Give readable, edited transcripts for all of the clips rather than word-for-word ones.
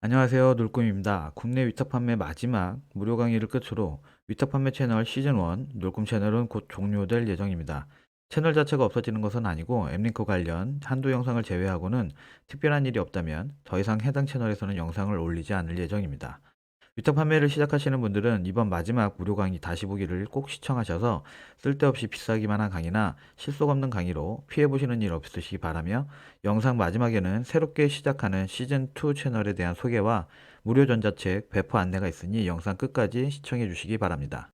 안녕하세요. 놀꿈입니다. 국내 위탁 판매 마지막 무료 강의를 끝으로 위탁 판매 채널 시즌 1 놀꿈 채널은 곧 종료될 예정입니다. 채널 자체가 없어지는 것은 아니고 앱링크 관련 한두 영상을 제외하고는 특별한 일이 없다면 더 이상 해당 채널에서는 영상을 올리지 않을 예정입니다. 위탁 판매를 시작하시는 분들은 이번 마지막 무료 강의 다시 보기를 꼭 시청하셔서 쓸데없이 비싸기만 한 강의나 실속 없는 강의로 피해보시는 일 없으시기 바라며, 영상 마지막에는 새롭게 시작하는 시즌2 채널에 대한 소개와 무료 전자책 배포 안내가 있으니 영상 끝까지 시청해 주시기 바랍니다.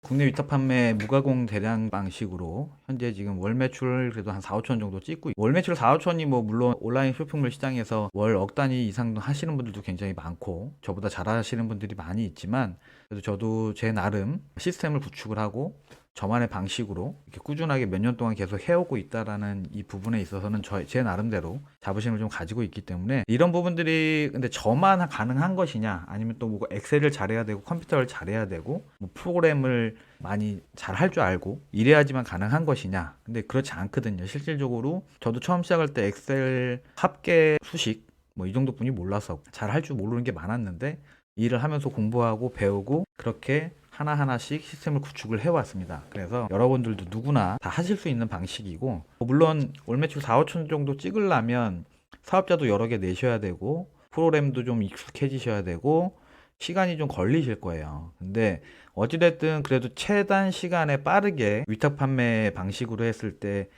국내 위탁 판매 무가공 대량 방식으로 현재 지금 월 매출 그래도 한 4, 5천 정도 찍고, 월 매출 4, 5천이 뭐 물론 온라인 쇼핑몰 시장에서 월 억 단위 이상도 하시는 분들도 굉장히 많고 저보다 잘하시는 분들이 많이 있지만, 그래도 저도 제 나름 시스템을 구축을 하고 저만의 방식으로 이렇게 꾸준하게 몇 년 동안 계속 해오고 있다라는 이 부분에 있어서는 제 나름대로 자부심을 좀 가지고 있기 때문에, 이런 부분들이 근데 저만 가능한 것이냐, 아니면 또 뭐 엑셀을 잘해야 되고 컴퓨터를 잘해야 되고 뭐 프로그램을 많이 잘 할 줄 알고 이래야지만 가능한 것이냐, 근데 그렇지 않거든요. 실질적으로 저도 처음 시작할 때 엑셀 합계 수식 뭐 이 정도뿐이 몰라서 잘 할 줄 모르는 게 많았는데, 일을 하면서 공부하고 배우고 그렇게 하나하나씩 시스템을 구축을 해왔습니다. 그래서 여러분들도 누구나 다 하실 수 있는 방식이고, 물론 월 매출 4, 5천 정도 찍으려면 사업자도 여러 개 내셔야 되고 프로그램도 좀 익숙해지셔야 되고 시간이 좀 걸리실 거예요. 근데 어찌됐든 그래도 최단 시간에 빠르게 위탁 판매 방식으로 했을 때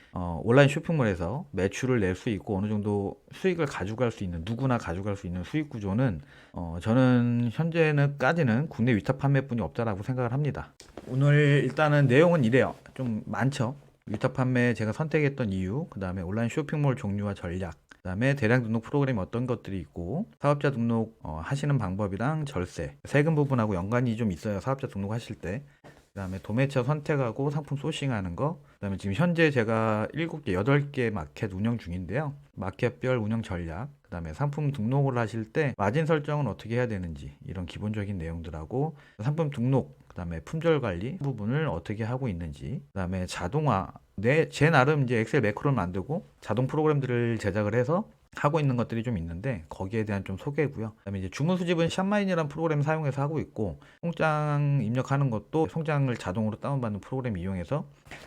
온라인 쇼핑몰에서 매출을 낼 수 있고 어느 정도 수익을 가져갈 수 있는, 누구나 가져갈 수 있는 수익 구조는 저는 현재는까지는 국내 위탁 판매뿐이 없다라고 생각을 합니다. 오늘 일단은 내용은 이래요. 좀 많죠. 위탁 판매 제가 선택했던 이유, 그 다음에 온라인 쇼핑몰 종류와 전략, 그 다음에 대량 등록 프로그램이 어떤 것들이 있고, 사업자 등록 하시는 방법이랑 절세, 세금 부분하고 연관이 좀 있어요. 사업자 등록하실 때. 그 다음에 도매처 선택하고 상품 소싱하는 거, 그 다음에 지금 현재 제가 7개, 8개 마켓 운영 중인데요. 마켓별 운영 전략, 그 다음에 상품 등록을 하실 때 마진 설정은 어떻게 해야 되는지, 이런 기본적인 내용들하고 상품 등록, 그 다음에 품절 관리 부분을 어떻게 하고 있는지, 그 다음에 자동화, 제 나름 이제 엑셀 매크로를 만들고 자동 프로그램들을 제작을 해서 하고 있는 것들이 좀 있는데, 거기에 대한 좀 소개고요. 그다음에 이제 주문 수집은 샵마인이라는 프로그램 사용해서 하고 있고, 송장 입력하는 것도 송장을 자동으로 다운받는 프로그램 이용해서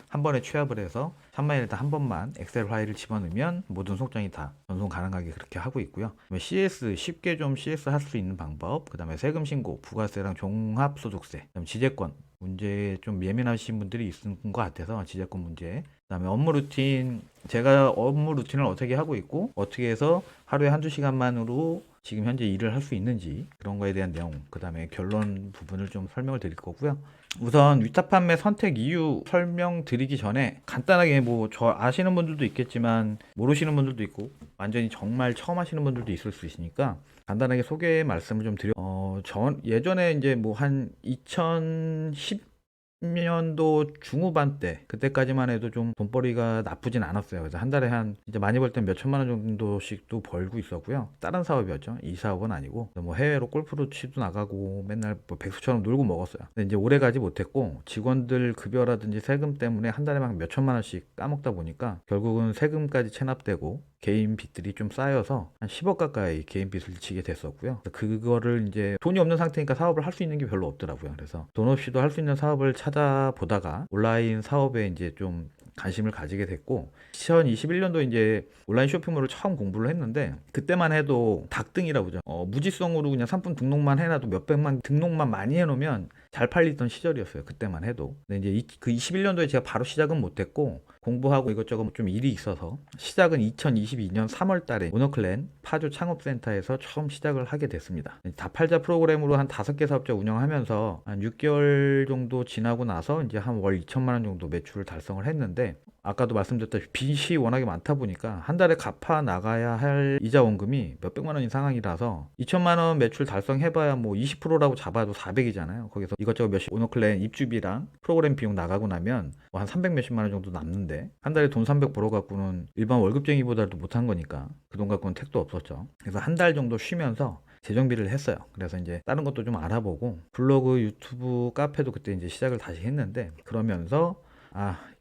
한 번에 취합을 해서 샵마인에다 한 번만 엑셀 파일을 집어넣으면 모든 송장이 다 전송 가능하게 그렇게 하고 있고요. 그다음에 CS 쉽게 좀 CS 할 수 있는 방법, 그다음에 세금 신고, 부가세랑 종합소득세, 그다음에 지재권 문제에 좀 예민하신 분들이 있는 것 같아서 지재권 문제, 그다음에 업무 루틴, 제가 업무 루틴을 어떻게 하고 있고 어떻게 해서 하루에 한두 시간만으로 지금 현재 일을 할 수 있는지, 그런 거에 대한 내용, 그다음에 결론 부분을 좀 설명을 드릴 거고요. 우선 위탁 판매 선택 이유 설명드리기 전에 간단하게, 뭐 저 아시는 분들도 있겠지만 모르시는 분들도 있고 완전히 정말 처음 하시는 분들도 있을 수 있으니까 간단하게 소개 말씀을 좀 드려. 전 예전에 이제 뭐 한 2010년도 중후반 때, 그때까지만 해도 좀 돈벌이가 나쁘진 않았어요. 그래서 한 달에 한 이제 많이 벌 땐 몇 천만 원 정도씩 또 벌고 있었고요. 다른 사업이었죠. 이 사업은 아니고 뭐 해외로 골프로 치도 나가고 맨날 뭐 백수처럼 놀고 먹었어요. 근데 이제 오래 가지 못했고 직원들 급여라든지 세금 때문에 한 달에 막 몇 천만 원씩 까먹다 보니까 결국은 세금까지 체납되고 개인 빚들이 좀 쌓여서 한 10억 가까이 개인 빚을 지게 됐었고요. 그거를 이제 돈이 없는 상태니까 사업을 할 수 있는 게 별로 없더라고요. 그래서 돈 없이도 할 수 있는 사업을 찾아보다가 온라인 사업에 이제 좀 관심을 가지게 됐고, 2021년도 이제 온라인 쇼핑몰을 처음 공부를 했는데, 그때만 해도 닭등이라고 하죠. 무지성으로 그냥 상품 등록만 해놔도 몇백만 등록만 많이 해놓으면 잘 팔리던 시절이었어요. 그때만 해도. 근데 이제 그 21년도에 제가 바로 시작은 못했고 공부하고 이것저것 좀 일이 있어서 시작은 2022년 3월 달에 모노클랜 파주 창업센터에서 처음 시작을 하게 됐습니다. 다팔자 프로그램으로 한 5개 사업자 운영하면서 한 6개월 정도 지나고 나서 이제 한 월 2천만 원 정도 매출을 달성을 했는데, 아까도 말씀드렸다시피 빚이 워낙에 많다 보니까 한 달에 갚아 나가야 할 이자 원금이 몇백만 원인 상황이라서 2천만 원 매출 달성해봐야 뭐 20%라고 잡아도 400이잖아요. 거기서 이것저것 몇십 오너클랜 입주비랑 프로그램 비용 나가고 나면 뭐한 300 몇십만 원 정도 남는데, 한 달에 돈 300 벌어갖고는 일반 월급쟁이보다도 못한 거니까 그 돈 갖고는 택도 없었죠. 그래서 한 달 정도 쉬면서 재정비를 했어요. 그래서 이제 다른 것도 좀 알아보고 블로그, 유튜브, 카페도 그때 이제 시작을 다시 했는데, 그러면서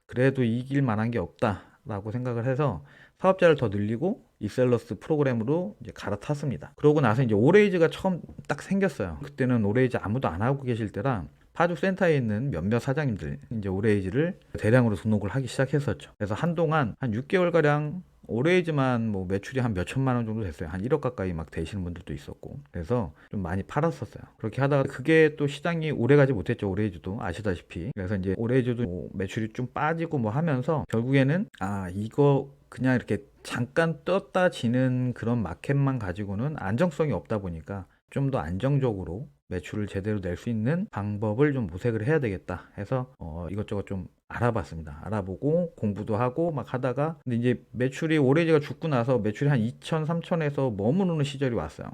그래도 이길 만한 게 없다라고 생각을 해서 사업자를 더 늘리고 이셀러스 프로그램으로 이제 갈아탔습니다. 그러고 나서 이제 오레이즈가 처음 딱 생겼어요. 그때는 오레이즈 아무도 안 하고 계실 때라 파주 센터에 있는 몇몇 사장님들 이제 오레이즈를 대량으로 등록을 하기 시작했었죠. 그래서 한동안 한 6개월가량 오레이즈만 뭐 매출이 한 몇 천만 원 정도 됐어요. 한 1억 가까이 막 되시는 분들도 있었고. 그래서 좀 많이 팔았었어요. 그렇게 하다가 그게 또 시장이 오래 가지 못했죠. 오레이즈도 아시다시피. 그래서 이제 오레이즈도 뭐 매출이 좀 빠지고 뭐 하면서 결국에는 이거 그냥 이렇게 잠깐 떴다 지는 그런 마켓만 가지고는 안정성이 없다 보니까 좀 더 안정적으로 매출을 제대로 낼 수 있는 방법을 좀 모색을 해야 되겠다 해서 이것저것 좀 알아봤습니다. 알아보고 공부도 하고 막 하다가 근데 이제 매출이 오레이즈가 죽고 나서 매출이 한 2천, 3천에서 머무르는 시절이 왔어요.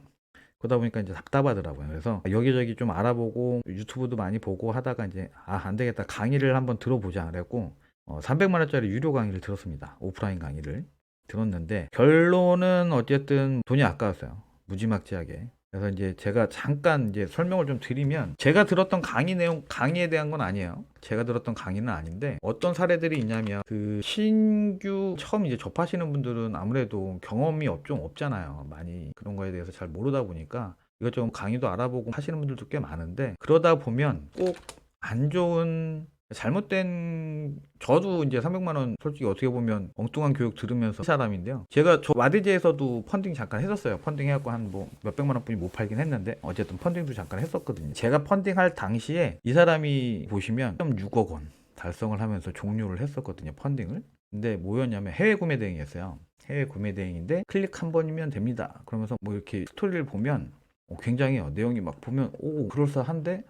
그러다 보니까 이제 답답하더라고요. 그래서 여기저기 좀 알아보고 유튜브도 많이 보고 하다가 이제 안 되겠다. 강의를 한번 들어보자. 그래갖고 300만 원짜리 유료 강의를 들었습니다. 오프라인 강의를 들었는데 결론은 어쨌든 돈이 아까웠어요. 무지막지하게. 그래서 이제 제가 잠깐 이제 설명을 좀 드리면 제가 들었던 강의 내용, 강의에 대한 건 아니에요. 제가 들었던 강의는 아닌데 어떤 사례들이 있냐면 그 신규 처음 이제 접하시는 분들은 아무래도 경험이 좀 없잖아요. 많이 그런 거에 대해서 잘 모르다 보니까 이것저것 강의도 알아보고 하시는 분들도 꽤 많은데 그러다 보면 꼭 안 좋은 잘못된 저도 이제 300만 원 솔직히 어떻게 보면 엉뚱한 교육 들으면서 사람인데요. 제가 저 와드제에서도 펀딩 잠깐 했었어요. 펀딩 해갖고 한 뭐 몇백만 원뿐이 못 팔긴 했는데 어쨌든 펀딩도 잠깐 했었거든요. 제가 펀딩할 당시에 이 사람이 보시면 1.6억 원 달성을 하면서 종료를 했었거든요. 펀딩을. 근데 뭐였냐면 해외 구매 대행이었어요. 해외 구매 대행인데 클릭 한 번이면 됩니다. 그러면서 뭐 이렇게 스토리를 보면 굉장히 내용이 막 보면 오 그럴싸한데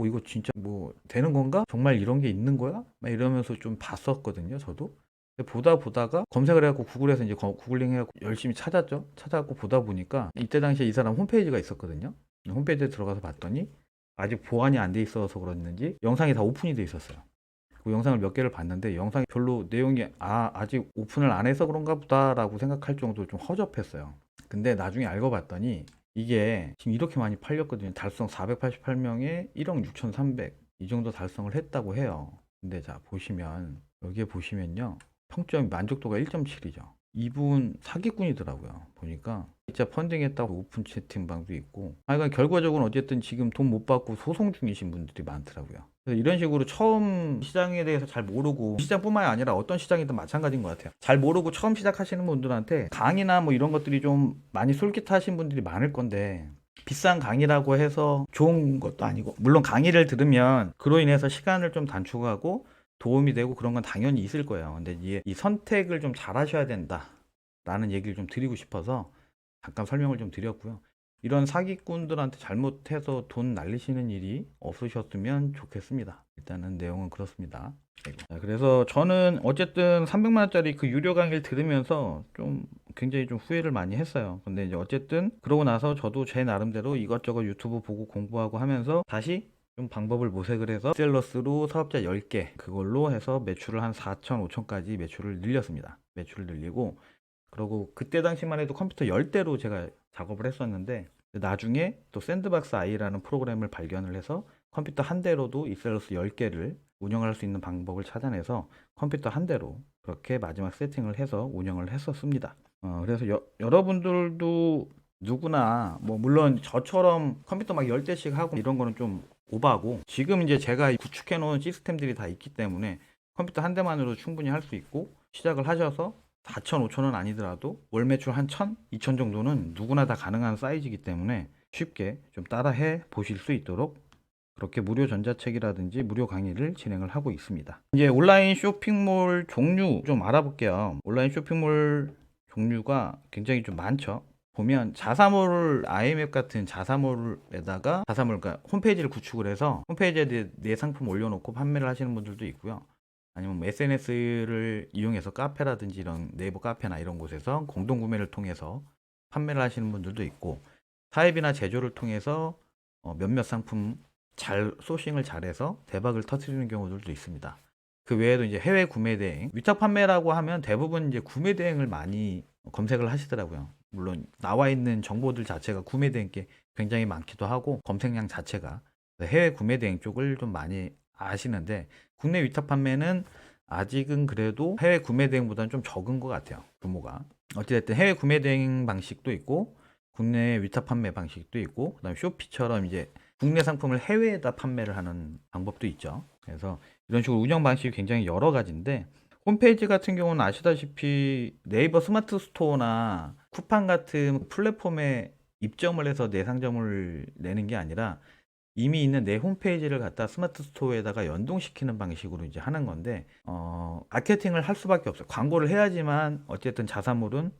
이거 진짜 뭐 되는 건가? 정말 이런 게 있는 거야? 막 이러면서 좀 봤었거든요, 저도. 근데 보다가 검색을 해갖고 구글에서 이제 구글링 해갖고 열심히 찾았죠. 찾아갖고 보다 보니까 이때 당시에 이 사람 홈페이지가 있었거든요. 홈페이지에 들어가서 봤더니 아직 보안이 안 돼 있어서 그랬는지 영상이 다 오픈이 돼 있었어요. 그 영상을 몇 개를 봤는데 영상이 별로 내용이 아직 오픈을 안 해서 그런가 보다라고 생각할 정도로 좀 허접했어요. 근데 나중에 알고 봤더니 이게 지금 이렇게 많이 팔렸거든요. 달성 488명에 1억 6,300 이 정도 달성을 했다고 해요. 근데 자 보시면 여기에 보시면요. 평점 만족도가 1.7이죠. 이분 사기꾼이더라고요. 보니까 진짜 펀딩했다고 오픈 채팅방도 있고 그러니까 결과적으로는 어쨌든 지금 돈 못 받고 소송 중이신 분들이 많더라고요. 그래서 이런 식으로 처음 시장에 대해서 잘 모르고 시장뿐만이 아니라 어떤 시장이든 마찬가지인 것 같아요. 잘 모르고 처음 시작하시는 분들한테 강의나 뭐 이런 것들이 좀 많이 솔깃하신 분들이 많을 건데 비싼 강의라고 해서 좋은 것도 아니고 물론 강의를 들으면 그로 인해서 시간을 좀 단축하고 도움이 되고 그런 건 당연히 있을 거예요. 근데 이 선택을 좀 잘 하셔야 된다 라는 얘기를 좀 드리고 싶어서 잠깐 설명을 좀 드렸고요. 이런 사기꾼들한테 잘못해서 돈 날리시는 일이 없으셨으면 좋겠습니다. 일단은 내용은 그렇습니다. 그래서 저는 어쨌든 300만 원짜리 그 유료 강의를 들으면서 좀 굉장히 좀 후회를 많이 했어요. 근데 이제 어쨌든 그러고 나서 저도 제 나름대로 이것저것 유튜브 보고 공부하고 하면서 다시 좀 방법을 모색을 해서 셀러스로 사업자 10개 그걸로 해서 매출을 한 4천, 5천까지 매출을 늘렸습니다. 매출을 늘리고 그리고 그때 당시만 해도 컴퓨터 10대로 제가 작업을 했었는데 나중에 또 샌드박스 I라는 프로그램을 발견을 해서 컴퓨터 한 대로도 이셀러스 10개를 운영할 수 있는 방법을 찾아내서 컴퓨터 한 대로 그렇게 마지막 세팅을 해서 운영을 했었습니다. 그래서 여러분들도 누구나 뭐 물론 저처럼 컴퓨터 막 10대씩 하고 이런 거는 좀 오바고 지금 이제 제가 구축해 놓은 시스템들이 다 있기 때문에 컴퓨터 한 대만으로 충분히 할 수 있고 시작을 하셔서 4천, 5천은 아니더라도 월 매출 한 1,000, 2천 정도는 누구나 다 가능한 사이즈이기 때문에 쉽게 좀 따라해 보실 수 있도록 그렇게 무료 전자책이라든지 무료 강의를 진행을 하고 있습니다. 이제 온라인 쇼핑몰 종류 좀 알아볼게요. 온라인 쇼핑몰 종류가 굉장히 좀 많죠. 보면 자사몰 IMF 같은 자사몰에다가 그러니까 홈페이지를 구축을 해서 홈페이지에 내 상품 올려놓고 판매를 하시는 분들도 있고요. 아니면 뭐 SNS를 이용해서 카페라든지 이런 네이버 카페나 이런 곳에서 공동 구매를 통해서 판매를 하시는 분들도 있고 사입이나 제조를 통해서 몇몇 상품 잘 소싱을 잘해서 대박을 터뜨리는 경우들도 있습니다. 그 외에도 이제 해외 구매 대행, 위탁 판매라고 하면 대부분 이제 구매 대행을 많이 검색을 하시더라고요. 물론 나와 있는 정보들 자체가 구매 대행 게 굉장히 많기도 하고 검색량 자체가 해외 구매 대행 쪽을 좀 많이 아시는데 국내 위탁 판매는 아직은 그래도 해외 구매 대행보다는 좀 적은 것 같아요, 규모가. 어찌됐든 해외 구매 대행 방식도 있고 국내 위탁 판매 방식도 있고 그다음에 쇼피처럼 이제 국내 상품을 해외에다 판매를 하는 방법도 있죠. 그래서 이런 식으로 운영 방식이 굉장히 여러 가지인데 홈페이지 같은 경우는 아시다시피 네이버 스마트 스토어나 쿠팡 같은 플랫폼에 입점을 해서 내 상점을 내는 게 아니라 이미 있는 내 홈페이지를 갖다 스마트 스토어에다가 연동시키는 방식으로 이제 하는 건데, 마케팅을 할 수밖에 없어요. 광고를 해야지만 어쨌든 자사몰은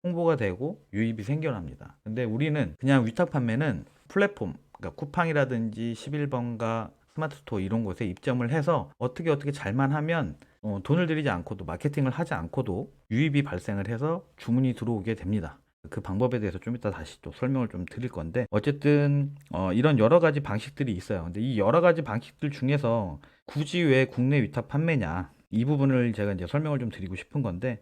홍보가 되고 유입이 생겨납니다. 근데 우리는 그냥 위탁 판매는 플랫폼, 그러니까 쿠팡이라든지 11번가 스마트 스토어 이런 곳에 입점을 해서 어떻게 잘만 하면 돈을 들이지 않고도 마케팅을 하지 않고도 유입이 발생을 해서 주문이 들어오게 됩니다. 그 방법에 대해서 좀 이따 다시 또 설명을 좀 드릴 건데 어쨌든 이런 여러 가지 방식들이 있어요. 근데 이 여러 가지 방식들 중에서 굳이 왜 국내 위탁 판매냐 이 부분을 제가 이제 설명을 좀 드리고 싶은 건데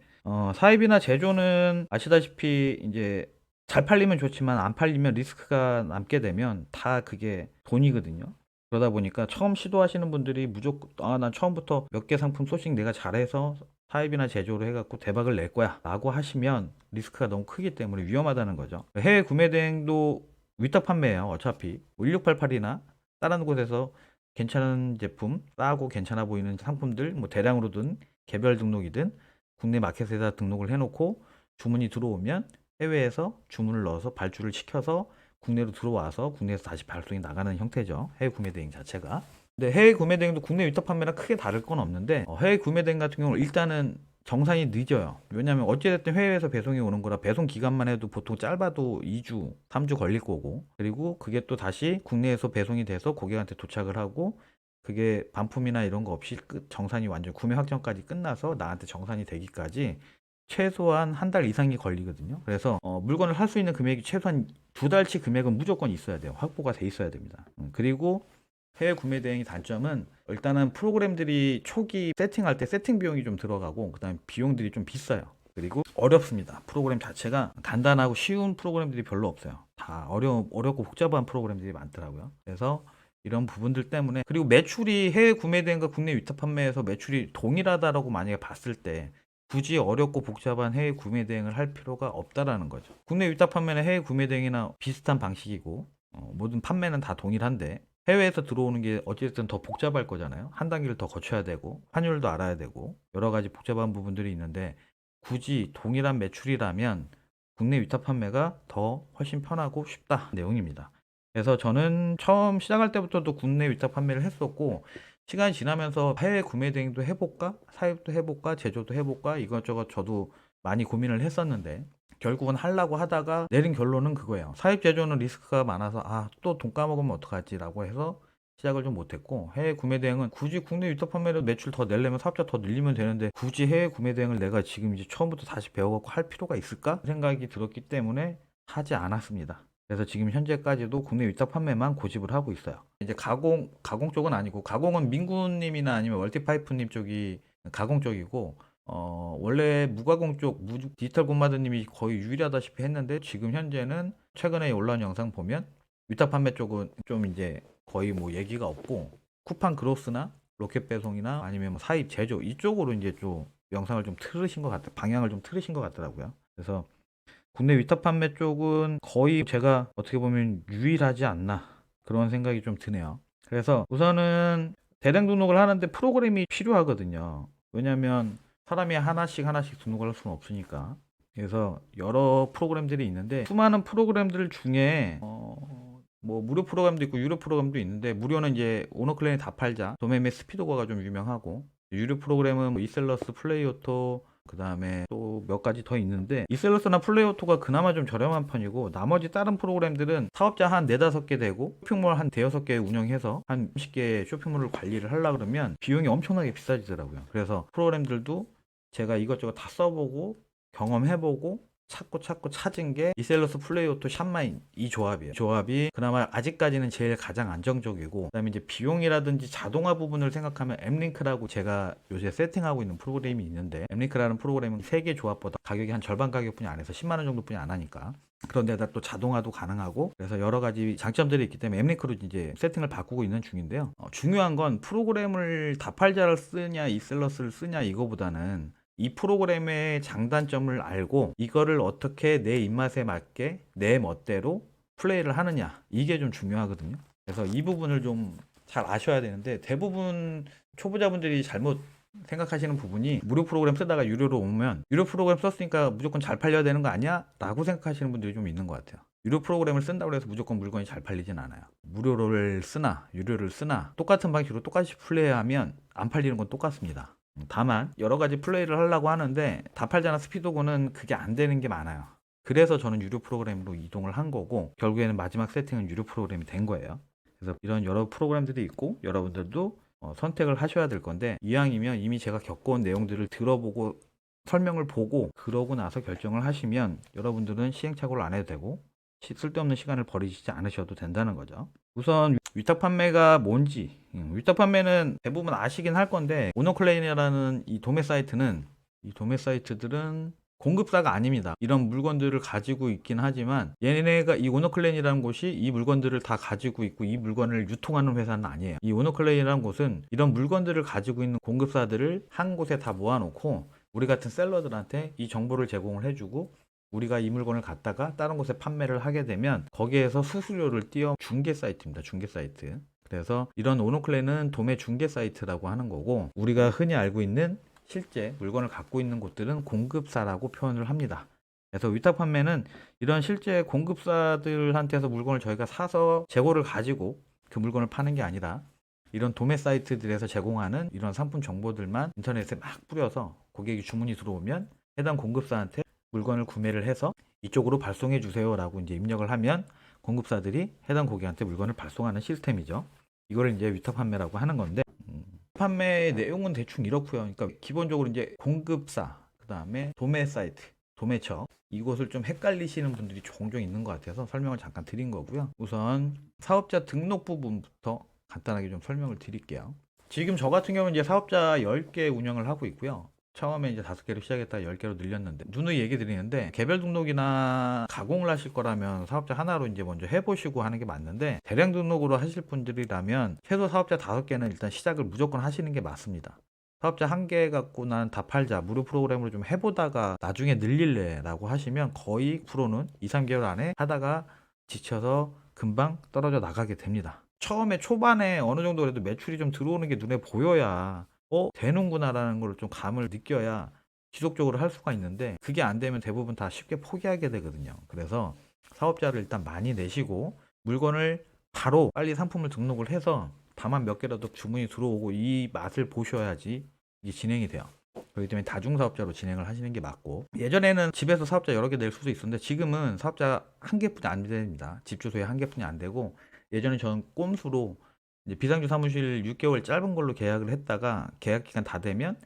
사입이나 제조는 아시다시피 이제 잘 팔리면 좋지만 안 팔리면 리스크가 남게 되면 다 그게 돈이거든요. 그러다 보니까 처음 시도하시는 분들이 무조건 난 처음부터 몇 개 상품 소싱 내가 잘해서 사입이나 제조를 해갖고 대박을 낼 거야 라고 하시면 리스크가 너무 크기 때문에 위험하다는 거죠. 해외 구매 대행도 위탁 판매예요. 어차피 1688이나 다른 곳에서 괜찮은 제품, 싸고 괜찮아 보이는 상품들 뭐 대량으로든 개별 등록이든 국내 마켓에다 등록을 해놓고 주문이 들어오면 해외에서 주문을 넣어서 발주를 시켜서 국내로 들어와서 국내에서 다시 발송이 나가는 형태죠. 해외 구매 대행 자체가. 근데 해외 구매 대행도 국내 위탁 판매랑 크게 다를 건 없는데 해외 구매 대행 같은 경우는 일단은 정산이 늦어요. 왜냐하면 어찌됐든 해외에서 배송이 오는 거라 배송 기간만 해도 보통 짧아도 2주, 3주 걸릴 거고 그리고 그게 또 다시 국내에서 배송이 돼서 고객한테 도착을 하고 그게 반품이나 이런 거 없이 정산이 완전 구매 확정까지 끝나서 나한테 정산이 되기까지 최소한 한 달 이상이 걸리거든요. 그래서 물건을 할 수 있는 금액이 최소한 2달치 금액은 무조건 있어야 돼요. 확보가 돼 있어야 됩니다. 그리고 해외 구매 대행의 단점은 일단은 프로그램들이 초기 세팅할 때 세팅 비용이 좀 들어가고 그다음에 비용들이 좀 비싸요. 그리고 어렵습니다. 프로그램 자체가 간단하고 쉬운 프로그램들이 별로 없어요. 다 어렵고 복잡한 프로그램들이 많더라고요. 그래서 이런 부분들 때문에 그리고 매출이 해외 구매 대행과 국내 위탁 판매에서 매출이 동일하다라고 만약에 봤을 때 굳이 어렵고 복잡한 해외 구매 대행을 할 필요가 없다라는 거죠. 국내 위탁 판매는 해외 구매 대행이나 비슷한 방식이고 모든 판매는 다 동일한데 해외에서 들어오는 게 어쨌든 더 복잡할 거잖아요. 한 단계를 더 거쳐야 되고 환율도 알아야 되고 여러 가지 복잡한 부분들이 있는데 굳이 동일한 매출이라면 국내 위탁 판매가 더 훨씬 편하고 쉽다 내용입니다. 그래서 저는 처음 시작할 때부터도 국내 위탁 판매를 했었고 시간이 지나면서 해외 구매 대행도 해볼까? 사입도 해볼까? 제조도 해볼까? 이것저것 저도 많이 고민을 했었는데 결국은 하려고 하다가 내린 결론은 그거예요. 사입 제조는 리스크가 많아서 또 돈 까먹으면 어떡하지라고 해서 시작을 좀 못했고 해외 구매 대행은 굳이 국내 위탁 판매로 매출 더 내려면 사업자 더 늘리면 되는데 굳이 해외 구매 대행을 내가 지금 이제 처음부터 다시 배워갖고 할 필요가 있을까? 생각이 들었기 때문에 하지 않았습니다. 그래서 지금 현재까지도 국내 위탁 판매만 고집을 하고 있어요. 이제 가공 쪽은 아니고 가공은 민구님이나 아니면 월티파이프님 쪽이 가공 쪽이고 원래 무가공 쪽 디지털 곰마드님이 거의 유일하다시피 했는데 지금 현재는 최근에 올라온 영상 보면 위탁 판매 쪽은 좀 이제 거의 뭐 얘기가 없고 쿠팡 그로스나 로켓 배송이나 아니면 뭐 사입 제조 이쪽으로 이제 좀 영상을 좀 틀으신 것 같아 방향을 좀 틀으신 것 같더라고요. 그래서 국내 위탁 판매 쪽은 거의 제가 어떻게 보면 유일하지 않나 그런 생각이 좀 드네요. 그래서 우선은 대량 등록을 하는데 프로그램이 필요하거든요. 왜냐하면 사람이 하나씩 등록을 할 수는 없으니까. 그래서 여러 프로그램들이 있는데 수많은 프로그램들 중에 뭐 무료 프로그램도 있고 유료 프로그램도 있는데 무료는 이제 오너클랜이 다 팔자 도메인의 스피드고가 좀 유명하고 유료 프로그램은 뭐 이셀러스, 플레이오토 그 다음에 또 몇 가지 더 있는데 이셀러스나 플레이오토가 그나마 좀 저렴한 편이고 나머지 다른 프로그램들은 사업자 한 4-5개 되고 쇼핑몰 한 5-6개 운영해서 한 30개 쇼핑몰을 관리를 하려고 그러면 비용이 엄청나게 비싸지더라고요. 그래서 프로그램들도 제가 이것저것 다 써보고 경험해보고 찾고 찾은 게 이셀러스 플레이오토 샵마인 이 조합이에요. 조합이 그나마 아직까지는 제일 가장 안정적이고 그다음에 이제 비용이라든지 자동화 부분을 생각하면 엠링크라고 제가 요새 세팅하고 있는 프로그램이 있는데 엠링크라는 프로그램은 3개 조합보다 가격이 한 절반 가격뿐이 안 해서 10만 원 정도뿐이 안 하니까 그런데다 또 자동화도 가능하고 그래서 여러 가지 장점들이 있기 때문에 앱링크로 이제 세팅을 바꾸고 있는 중인데요. 중요한 건 프로그램을 다팔자를 쓰냐 이셀러스를 쓰냐 이거보다는 이 프로그램의 장단점을 알고 이거를 어떻게 내 입맛에 맞게 내 멋대로 플레이를 하느냐 이게 좀 중요하거든요. 그래서 이 부분을 좀 잘 아셔야 되는데 대부분 초보자분들이 잘못 생각하시는 부분이 무료 프로그램 쓰다가 유료로 오면 유료 프로그램 썼으니까 무조건 잘 팔려야 되는 거 아니야? 라고 생각하시는 분들이 좀 있는 것 같아요. 유료 프로그램을 쓴다고 해서 무조건 물건이 잘 팔리진 않아요. 무료를 쓰나 유료를 쓰나 똑같은 방식으로 똑같이 플레이하면 안 팔리는 건 똑같습니다. 다만 여러 가지 플레이를 하려고 하는데 다팔자나 스피드고는 그게 안 되는 게 많아요. 그래서 저는 유료 프로그램으로 이동을 한 거고 결국에는 마지막 세팅은 유료 프로그램이 된 거예요. 그래서 이런 여러 프로그램들이 있고 여러분들도 선택을 하셔야 될 건데 이왕이면 이미 제가 겪어온 내용들을 들어보고 설명을 보고 그러고 나서 결정을 하시면 여러분들은 시행착오를 안 해도 되고 쓸데없는 시간을 버리지 않으셔도 된다는 거죠. 우선 위탁 판매가 뭔지 위탁 판매는 대부분 아시긴 할 건데 오너클레인이라는 이 도매 사이트는 이 도매 사이트들은 공급사가 아닙니다. 이런 물건들을 가지고 있긴 하지만 얘네가 이 오너클레인이라는 곳이 이 물건들을 다 가지고 있고 이 물건을 유통하는 회사는 아니에요. 이 오너클레인이라는 곳은 이런 물건들을 가지고 있는 공급사들을 한 곳에 다 모아놓고 우리 같은 셀러들한테 이 정보를 제공을 해주고 우리가 이 물건을 갖다가 다른 곳에 판매를 하게 되면 거기에서 수수료를 띄어 중개 사이트입니다. 중개 사이트. 그래서 이런 오너클레인은 도매 중개 사이트라고 하는 거고 우리가 흔히 알고 있는 실제 물건을 갖고 있는 곳들은 공급사라고 표현을 합니다. 그래서 위탁 판매는 이런 실제 공급사들한테서 물건을 저희가 사서 재고를 가지고 그 물건을 파는 게 아니라 이런 도매 사이트들에서 제공하는 이런 상품 정보들만 인터넷에 막 뿌려서 고객이 주문이 들어오면 해당 공급사한테 물건을 구매를 해서 이쪽으로 발송해 주세요 라고 이제 입력을 하면 공급사들이 해당 고객한테 물건을 발송하는 시스템이죠. 이거를 이제 위탁 판매라고 하는 건데 판매의 내용은 대충 이렇고요. 그러니까 기본적으로 이제 공급사, 그 다음에 도매 사이트, 도매처 이곳을 좀 헷갈리시는 분들이 종종 있는 것 같아서 설명을 잠깐 드린 거고요. 우선 사업자 등록 부분부터 간단하게 좀 설명을 드릴게요. 지금 저 같은 경우는 이제 사업자 10개 운영을 하고 있고요. 처음에 이제 5개로 시작했다가 10개로 늘렸는데 누누이 얘기 드리는데 개별 등록이나 가공을 하실 거라면 사업자 하나로 이제 먼저 해보시고 하는 게 맞는데 대량 등록으로 하실 분들이라면 최소 사업자 5개는 일단 시작을 무조건 하시는 게 맞습니다. 사업자 1개 갖고 난 다 팔자 무료 프로그램으로 좀 해보다가 나중에 늘릴래 라고 하시면 거의 프로는 2, 3개월 안에 하다가 지쳐서 금방 떨어져 나가게 됩니다. 처음에 초반에 어느 정도 그래도 매출이 좀 들어오는 게 눈에 보여야 되는구나 라는 걸 좀 감을 느껴야 지속적으로 할 수가 있는데 그게 안 되면 대부분 다 쉽게 포기하게 되거든요. 그래서 사업자를 일단 많이 내시고 물건을 바로 빨리 상품을 등록을 해서 다만 몇 개라도 주문이 들어오고 이 맛을 보셔야지 이게 진행이 돼요. 그렇기 때문에 다중사업자로 진행을 하시는 게 맞고 예전에는 집에서 사업자 여러 개 낼 수도 있었는데 지금은 사업자 한 개뿐이 안 됩니다. 집 주소에 한 개뿐이 안 되고 예전에 저는 꼼수로 이제 비상주 사무실 6개월 짧은 걸로 계약을 했다가 계약 기간 다 되면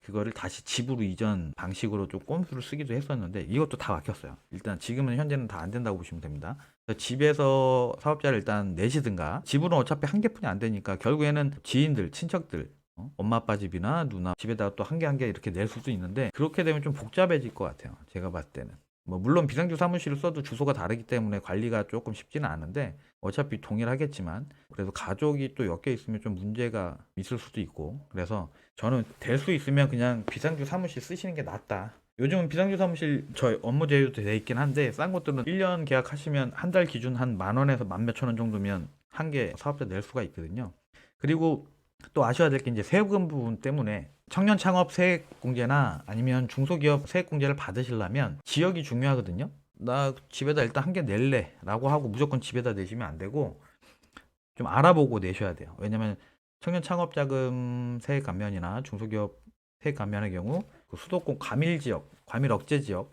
그거를 다시 집으로 이전 방식으로 좀 꼼수를 쓰기도 했었는데 이것도 다 막혔어요. 일단 지금은 현재는 다 안 된다고 보시면 됩니다. 집에서 사업자를 일단 내시든가 집으로는 어차피 한 개뿐이 안 되니까 결국에는 지인들, 친척들 엄마 아빠 집이나 누나 집에다가 또 한 개 한 개 이렇게 낼 수도 있는데 그렇게 되면 좀 복잡해질 것 같아요. 제가 봤을 때는. 뭐 물론 비상주 사무실을 써도 주소가 다르기 때문에 관리가 조금 쉽지는 않은데 어차피 동일하겠지만 그래도 가족이 또 엮여 있으면 좀 문제가 있을 수도 있고 그래서 저는 될 수 있으면 그냥 비상주 사무실 쓰시는 게 낫다. 요즘은 비상주 사무실 저희 업무 제휴도 돼 있긴 한데 싼 것들은 1년 계약하시면 한 달 기준 한 10,000원에서 10,000원 정도면 한 개 사업자 낼 수가 있거든요. 그리고 또 아셔야 될 게 이제 세금 부분 때문에 청년 창업 세액 공제나 아니면 중소기업 세액 공제를 받으시려면 지역이 중요하거든요. 나 집에다 일단 한 개 낼래 라고 하고 무조건 집에다 내시면 안 되고 좀 알아보고 내셔야 돼요. 왜냐면 청년 창업 자금 세액 감면이나 중소기업 세액 감면의 경우 그 수도권 과밀 지역, 과밀 억제 지역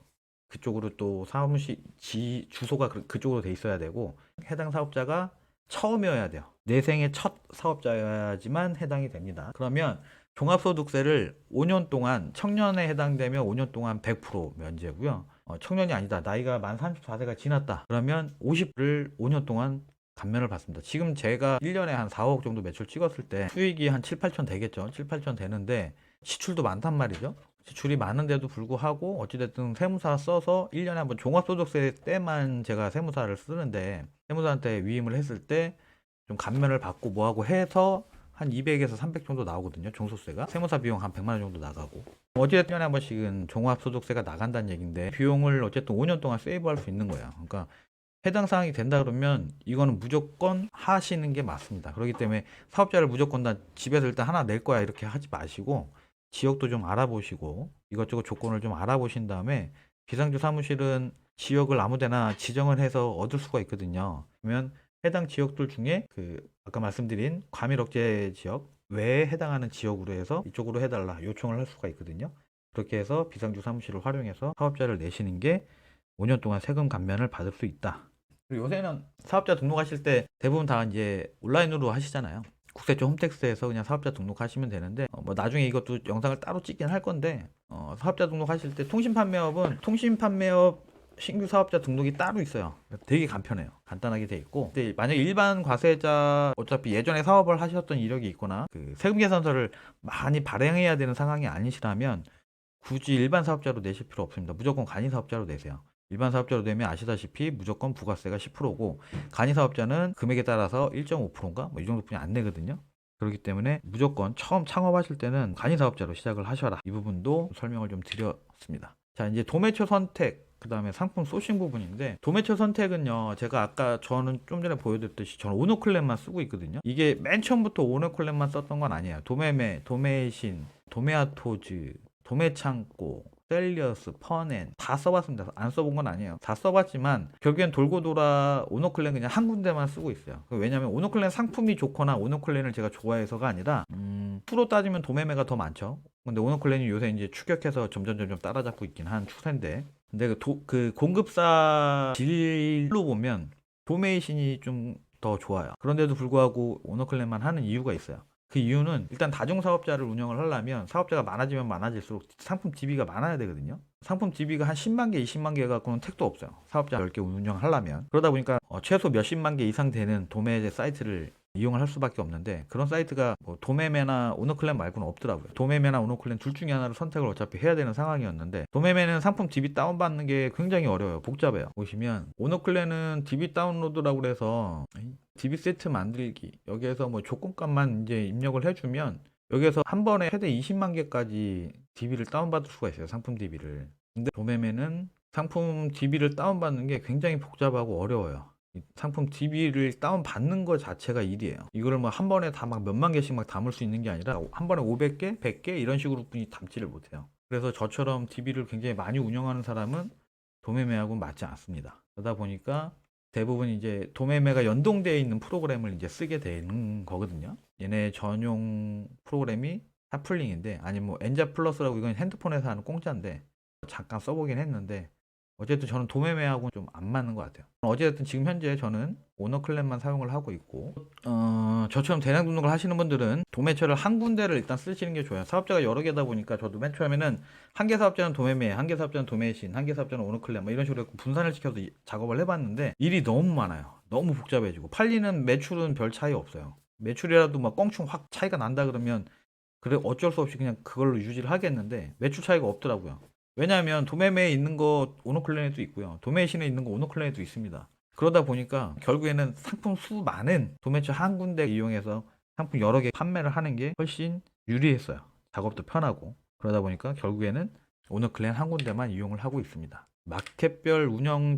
그쪽으로 또 사무실 주소가 그쪽으로 돼 있어야 되고 해당 사업자가 처음이어야 돼요. 내 생애 첫 사업자여야지만 해당이 됩니다. 그러면 종합소득세를 5년 동안 청년에 해당되면 5년 동안 100% 면제고요. 청년이 아니다. 나이가 만 34세가 지났다. 그러면 50을 5년 동안 감면을 받습니다. 지금 제가 1년에 한 4억 정도 매출 찍었을 때 수익이 한 7, 8천 되겠죠. 7, 8천 되는데 지출도 많단 말이죠. 지출이 많은데도 불구하고 어찌됐든 세무사 써서 1년에 한번 종합소득세 때만 제가 세무사를 쓰는데 세무사한테 위임을 했을 때 좀 감면을 받고 뭐하고 해서 한 200에서 300 정도 나오거든요. 종소세가. 세무사 비용 한 100만 원 정도 나가고. 어찌됐든 1년에 한 번씩은 종합소득세가 나간다는 얘기인데 비용을 어쨌든 5년 동안 세이브할 수 있는 거예요. 그러니까 해당 사항이 된다 그러면 이거는 무조건 하시는 게 맞습니다. 그렇기 때문에 사업자를 무조건 다 집에서 일단 하나 낼 거야 이렇게 하지 마시고 지역도 좀 알아보시고 이것저것 조건을 좀 알아보신 다음에 비상주 사무실은 지역을 아무데나 지정을 해서 얻을 수가 있거든요. 그러면 해당 지역들 중에 그 아까 말씀드린 과밀 억제 지역 외에 해당하는 지역으로 해서 이쪽으로 해달라 요청을 할 수가 있거든요. 그렇게 해서 비상주 사무실을 활용해서 사업자를 내시는 게 5년 동안 세금 감면을 받을 수 있다. 그리고 요새는 사업자 등록하실 때 대부분 다 이제 온라인으로 하시잖아요. 국세청 홈택스에서 그냥 사업자 등록하시면 되는데 뭐 나중에 이것도 영상을 따로 찍긴 할 건데 사업자 등록하실 때 통신판매업은 통신판매업 신규 사업자 등록이 따로 있어요. 되게 간편해요. 간단하게 돼 있고. 근데 만약 일반 과세자 어차피 예전에 사업을 하셨던 이력이 있거나 그 세금 계산서를 많이 발행해야 되는 상황이 아니시라면 굳이 일반 사업자로 내실 필요 없습니다. 무조건 간이 사업자로 내세요. 일반 사업자로 되면 아시다시피 무조건 부가세가 10%고 간이 사업자는 금액에 따라서 1.5%인가 뭐 이 정도뿐이 안 내거든요. 그렇기 때문에 무조건 처음 창업하실 때는 간이 사업자로 시작을 하셔라. 이 부분도 설명을 좀 드렸습니다. 자, 이제 도매처 선택 그 다음에 상품 소싱 부분인데 도매처 선택은요 제가 아까 저는 좀 전에 보여드렸듯이 저는 오너클랩만 쓰고 있거든요. 이게 맨 처음부터 오너클랩만 썼던 건 아니에요. 도매매, 도매신, 도매아토즈, 도매창고, 셀리어스, 퍼넨 다 써봤습니다. 안 써본 건 아니에요. 다 써봤지만 결국엔 돌고 돌아 오너클랜 그냥 한 군데만 쓰고 있어요. 왜냐하면 오너클랜 상품이 좋거나 오너클랜을 제가 좋아해서가 아니라 수로 따지면 도매매가 더 많죠. 근데 오너클랜이 요새 이제 추격해서 점점 따라잡고 있긴 한 추세인데 근데 그 공급사 질로 보면 도메이신이 좀 더 좋아요. 그런데도 불구하고 오너클랜만 하는 이유가 있어요. 그 이유는 일단 다중사업자를 운영을 하려면 사업자가 많아지면 많아질수록 상품 DB가 많아야 되거든요. 상품 DB가 한 10만 개, 20만 개 갖고는 택도 없어요. 사업자 10개 운영하려면. 그러다 보니까 최소 몇십만 개 이상 되는 도매 사이트를 이용을 할 수밖에 없는데 그런 사이트가 뭐 도매매나 오너클랜 말고는 없더라고요. 도매매나 오너클랜 둘 중에 하나를 선택을 어차피 해야 되는 상황이었는데 도매매는 상품 DB 다운받는 게 굉장히 어려워요. 복잡해요. 보시면 오너클랜은 DB 다운로드라고 해서 DB 세트 만들기 여기에서 뭐 조건값만 이제 입력을 해주면 여기에서 한 번에 최대 20만 개까지 DB를 다운받을 수가 있어요. 상품 DB를. 근데 도매매는 상품 DB를 다운받는 게 굉장히 복잡하고 어려워요. 상품 DB를 다운받는 것 자체가 일이에요. 이거를 뭐 한 번에 다 막 몇만 개씩 막 담을 수 있는 게 아니라 한 번에 500개, 100개 이런 식으로 뿐이 담지를 못해요. 그래서 저처럼 DB를 굉장히 많이 운영하는 사람은 도매매하고 맞지 않습니다. 그러다 보니까 대부분 이제 도매매가 연동되어 있는 프로그램을 이제 쓰게 되는 거거든요. 얘네 전용 프로그램이 핫플링인데 아니면 뭐 엔자 플러스라고 이건 핸드폰에서 하는 공짜인데 잠깐 써보긴 했는데 어쨌든 저는 도매매하고는 좀 안 맞는 것 같아요. 어쨌든 지금 현재 저는 오너클랜만 사용을 하고 있고 저처럼 대량 등록을 하시는 분들은 도매처를 한 군데를 일단 쓰시는 게 좋아요. 사업자가 여러 개다 보니까 저도 맨 처음에는 한 개 사업자는 도매매, 한 개 사업자는 도매신, 한 개 사업자는 오너클랜 뭐 이런 식으로 분산을 시켜서 작업을 해봤는데 일이 너무 많아요. 너무 복잡해지고 팔리는 매출은 별 차이 없어요. 매출이라도 막 껑충 확 차이가 난다 그러면 그래 어쩔 수 없이 그냥 그걸로 유지를 하겠는데 매출 차이가 없더라고요. 왜냐하면 도매매에 있는 거 오너클랜에도 있고요. 도매신에 있는 거 오너클랜에도 있습니다. 그러다 보니까 결국에는 상품 수 많은 도매처 한 군데 이용해서 상품 여러 개 판매를 하는 게 훨씬 유리했어요. 작업도 편하고. 그러다 보니까 결국에는 오너클랜 한 군데만 이용을 하고 있습니다. 마켓별 운영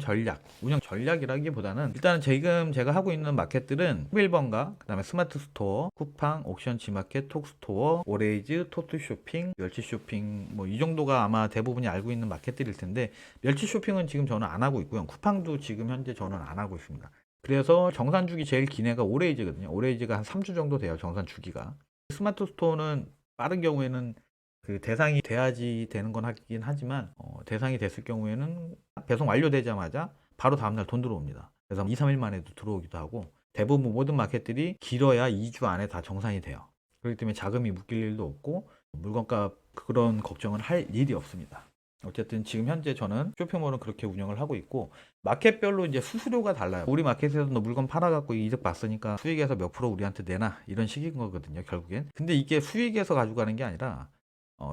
전략이라기보다는 일단은 지금 제가 하고 있는 마켓들은 11번가, 그 다음에 스마트 스토어, 쿠팡, 옥션 지마켓, 톡스토어, 오레이즈, 토트 쇼핑, 멸치 쇼핑 뭐 이 정도가 아마 대부분이 알고 있는 마켓들일 텐데 멸치 쇼핑은 지금 저는 안 하고 있고요. 쿠팡도 지금 현재 저는 안 하고 있습니다. 그래서 정산 주기 제일 긴 애가 오레이즈거든요. 오레이즈가 한 3주 정도 돼요. 정산 주기가. 스마트 스토어는 빠른 경우에는 그 대상이 돼야지 되는 건 하긴 하지만 대상이 됐을 경우에는 배송 완료되자마자 바로 다음날 돈 들어옵니다. 그래서 2, 3일 만에도 들어오기도 하고 대부분 모든 마켓들이 길어야 2주 안에 다 정산이 돼요. 그렇기 때문에 자금이 묶일 일도 없고 물건값 그런 걱정은 할 일이 없습니다. 어쨌든 지금 현재 저는 쇼핑몰은 그렇게 운영을 하고 있고 마켓별로 이제 수수료가 달라요. 우리 마켓에서 너 물건 팔아갖고 이득 봤으니까 수익에서 몇 프로 우리한테 내놔 이런 식인 거거든요 결국엔. 근데 이게 수익에서 가져가는 게 아니라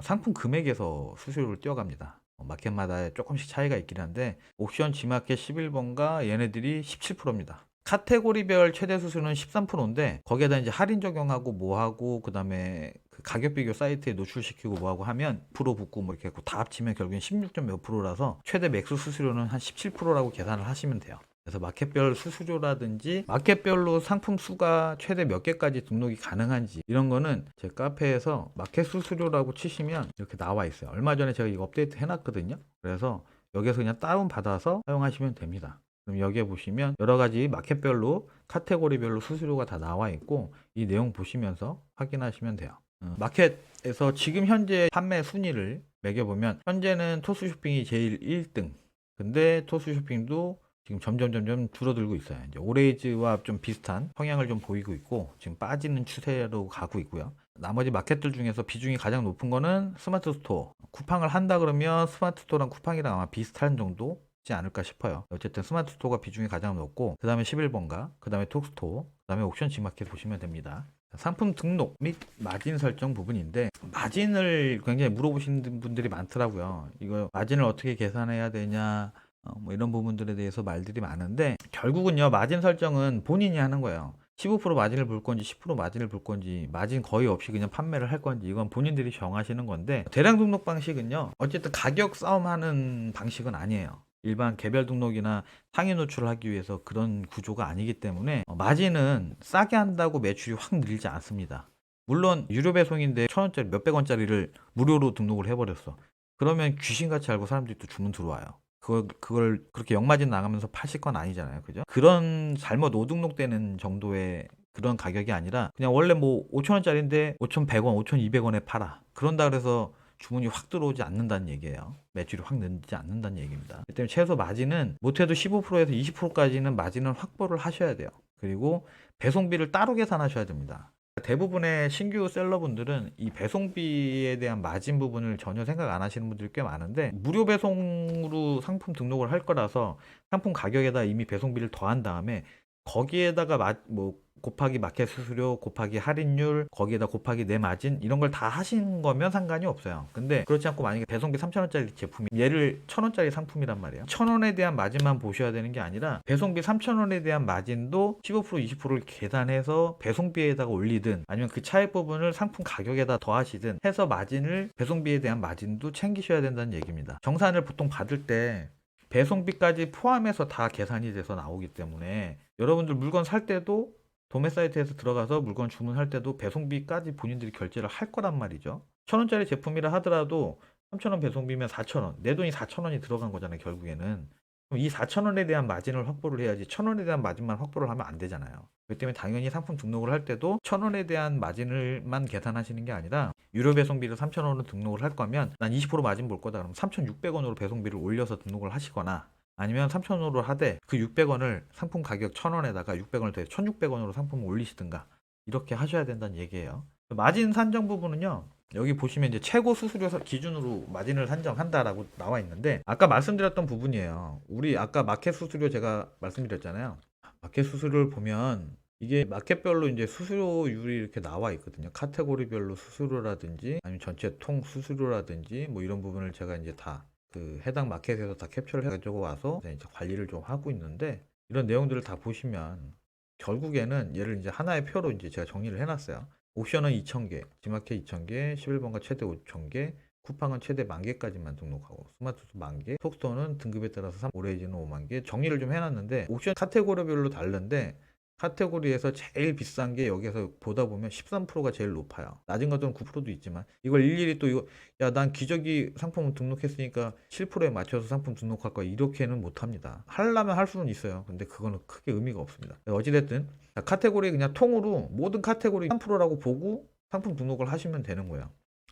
상품 금액에서 수수료를 떼어갑니다. 마켓마다 조금씩 차이가 있긴 한데 옥션 G마켓 11번가 얘네들이 17%입니다. 카테고리별 최대 수수료는 13%인데 거기에다 이제 할인 적용하고 뭐하고 그다음에 그 가격 비교 사이트에 노출시키고 뭐하고 하면 프로 붙고 뭐 이렇게 했고 다 합치면 결국엔 16점 몇 프로라서 최대 맥스 수수료는 한 17%라고 계산을 하시면 돼요. 그래서 마켓별 수수료라든지 마켓별로 상품 수가 최대 몇 개까지 등록이 가능한지 이런 거는 제 카페에서 마켓 수수료라고 치시면 이렇게 나와 있어요. 얼마 전에 제가 이거 업데이트 해놨거든요. 그래서 여기서 그냥 다운 받아서 사용하시면 됩니다. 그럼 여기에 보시면 여러 가지 마켓별로 카테고리별로 수수료가 다 나와 있고 이 내용 보시면서 확인하시면 돼요. 마켓에서 지금 현재 판매 순위를 매겨보면 현재는 토스쇼핑이 제일 1등. 근데 토스쇼핑도 지금 점점 줄어들고 있어요. 이제 오레이즈와 좀 비슷한 성향을 좀 보이고 있고 지금 빠지는 추세로 가고 있고요. 나머지 마켓들 중에서 비중이 가장 높은 거는 스마트 스토어. 쿠팡을 한다 그러면 스마트 스토어랑 쿠팡이랑 아마 비슷한 정도지 않을까 싶어요. 어쨌든 스마트 스토어가 비중이 가장 높고 그 다음에 11번가, 그 다음에 톡스토어, 그 다음에 옥션 G마켓 보시면 됩니다. 상품 등록 및 마진 설정 부분인데 마진을 굉장히 물어보시는 분들이 많더라고요. 이거 마진을 어떻게 계산해야 되냐 뭐 이런 부분들에 대해서 말들이 많은데 결국은요 마진 설정은 본인이 하는 거예요. 15% 마진을 볼 건지 10% 마진을 볼 건지 마진 거의 없이 그냥 판매를 할 건지 이건 본인들이 정하시는 건데 대량 등록 방식은요 어쨌든 가격 싸움하는 방식은 아니에요. 일반 개별 등록이나 상위 노출을 하기 위해서 그런 구조가 아니기 때문에 마진은 싸게 한다고 매출이 확 늘지 않습니다. 물론 유료 배송인데 1,000원짜리 몇백원짜리를 무료로 등록을 해버렸어. 그러면 귀신같이 알고 사람들이 또 주문 들어와요. 그걸 그렇게 역마진 나가면서 파실 건 아니잖아요. 그죠? 그런 잘못 오등록되는 정도의 그런 가격이 아니라 그냥 원래 뭐 5,000원짜리인데 5,100원, 5,200원에 팔아. 그런다 그래서 주문이 확 들어오지 않는다는 얘기예요. 매출이 확 늘지 않는다는 얘기입니다. 그렇기 때문에 최소 마진은 못해도 15%에서 20%까지는 마진을 확보를 하셔야 돼요. 그리고 배송비를 따로 계산하셔야 됩니다. 대부분의 신규 셀러분들은 이 배송비에 대한 마진 부분을 전혀 생각 안 하시는 분들이 꽤 많은데 무료 배송으로 상품 등록을 할 거라서 상품 가격에다 이미 배송비를 더한 다음에 거기에다가 뭐 곱하기 마켓 수수료 곱하기 할인율 거기에다 곱하기 내 마진 이런 걸 다 하신 거면 상관이 없어요. 근데 그렇지 않고 만약에 배송비 3,000원짜리 제품이 얘를 1,000원짜리 상품이란 말이에요. 1,000원에 대한 마진만 보셔야 되는 게 아니라 배송비 3,000원에 대한 마진도 15% 20%를 계산해서 배송비에다가 올리든 아니면 그 차액 부분을 상품 가격에다 더하시든 해서 마진을 배송비에 대한 마진도 챙기셔야 된다는 얘기입니다. 정산을 보통 받을 때 배송비까지 포함해서 다 계산이 돼서 나오기 때문에 여러분들 물건 살 때도 도매 사이트에서 들어가서 물건 주문할 때도 배송비까지 본인들이 결제를 할 거란 말이죠. 1,000원짜리 제품이라 하더라도 3,000원 배송비면 4,000원. 내 돈이 4,000원이 들어간 거잖아요, 결국에는. 그럼 이 4,000원에 대한 마진을 확보를 해야지 1,000원에 대한 마진만 확보를 하면 안 되잖아요. 그렇기 때문에 당연히 상품 등록을 할 때도 1,000원에 대한 마진을만 계산하시는 게 아니라 유료 배송비를 3,000원으로 등록을 할 거면 난 20% 마진 볼 거다. 그럼 3,600원으로 배송비를 올려서 등록을 하시거나 아니면 3,000원으로 하되 그 600원을 상품 가격 1,000원에다가 600원을 더해서 1,600원으로 상품을 올리시든가 이렇게 하셔야 된다는 얘기예요. 마진 산정 부분은요. 여기 보시면 이제 최고 수수료 기준으로 마진을 산정한다라고 나와 있는데 아까 말씀드렸던 부분이에요. 우리 아까 마켓 수수료 제가 말씀드렸잖아요. 마켓 수수료를 보면 이게 마켓별로 이제 수수료율이 이렇게 나와 있거든요. 카테고리별로 수수료라든지 아니면 전체 통 수수료라든지 뭐 이런 부분을 제가 이제 다 그 해당 마켓에서 다 캡처를 해가지고 와서 이제 관리를 좀 하고 있는데 이런 내용들을 다 보시면 결국에는 얘를 이제 하나의 표로 이제 제가 정리를 해놨어요. 옵션은 2,000개, G마켓 2,000개, 11번가 최대 5,000개, 쿠팡은 최대 10,000개까지만 등록하고 스마트스 10,000개, 톡스토어는 등급에 따라서 오레이즈는 50,000개 정리를 좀 해놨는데 옵션 카테고리별로 다른데 카테고리에서 제일 비싼 게 여기서 보다 보면 13%가 제일 높아요. 낮은 것들은 9%도 있지만 이걸 일일이 또 이거 야 난 기저귀 상품 등록했으니까 7%에 맞춰서 상품 등록할 거야 이렇게는 못합니다. 하려면 할 수는 있어요. 근데 그거는 크게 의미가 없습니다. 어찌됐든 카테고리 그냥 통으로 모든 카테고리 13%라고 보고 상품 등록을 하시면 되는 거예요.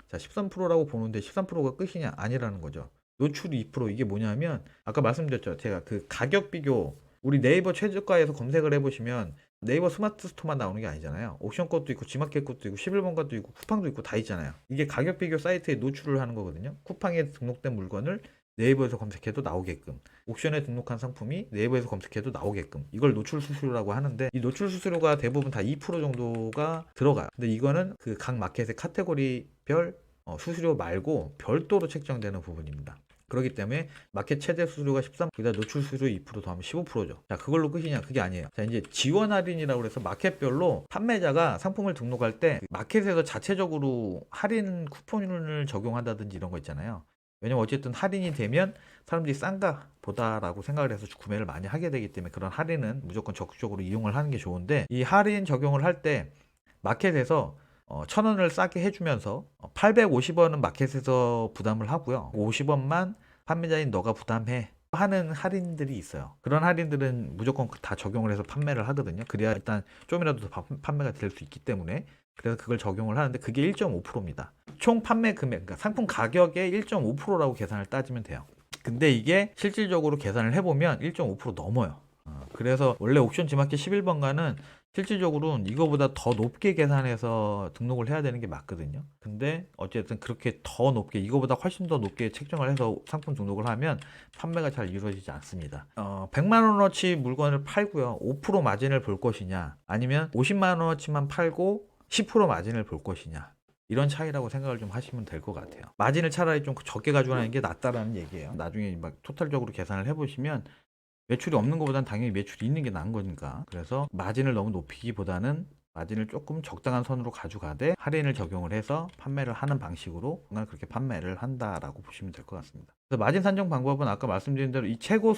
자 13%라고 보는데 13%가 끝이냐? 아니라는 거죠. 노출이 2% 이게 뭐냐면 아까 말씀드렸죠. 제가 그 가격 비교 우리 네이버 최저가에서 검색을 해보시면 네이버 스마트 스토어만 나오는 게 아니잖아요. 옥션 것도 있고 G마켓 것도 있고 11번 것도 있고 쿠팡도 있고 다 있잖아요. 이게 가격 비교 사이트에 노출을 하는 거거든요. 쿠팡에 등록된 물건을 네이버에서 검색해도 나오게끔 옥션에 등록한 상품이 네이버에서 검색해도 나오게끔 이걸 노출 수수료라고 하는데 이 노출 수수료가 대부분 다 2% 정도가 들어가요. 근데 이거는 그 각 마켓의 카테고리별 수수료 말고 별도로 책정되는 부분입니다. 그렇기 때문에 마켓 최대 수수료가 13, 거기다 노출 수수료 2% 더하면 15%죠. 자, 그걸로 끝이냐? 그게 아니에요. 자, 이제 지원 할인이라고 해서 마켓별로 판매자가 상품을 등록할 때 마켓에서 자체적으로 할인 쿠폰을 적용한다든지 이런 거 있잖아요. 왜냐면 어쨌든 할인이 되면 사람들이 싼가 보다라고 생각을 해서 구매를 많이 하게 되기 때문에 그런 할인은 무조건 적극적으로 이용을 하는 게 좋은데, 이 할인 적용을 할 때 마켓에서 1,000원을 싸게 해주면서 850원은 마켓에서 부담을 하고요. 50원만 판매자인 너가 부담해 하는 할인들이 있어요. 그런 할인들은 무조건 다 적용을 해서 판매를 하거든요. 그래야 일단 좀이라도 더 판매가 될 수 있기 때문에. 그래서 그걸 적용을 하는데 그게 1.5%입니다. 총 판매 금액, 그러니까 상품 가격의 1.5%라고 계산을 따지면 돼요. 근데 이게 실질적으로 계산을 해보면 1.5% 넘어요. 그래서 원래 옥션 지마켓 11번가는 실질적으로는 이거보다 더 높게 계산해서 등록을 해야 되는 게 맞거든요. 근데 어쨌든 그렇게 더 높게, 이거보다 훨씬 더 높게 책정을 해서 상품 등록을 하면 판매가 잘 이루어지지 않습니다. 100만 원어치 물건을 팔고요. 5% 마진을 볼 것이냐, 아니면 50만 원어치만 팔고 10% 마진을 볼 것이냐, 이런 차이라고 생각을 좀 하시면 될 것 같아요. 마진을 차라리 좀 적게 가져가는 게 낫다라는 얘기예요. 나중에 막 토탈적으로 계산을 해보시면 매출이 없는 것보다는 당연히 매출이 있는 게 나은 거니까. 그래서 마진을 너무 높이기보다는 마진을 조금 적당한 선으로 가져가되 할인을 적용을 해서 판매를 하는 방식으로 그렇게 판매를 한다라고 보시면 될 것 같습니다. 그래서 마진 산정 방법은 아까 말씀드린 대로 이 최고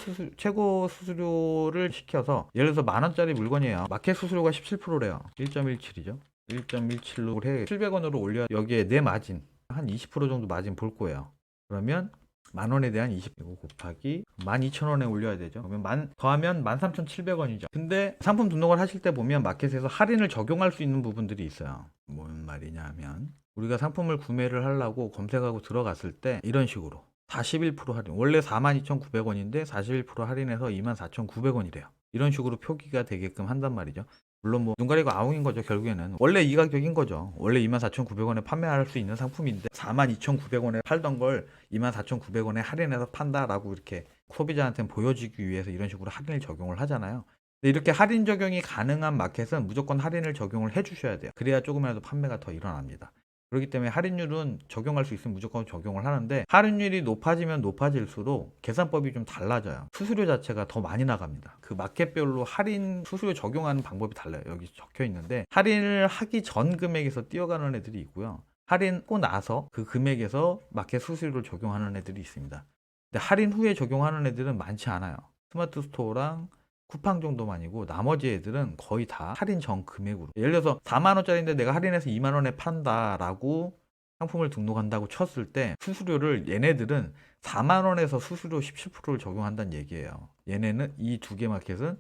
수수료를 시켜서, 예를 들어서 10,000원짜리 물건이에요. 마켓 수수료가 17%래요. 1.17이죠. 1.17로 해 700원으로 올려. 여기에 내 마진 한 20% 정도 마진 볼 거예요. 그러면 10,000원에 대한 20 곱하기 12,000원에 올려야 되죠. 그러면 더하면 13,700원이죠. 근데 상품 등록을 하실 때 보면 마켓에서 할인을 적용할 수 있는 부분들이 있어요. 뭔 말이냐 하면, 우리가 상품을 구매를 하려고 검색하고 들어갔을 때 이런 식으로 41% 할인, 원래 42,900원인데 41% 할인해서 24,900원이래요. 이런 식으로 표기가 되게끔 한단 말이죠. 물론 뭐 눈 가리고 아웅인 거죠. 결국에는 원래 이 가격인 거죠. 원래 24,900원에 판매할 수 있는 상품인데 42,900원에 팔던 걸 24,900원에 할인해서 판다라고 이렇게 소비자한테 보여주기 위해서 이런 식으로 할인을 적용을 하잖아요. 근데 이렇게 할인 적용이 가능한 마켓은 무조건 할인을 적용을 해주셔야 돼요. 그래야 조금이라도 판매가 더 일어납니다. 그렇기 때문에 할인율은 적용할 수 있으면 무조건 적용을 하는데, 할인율이 높아지면 높아질수록 계산법이 좀 달라져요. 수수료 자체가 더 많이 나갑니다. 그 마켓별로 할인 수수료 적용하는 방법이 달라요. 여기 적혀 있는데, 할인을 하기 전 금액에서 뛰어가는 애들이 있고요. 할인하고 나서 그 금액에서 마켓 수수료를 적용하는 애들이 있습니다. 근데 할인 후에 적용하는 애들은 많지 않아요. 스마트 스토어랑 쿠팡 정도만이고 나머지 애들은 거의 다 할인 전 금액으로, 예를 들어서 4만원짜리인데 내가 할인해서 2만원에 판다라고 상품을 등록한다고 쳤을 때 수수료를, 얘네들은 4만원에서 수수료 17%를 적용한다는 얘기예요. 얘네는 이 두 개 마켓은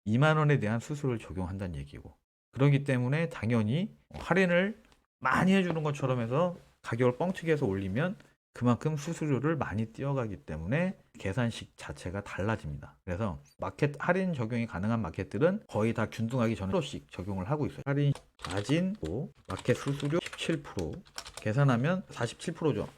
2만원에 대한 수수료를 적용한다는 얘기고, 그렇기 때문에 당연히 할인을 많이 해주는 것처럼 해서 가격을 뻥튀기 해서 올리면 그만큼 수수료를 많이 띄어가기 때문에 계산식 자체가 달라집니다. 그래서 마켓 할인 적용이 가능한 마켓들은 거의 다 균등하기 전에 10%씩 적용을 하고 있어요. 할인 마진, 마켓 수수료 17% 계산하면 47%죠.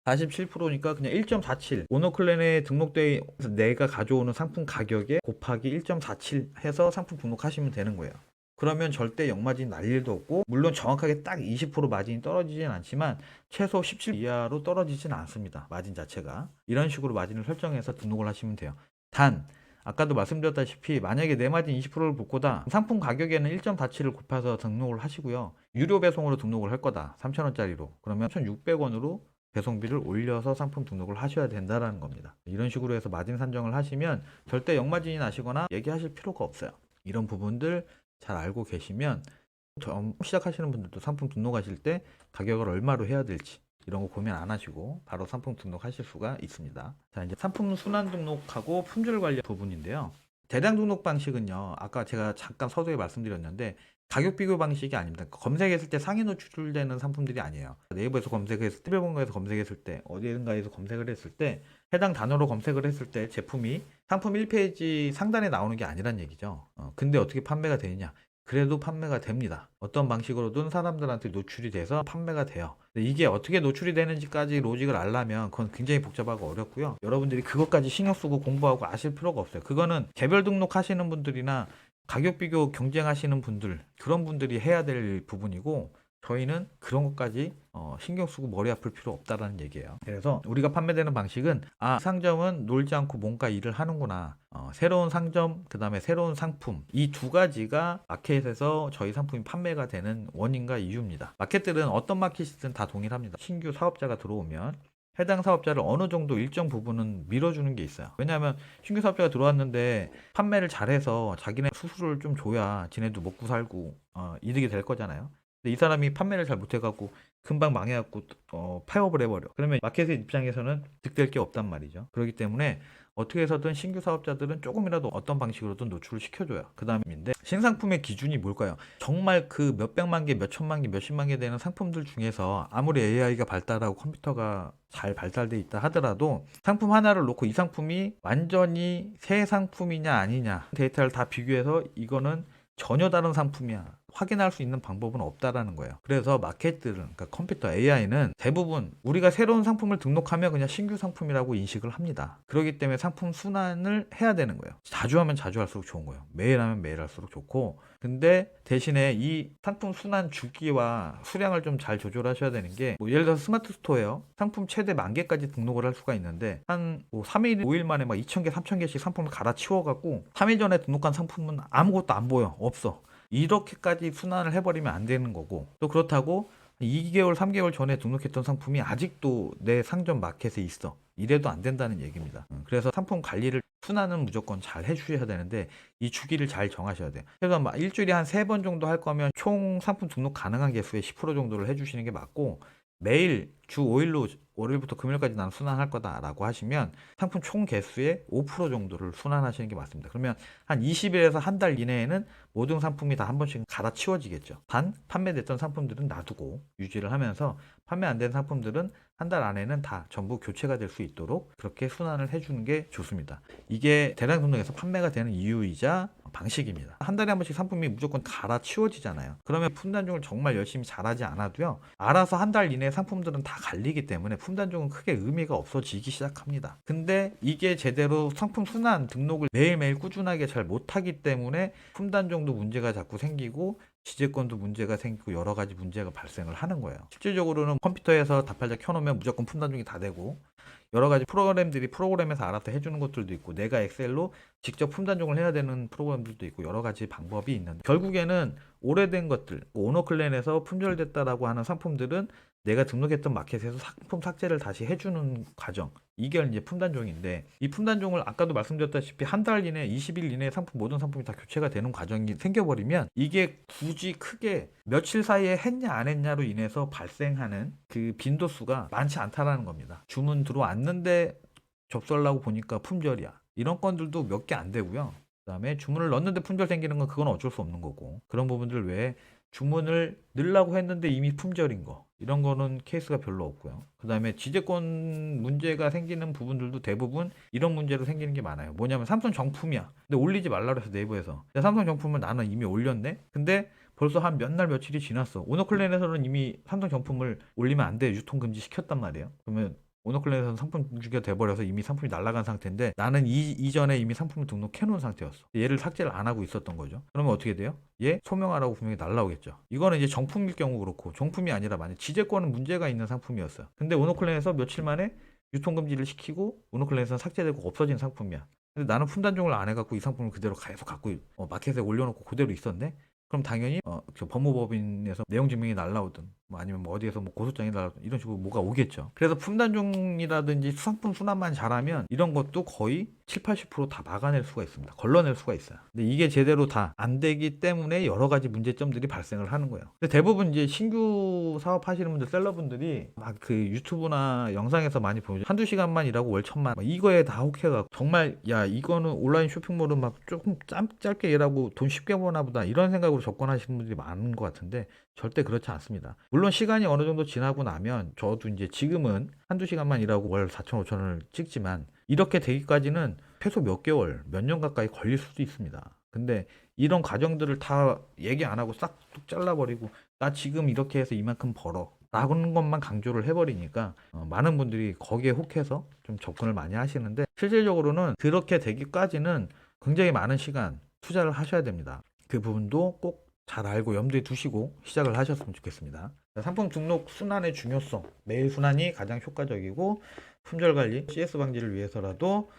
47%니까 그냥 1.47, 오너클랜에 등록돼 내가 가져오는 상품 가격에 곱하기 1.47 해서 상품 등록하시면 되는 거예요. 그러면 절대 역마진 날 일도 없고, 물론 정확하게 딱 20% 마진이 떨어지진 않지만 최소 17 이하로 떨어지진 않습니다. 마진 자체가. 이런 식으로 마진을 설정해서 등록을 하시면 돼요. 단 아까도 말씀드렸다시피 만약에 내 마진 20%를 볼 거다, 상품 가격에는 1.47을 곱해서 등록을 하시고요. 유료 배송으로 등록을 할 거다, 3,000원짜리로, 그러면 1,600원으로 배송비를 올려서 상품 등록을 하셔야 된다는 겁니다. 이런 식으로 해서 마진 산정을 하시면 절대 역마진이 나시거나 얘기하실 필요가 없어요. 이런 부분들 잘 알고 계시면 처음 시작하시는 분들도 상품 등록하실 때 가격을 얼마로 해야 될지 이런 거 고민 안 하시고 바로 상품 등록하실 수가 있습니다. 자, 이제 상품 순환 등록하고 품질 관리 부분인데요. 대량 등록 방식은요, 아까 제가 잠깐 서두에 말씀드렸는데 가격 비교 방식이 아닙니다. 검색했을 때 상위 노출되는 상품들이 아니에요. 네이버에서 검색했을 때, 티베본가에서 검색했을 때, 어디든가에서 검색을 했을 때 해당 단어로 검색을 했을 때 제품이 상품 1페이지 상단에 나오는 게 아니란 얘기죠. 근데 어떻게 판매가 되느냐? 그래도 판매가 됩니다. 어떤 방식으로든 사람들한테 노출이 돼서 판매가 돼요. 근데 이게 어떻게 노출이 되는지까지 로직을 알려면 그건 굉장히 복잡하고 어렵고요. 여러분들이 그것까지 신경 쓰고 공부하고 아실 필요가 없어요. 그거는 개별 등록하시는 분들이나 가격 비교 경쟁하시는 분들, 그런 분들이 해야 될 부분이고, 저희는 그런 것까지 신경 쓰고 머리 아플 필요 없다라는 얘기예요. 그래서 우리가 판매되는 방식은 상점은 놀지 않고 뭔가 일을 하는구나. 새로운 상점, 그 다음에 새로운 상품, 이 두 가지가 마켓에서 저희 상품이 판매가 되는 원인과 이유입니다. 마켓들은 어떤 마켓이든 다 동일합니다. 신규 사업자가 들어오면 해당 사업자를 어느 정도 일정 부분은 밀어주는 게 있어요. 왜냐하면 신규 사업자가 들어왔는데 판매를 잘해서 자기네 수수료를 좀 줘야 지네도 먹고 살고 이득이 될 거잖아요. 근데 이 사람이 판매를 잘 못해갖고 금방 망해갖고 폐업을 해버려. 그러면 마켓의 입장에서는 득될 게 없단 말이죠. 그렇기 때문에 어떻게 해서든 신규 사업자들은 조금이라도 어떤 방식으로든 노출을 시켜줘요. 그 다음인데 신상품의 기준이 뭘까요? 정말 그 몇백만 개, 몇천만 개, 몇십만 개 되는 상품들 중에서 아무리 AI가 발달하고 컴퓨터가 잘 발달돼 있다 하더라도 상품 하나를 놓고 이 상품이 완전히 새 상품이냐 아니냐 데이터를 다 비교해서 이거는 전혀 다른 상품이야 확인할 수 있는 방법은 없다라는 거예요. 그래서 마켓들은, 그러니까 컴퓨터 AI는 대부분 우리가 새로운 상품을 등록하면 그냥 신규 상품이라고 인식을 합니다. 그렇기 때문에 상품 순환을 해야 되는 거예요. 자주 하면 자주 할수록 좋은 거예요. 매일 하면 매일 할수록 좋고, 근데 대신에 이 상품 순환 주기와 수량을 좀 잘 조절하셔야 되는 게, 뭐 예를 들어서 스마트 스토어에요. 상품 최대 10,000개까지 등록을 할 수가 있는데 한 뭐 3일, 5일 만에 막 2,000개, 3,000개씩 상품을 갈아치워갖고 3일 전에 등록한 상품은 아무것도 안 보여. 없어. 이렇게까지 순환을 해버리면 안 되는 거고, 또 그렇다고 2개월, 3개월 전에 등록했던 상품이 아직도 내 상점 마켓에 있어. 이래도 안 된다는 얘기입니다. 그래서 상품 관리를 순환은 무조건 잘 해주셔야 되는데 이 주기를 잘 정하셔야 돼요. 그래서 막 일주일에 한 3번 정도 할 거면 총 상품 등록 가능한 개수의 10% 정도를 해주시는 게 맞고, 매일 주 5일로 월요일부터 금요일까지 나는 순환할 거다라고 하시면 상품 총 개수의 5% 정도를 순환하시는 게 맞습니다. 그러면 한 20일에서 한 달 이내에는 모든 상품이 다 한 번씩 갈아치워지겠죠. 단 판매됐던 상품들은 놔두고 유지를 하면서 판매 안 된 상품들은 한 달 안에는 다 전부 교체가 될 수 있도록 그렇게 순환을 해주는 게 좋습니다. 이게 대량 등록에서 판매가 되는 이유이자 방식입니다. 한 달에 한 번씩 상품이 무조건 갈아치워지잖아요. 그러면 품단종을 정말 열심히 잘하지 않아도요, 알아서 한 달 이내에 상품들은 다 갈리기 때문에 품단종은 크게 의미가 없어지기 시작합니다. 근데 이게 제대로 상품 순환 등록을 매일매일 꾸준하게 잘 못하기 때문에 품단종도 문제가 자꾸 생기고 지재권도 문제가 생기고 여러 가지 문제가 발생을 하는 거예요. 실질적으로는 컴퓨터에서 다팔자 켜놓으면 무조건 품단종이 다 되고, 여러 가지 프로그램들이 프로그램에서 알아서 해주는 것들도 있고, 내가 엑셀로 직접 품단종을 해야 되는 프로그램들도 있고, 여러 가지 방법이 있는데 결국에는 오래된 것들, 오너클랜에서 품절됐다라고 하는 상품들은 내가 등록했던 마켓에서 상품 삭제를 다시 해주는 과정, 이게 이제 품단종인데, 이 품단종을 아까도 말씀드렸다시피 한 달 이내, 20일 이내에 상품 모든 상품이 다 교체가 되는 과정이 생겨버리면 이게 굳이 크게 며칠 사이에 했냐 안 했냐로 인해서 발생하는 그 빈도수가 많지 않다라는 겁니다. 주문 들어왔는데 접수하려고 보니까 품절이야, 이런 건들도 몇 개 안 되고요. 그다음에 주문을 넣었는데 품절 생기는 건 그건 어쩔 수 없는 거고, 그런 부분들 외에 주문을 넣으려고 했는데 이미 품절인 거, 이런 거는 케이스가 별로 없고요. 그 다음에 지재권 문제가 생기는 부분들도 대부분 이런 문제로 생기는 게 많아요. 뭐냐면 삼성 정품이야. 근데 올리지 말라 그래서 내부에서. 근데 삼성 정품을 나는 이미 올렸네? 근데 벌써 한 몇 날 며칠이 지났어. 오너클랜에서는 이미 삼성 정품을 올리면 안 돼, 유통 금지 시켰단 말이에요. 그러면 오너클랜에서는 상품 주기가 돼버려서 이미 상품이 날아간 상태인데 나는 이전에 이미 상품을 등록해 놓은 상태였어. 얘를 삭제를 안 하고 있었던 거죠. 그러면 어떻게 돼요? 얘 소명하라고 분명히 날라오겠죠. 이거는 이제 정품일 경우 그렇고, 정품이 아니라 만약 지재권은 문제가 있는 상품이었어요. 근데 오너클랜에서 며칠 만에 유통금지를 시키고 오너클랜에서는 삭제되고 없어진 상품이야. 근데 나는 품단종을 안 해갖고 이 상품을 그대로 계속 갖고 마켓에 올려놓고 그대로 있었네? 그럼 당연히 저 법무법인에서 내용 증명이 날라오든 뭐 아니면 뭐 어디에서 뭐 고소장이 날라오든 이런 식으로 뭐가 오겠죠. 그래서 품단종이라든지 수상품 순환만 잘하면 이런 것도 거의 7, 80%다 막아낼 수가 있습니다. 걸러낼 수가 있어요. 근데 이게 제대로 다 안 되기 때문에 여러 가지 문제점들이 발생을 하는 거예요. 근데 대부분 이제 신규 사업하시는 분들, 셀러분들이 막 그 유튜브나 영상에서 많이 보여줘. 한두 시간만 일하고 월 1,000만 막 이거에 다 혹해가 정말 야 이거는 온라인 쇼핑몰은 막 조금 짧게 일하고 돈 쉽게 버나 보다, 이런 생각으로 접근하시는 분들이 많은 것 같은데 절대 그렇지 않습니다. 물론 시간이 어느 정도 지나고 나면 저도 이제 지금은 한두 시간만 일하고 월 4천, 5천원을 찍지만 이렇게 되기까지는 최소 몇 개월, 몇 년 가까이 걸릴 수도 있습니다. 근데 이런 과정들을 다 얘기 안 하고 싹 뚝 잘라버리고 나 지금 이렇게 해서 이만큼 벌어 라는 것만 강조를 해버리니까 많은 분들이 거기에 혹해서 좀 접근을 많이 하시는데, 실질적으로는 그렇게 되기까지는 굉장히 많은 시간 투자를 하셔야 됩니다. 그 부분도 꼭 잘 알고 염두에 두시고 시작을 하셨으면 좋겠습니다. 상품 등록 순환의 중요성, 메일 순환이 가장 효과적이고 품절 관리, CS 방지를 위해서라도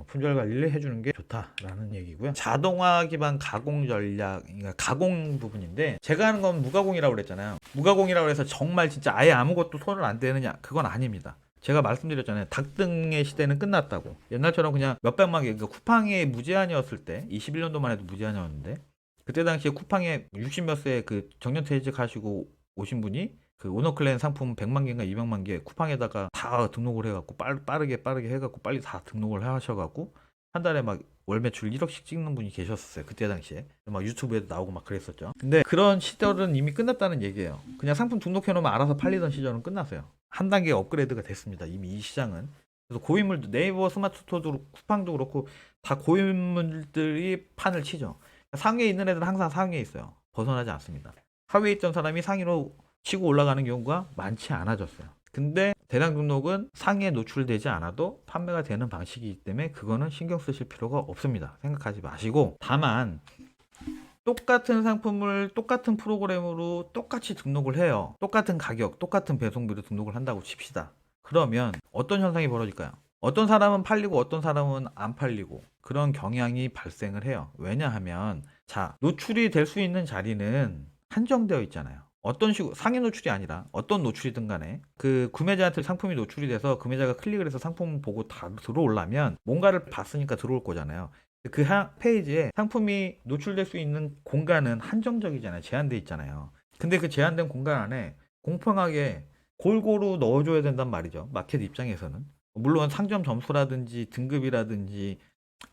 품절 관리를 해주는 게 좋다라는 얘기고요. 자동화 기반 가공 전략, 그러니까 가공 부분인데, 제가 하는 건 무가공이라고 그랬잖아요. 무가공이라고 해서 정말 진짜 아예 아무것도 손을 안 대느냐, 그건 아닙니다. 제가 말씀드렸잖아요. 닭등의 시대는 끝났다고. 옛날처럼 그냥 몇백만 개, 그러니까 쿠팡이 무제한이었을 때, 21년도만 해도 무제한이었는데, 그때 당시에 쿠팡에 60몇 세 그 정년퇴직하시고 오신 분이 그 오너클랜 상품 100만 개인가 200만 개 쿠팡에다가 다 등록을 해갖고 빠르게 해갖고 빨리 다 등록을 하셔갖고 한 달에 막 월 매출 1억씩 찍는 분이 계셨었어요. 그때 당시에 막 유튜브에도 나오고 막 그랬었죠. 근데 그런 시절은 이미 끝났다는 얘기예요. 그냥 상품 등록해놓으면 알아서 팔리던 시절은 끝났어요. 한 단계 업그레이드가 됐습니다. 이미 이 시장은. 그래서 고인물도 네이버 스마트 스토어도 쿠팡도 그렇고 다 고인물들이 판을 치죠. 상위에 있는 애들은 항상 상위에 있어요. 벗어나지 않습니다. 하위에 있던 사람이 상위로 치고 올라가는 경우가 많지 않아졌어요. 근데 대량 등록은 상위에 노출되지 않아도 판매가 되는 방식이기 때문에 그거는 신경 쓰실 필요가 없습니다. 생각하지 마시고, 다만 똑같은 상품을 똑같은 프로그램으로 똑같이 등록을 해요. 똑같은 가격, 똑같은 배송비로 등록을 한다고 칩시다. 그러면 어떤 현상이 벌어질까요? 어떤 사람은 팔리고 어떤 사람은 안 팔리고 그런 경향이 발생을 해요. 왜냐하면 자, 노출이 될 수 있는 자리는 한정되어 있잖아요. 어떤 식으로 상위 노출이 아니라 어떤 노출이든 간에 그 구매자한테 상품이 노출이 돼서 구매자가 클릭을 해서 상품 보고 다 들어오려면 뭔가를 봤으니까 들어올 거잖아요. 그 페이지에 상품이 노출될 수 있는 공간은 한정적이잖아요. 제한돼 있잖아요. 근데 그 제한된 공간 안에 공평하게 골고루 넣어줘야 된단 말이죠. 마켓 입장에서는. 물론 상점 점수라든지 등급이라든지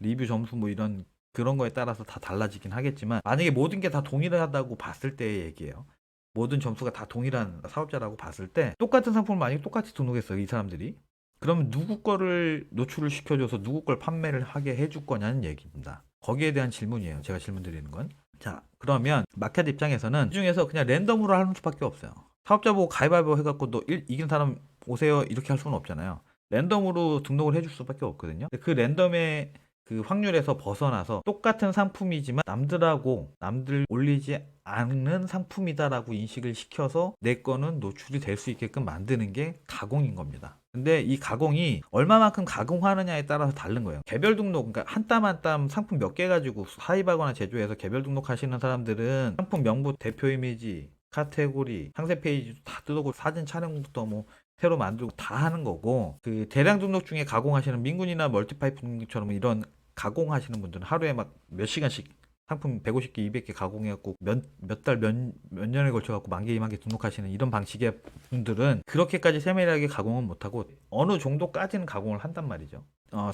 리뷰 점수 뭐 이런 그런 거에 따라서 다 달라지긴 하겠지만, 만약에 모든 게 다 동일하다고 봤을 때의 얘기예요. 모든 점수가 다 동일한 사업자라고 봤을 때 똑같은 상품을 만약에 똑같이 등록했어요, 이 사람들이. 그러면 누구 거를 노출을 시켜줘서 누구 걸 판매를 하게 해줄 거냐는 얘기입니다. 거기에 대한 질문이에요. 제가 질문 드리는 건. 자, 그러면 마켓 입장에서는 이 중에서 그냥 랜덤으로 하는 수밖에 없어요. 사업자 보고 가위바위보 해갖고 너 이긴 사람 오세요 이렇게 할 수는 없잖아요. 랜덤으로 등록을 해줄 수밖에 없거든요. 그 랜덤의 그 확률에서 벗어나서 똑같은 상품이지만 남들 올리지 않는 상품이다라고 인식을 시켜서 내 거는 노출이 될 수 있게끔 만드는 게 가공인 겁니다. 근데 이 가공이 얼마만큼 가공하느냐에 따라서 다른 거예요. 개별 등록, 그러니까 한 땀 한 땀 상품 몇 개 가지고 사입하거나 제조해서 개별 등록하시는 사람들은 상품 명부, 대표 이미지, 카테고리, 상세 페이지도 다 뜯어고 사진 촬영부터 뭐 새로 만들고 다 하는 거고, 그 대량 등록 중에 가공하시는 민군이나 멀티파이프처럼 이런 가공하시는 분들은 하루에 막 몇 시간씩 상품 150개, 200개 가공해갖고 몇 달, 몇 년에 걸쳐갖고 만 개, 2만 개 등록하시는 이런 방식의 분들은 그렇게까지 세밀하게 가공은 못하고 어느 정도까지는 가공을 한단 말이죠.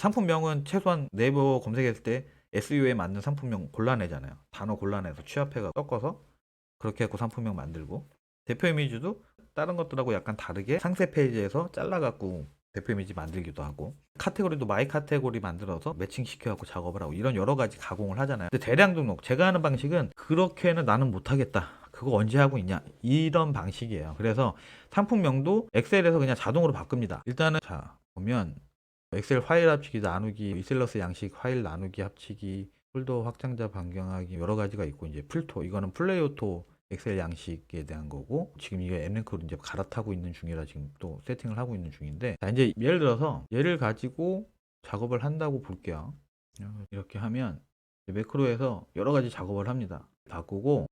상품명은 최소한 네이버 검색했을 때 SEO에 맞는 상품명 골라내잖아요. 단어 골라내서 취합해가 섞어서 그렇게 해갖고 상품명 만들고, 대표 이미지도 다른 것들하고 약간 다르게 상세 페이지에서 잘라갖고 대표 이미지 만들기도 하고, 카테고리도 마이 카테고리 만들어서 매칭시켜갖고 작업을 하고 이런 여러 가지 가공을 하잖아요. 근데 대량 등록, 제가 하는 방식은 그렇게는 나는 못하겠다, 그거 언제 하고 있냐, 이런 방식이에요. 그래서 상품명도 엑셀에서 그냥 자동으로 바꿉니다. 일단은 자 보면 엑셀 파일 합치기, 나누기, 리셀러스 양식 파일 나누기, 합치기, 폴더 확장자 변경하기 여러 가지가 있고, 이제 풀토, 이거는 플레이오토 엑셀 양식에 대한 거고, 지금 이게 엠랭크로 이제 갈아타고 있는 중이라 지금 또 세팅을 하고 있는 중인데, 자 이제 예를 들어서 얘를 가지고 작업을 한다고 볼게요. 이렇게 하면 매크로에서 여러 가지 작업을 합니다. 바꾸고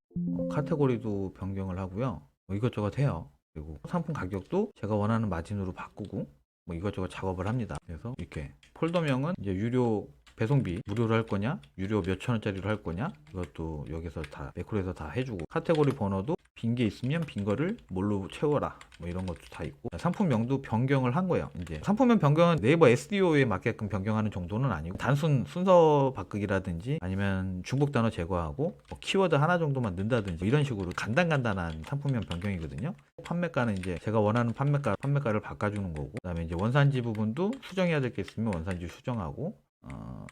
카테고리도 변경을 하고요. 뭐 이것저것 해요. 그리고 상품 가격도 제가 원하는 마진으로 바꾸고 뭐 이것저것 작업을 합니다. 그래서 이렇게 폴더명은 이제 유료 배송비 무료로 할 거냐, 유료 몇천 원짜리로 할 거냐, 이것도 여기서 다 매크로에서 다 해주고, 카테고리 번호도 빈 게 있으면 빈 거를 뭘로 채워라, 뭐 이런 것도 다 있고, 상품명도 변경을 한 거예요. 이제 상품명 변경은 네이버 SEO에 맞게끔 변경하는 정도는 아니고, 단순 순서 바꾸기라든지 아니면 중복 단어 제거하고 뭐 키워드 하나 정도만 넣는다든지 이런 식으로 간단한 상품명 변경이거든요. 판매가는 이제 제가 원하는 판매가를 바꿔주는 거고, 그다음에 이제 원산지 부분도 수정해야 될 게 있으면 원산지 수정하고,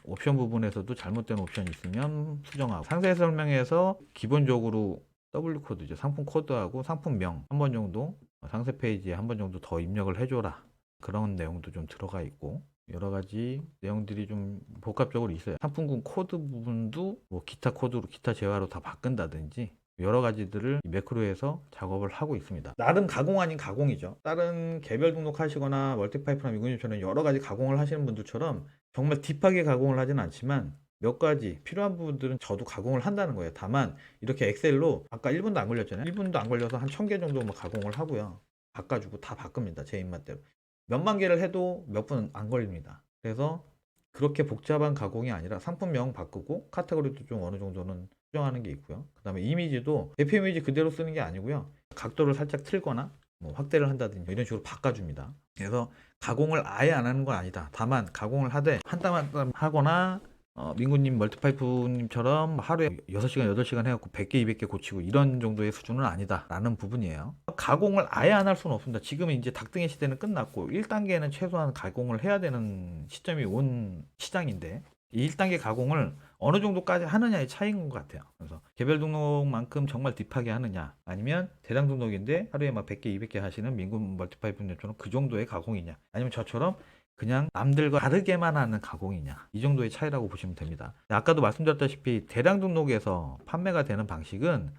옵션 부분에서도 잘못된 옵션 있으면 수정하고, 상세 설명에서 기본적으로 W 코드죠. 상품 코드하고 상품명 한 번 정도, 상세 페이지에 한 번 정도 더 입력을 해줘라, 그런 내용도 좀 들어가 있고, 여러 가지 내용들이 좀 복합적으로 있어요. 상품군 코드 부분도 뭐 기타 코드로, 기타 재화로 다 바꾼다든지 여러 가지들을 이 매크로에서 작업을 하고 있습니다. 나름 가공 아닌 가공이죠. 다른 개별 등록하시거나 멀티파이프나 미군님처럼 여러 가지 가공을 하시는 분들처럼 정말 딥하게 가공을 하진 않지만 몇 가지 필요한 부분들은 저도 가공을 한다는 거예요. 다만 이렇게 엑셀로 아까 1분도 안 걸렸잖아요. 1분도 안 걸려서 한 1000개 정도 뭐 가공을 하고요. 바꿔주고 다 바꿉니다. 제 입맛대로. 몇만 개를 해도 몇 분 안 걸립니다. 그래서 그렇게 복잡한 가공이 아니라 상품명 바꾸고 카테고리도 좀 어느 정도는 수정하는 게 있고요. 그 다음에 이미지도 대표 이미지 그대로 쓰는 게 아니고요. 각도를 살짝 틀거나 뭐 확대를 한다든지 이런 식으로 바꿔줍니다. 그래서 가공을 아예 안 하는 건 아니다. 다만 가공을 하되 한 땀 한 땀 하거나 민구님 멀티파이프님처럼 하루에 6시간 8시간 해갖고 100개 200개 고치고 이런 정도의 수준은 아니다 라는 부분이에요. 가공을 아예 안 할 수는 없습니다. 지금은 이제 닭등의 시대는 끝났고 1단계는 최소한 가공을 해야 되는 시점이 온 시장인데 이 1단계 가공을 어느 정도까지 하느냐의 차이인 것 같아요. 그래서 개별 등록만큼 정말 딥하게 하느냐 아니면 대량 등록인데 하루에 막 100개 200개 하시는 민군 멀티파이프님처럼 그 정도의 가공이냐 아니면 저처럼 그냥 남들과 다르게만 하는 가공이냐 이 정도의 차이라고 보시면 됩니다. 아까도 말씀드렸다시피 대량 등록에서 판매가 되는 방식은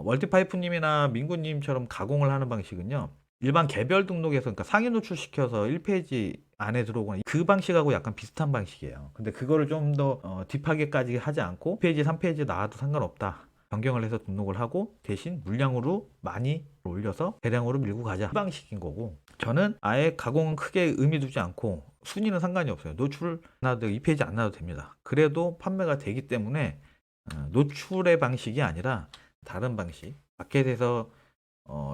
멀티파이프님이나 민구님처럼 가공을 하는 방식은요 일반 개별 등록에서 그러니까 상위 노출시켜서 1페이지 안에 들어오거나 그 방식하고 약간 비슷한 방식이에요. 근데 그거를 좀 더 딥하게까지 하지 않고 2페이지 3페이지 나와도 상관없다 변경을 해서 등록을 하고 대신 물량으로 많이 올려서 대량으로 밀고 가자 이 방식인 거고 저는 아예 가공은 크게 의미 두지 않고 순위는 상관이 없어요. 노출 안 나도 2페이지 안 나도 됩니다. 그래도 판매가 되기 때문에 노출의 방식이 아니라 다른 방식 마켓에서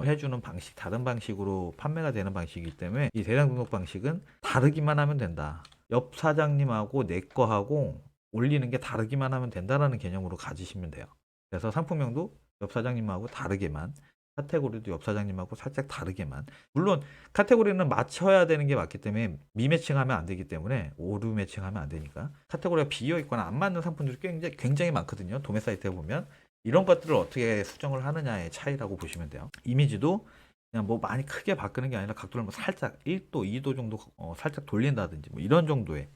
해주는 방식 다른 방식으로 판매가 되는 방식이기 때문에 이 대량 등록 방식은 다르기만 하면 된다. 옆 사장님하고 내 거하고 올리는 게 다르기만 하면 된다라는 개념으로 가지시면 돼요. 그래서 상품명도 옆 사장님하고 다르게만 카테고리도 옆 사장님하고 살짝 다르게만 물론 카테고리는 맞춰야 되는 게 맞기 때문에 미매칭하면 안 되기 때문에 오류 매칭하면 안 되니까 카테고리가 비어 있거나 안 맞는 상품들이 굉장히 많거든요. 도매 사이트에 보면 이런 것들을 어떻게 수정을 하느냐의 차이라고 보시면 돼요. 이미지도 그냥 뭐 많이 크게 바꾸는 게 아니라 각도를 뭐 살짝 1도, 2도 정도 살짝 돌린다든지 뭐 이런 정도의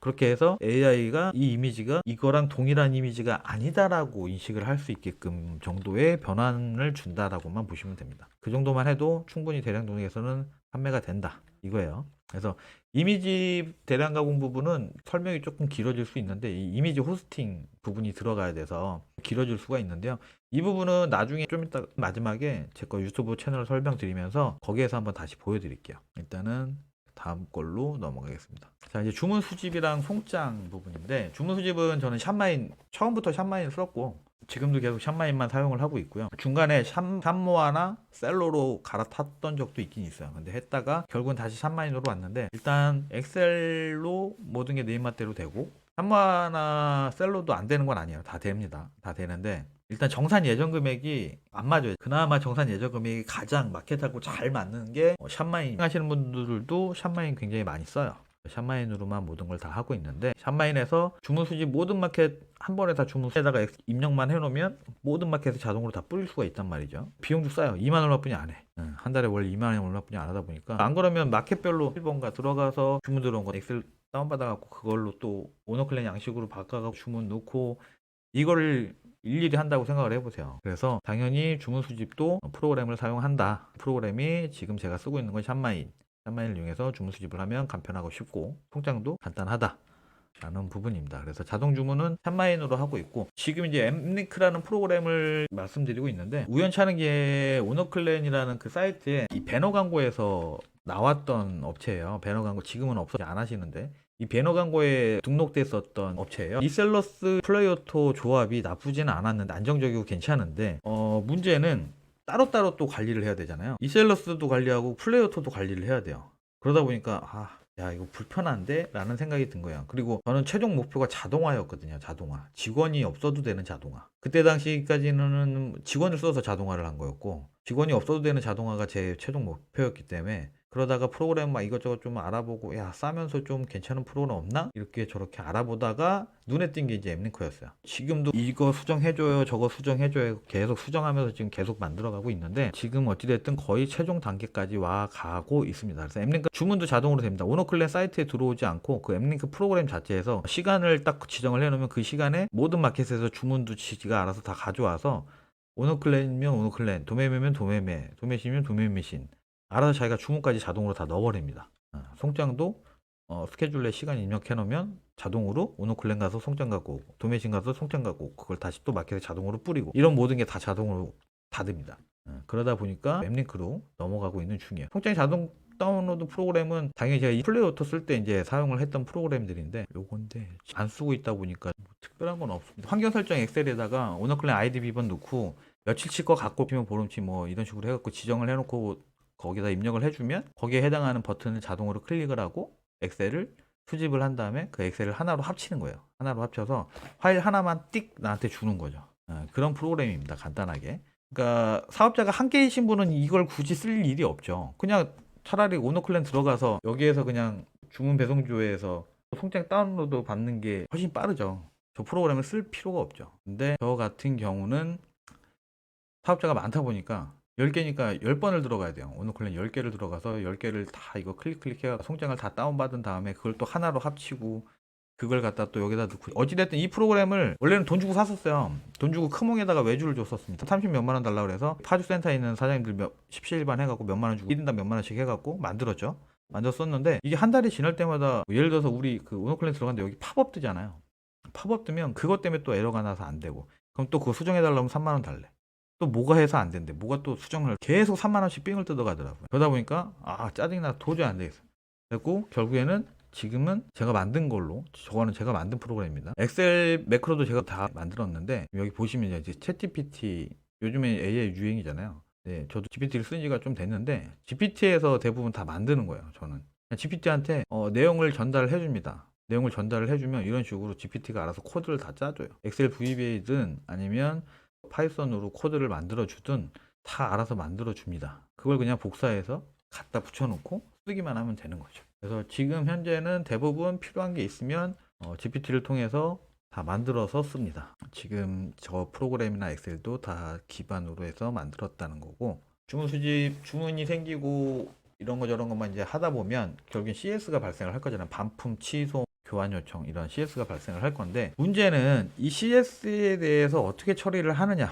그렇게 해서 AI가 이 이미지가 이거랑 동일한 이미지가 아니다라고 인식을 할 수 있게끔 정도의 변환을 준다라고만 보시면 됩니다. 그 정도만 해도 충분히 대량 등록에서는 판매가 된다 이거예요. 그래서 이미지 대량 가공 부분은 설명이 조금 길어질 수 있는데 이 이미지 호스팅 부분이 들어가야 돼서 길어질 수가 있는데요. 이 부분은 나중에 좀 이따 마지막에 제 거 유튜브 채널 설명드리면서 거기에서 한번 다시 보여드릴게요. 일단은 다음 걸로 넘어가겠습니다. 자 이제 주문 수집이랑 송장 부분인데 주문 수집은 저는 샵마인 처음부터 샵마인을 썼고 지금도 계속 샵마인만 사용을 하고 있고요. 중간에 샵모아나 셀로로 갈아탔던 적도 있긴 있어요. 근데 했다가 결국은 다시 샵마인으로 왔는데 일단 엑셀로 모든 게 내 입맛대로 되고 샵모아나 셀로도 안 되는 건 아니에요. 다 됩니다. 다 되는데 일단 정산 예정 금액이 안 맞아요. 그나마 정산 예정 금액이 가장 마켓하고 잘 맞는 게 샵마인 하시는 분들도 샵마인 굉장히 많이 써요. 샵마인으로만 모든 걸 다 하고 있는데 샵마인에서 주문 수집 모든 마켓 한 번에 다 주문에다가 입력만 해놓으면 모든 마켓에 자동으로 다 뿌릴 수가 있단 말이죠. 비용도 싸요. 2만 얼마뿐이 안 해. 한 달에 원래 2만 원 얼마뿐이 안 하다 보니까 안 그러면 마켓별로 1번가 들어가서 주문 들어온 거 엑셀 다운받아갖고 그걸로 또 오너클랜 양식으로 바꿔갖고 주문 넣고 이거를 일일이 한다고 생각을 해보세요. 그래서 당연히 주문 수집도 프로그램을 사용한다. 프로그램이 지금 제가 쓰고 있는 건 샵마인. 샵마인을 이용해서 주문 수집을 하면 간편하고 쉽고 통장도 간단하다. 라는 부분입니다. 그래서 자동 주문은 샵마인으로 하고 있고 지금 이제 엠링크라는 프로그램을 말씀드리고 있는데 우연찮은 게 오너클랜이라는 그 사이트에 이 배너 광고에서 나왔던 업체예요. 배너 광고 지금은 없어지 안 하시는데 이 배너 광고에 등록됐었던 업체예요. 이셀러스 플레이오토 조합이 나쁘지는 않았는데 안정적이고 괜찮은데 문제는 따로따로 또 관리를 해야 되잖아요. 이셀러스도 관리하고 플레이오토도 관리를 해야 돼요. 그러다 보니까 야 이거 불편한데? 라는 생각이 든 거예요. 그리고 저는 최종 목표가 자동화였거든요. 자동화. 직원이 없어도 되는 자동화. 그때 당시까지는 직원을 써서 자동화를 한 거였고 직원이 없어도 되는 자동화가 제 최종 목표였기 때문에 그러다가 프로그램 막 이것저것 좀 알아보고 야 싸면서 좀 괜찮은 프로그램 없나? 이렇게 저렇게 알아보다가 눈에 띈 게 이제 엠링커였어요. 지금도 이거 수정해줘요 저거 수정해줘요 계속 수정하면서 지금 계속 만들어가고 있는데 지금 어찌됐든 거의 최종 단계까지 와가고 있습니다. 그래서 엠링커 주문도 자동으로 됩니다. 오너클랜 사이트에 들어오지 않고 그 엠링커 프로그램 자체에서 시간을 딱 지정을 해놓으면 그 시간에 모든 마켓에서 주문도 지가 알아서 다 가져와서 오너클랜이면 오너클랜, 도매매면 도매매, 도매시면 도매매신. 알아서 자기가 주문까지 자동으로 다 넣어버립니다. 송장도 스케줄에 시간 입력해 놓으면 자동으로 오너클랜 가서 송장 갖고 오고, 도매신 가서 송장 갖고 오고, 그걸 다시 또 마켓에 자동으로 뿌리고, 이런 모든 게 다 자동으로 다 됩니다. 그러다 보니까 웹링크로 넘어가고 있는 중이에요. 송장 자동 다운로드 프로그램은 당연히 제가 이 플레이오토 쓸 때 이제 사용을 했던 프로그램들인데, 요건데 안 쓰고 있다 보니까 뭐 특별한 건 없습니다. 환경 설정 엑셀에다가 오너클랜 아이디 비번 넣고 며칠치 거 갖고 오면 보름치 뭐 이런 식으로 해갖고 지정을 해놓고 거기다 입력을 해주면 거기에 해당하는 버튼을 자동으로 클릭을 하고 엑셀을 수집을 한 다음에 그 엑셀을 하나로 합치는 거예요. 하나로 합쳐서 파일 하나만 띡 나한테 주는 거죠. 그런 프로그램입니다. 간단하게. 그러니까 사업자가 한 개이신 분은 이걸 굳이 쓸 일이 없죠. 그냥 차라리 오너클랜 들어가서 여기에서 그냥 주문 배송조회에서 송장 다운로드 받는 게 훨씬 빠르죠. 저 프로그램을 쓸 필요가 없죠. 근데 저 같은 경우는 사업자가 많다 보니까 10개니까 10번을 들어가야 돼요. 오너클랜 10개를 들어가서 10개를 다 이거 클릭해서 송장을 다 다운받은 다음에 그걸 또 하나로 합치고 그걸 갖다 또 여기다 넣고, 어찌됐든 이 프로그램을 원래는 돈 주고 샀었어요. 돈 주고 크몽에다가 외주를 줬었습니다. 30 몇만 원 달라고 그래서 파주센터에 있는 사장님들 십시일반 해갖고 몇만 원 주고 1인당 몇만 원씩 해갖고 만들었죠. 만들었었는데 이게 한 달이 지날 때마다 예를 들어서 우리 그 오너클랜 들어갔는데 여기 팝업 뜨잖아요. 팝업 뜨면 그것 때문에 또 에러가 나서 안 되고, 그럼 또 그거 수정해달라면 3만 원 달래. 또 뭐가 해서 안 된대. 뭐가 또 수정을 계속 3만 원씩 삥을 뜯어가더라고요. 그러다 보니까 짜증나 도저히 안 되겠어. 그래고 결국에는 지금은 제가 만든 걸로, 저거는 제가 만든 프로그램입니다. 엑셀 매크로도 제가 다 만들었는데 여기 보시면 이제 챗GPT, 요즘에 AI 유행이잖아요. 네, 저도 GPT를 쓴 지가 좀 됐는데 GPT에서 대부분 다 만드는 거예요. 저는 GPT한테 내용을 전달을 해줍니다. 내용을 전달을 해주면 이런 식으로 GPT가 알아서 코드를 다 짜줘요. 엑셀 VBA든 아니면 파이썬으로 코드를 만들어 주든 다 알아서 만들어 줍니다. 그걸 그냥 복사해서 갖다 붙여놓고 쓰기만 하면 되는 거죠. 그래서 지금 현재는 대부분 필요한 게 있으면 GPT를 통해서 다 만들어서 씁니다. 지금 저 프로그램이나 엑셀도 다 기반으로 해서 만들었다는 거고, 주문 수집, 주문이 생기고 이런 거 저런 것만 이제 하다 보면 결국엔 CS가 발생을 할 거잖아요. 반품, 취소, 교환 요청, 이런 CS가 발생을 할 건데, 문제는 이 CS에 대해서 어떻게 처리를 하느냐.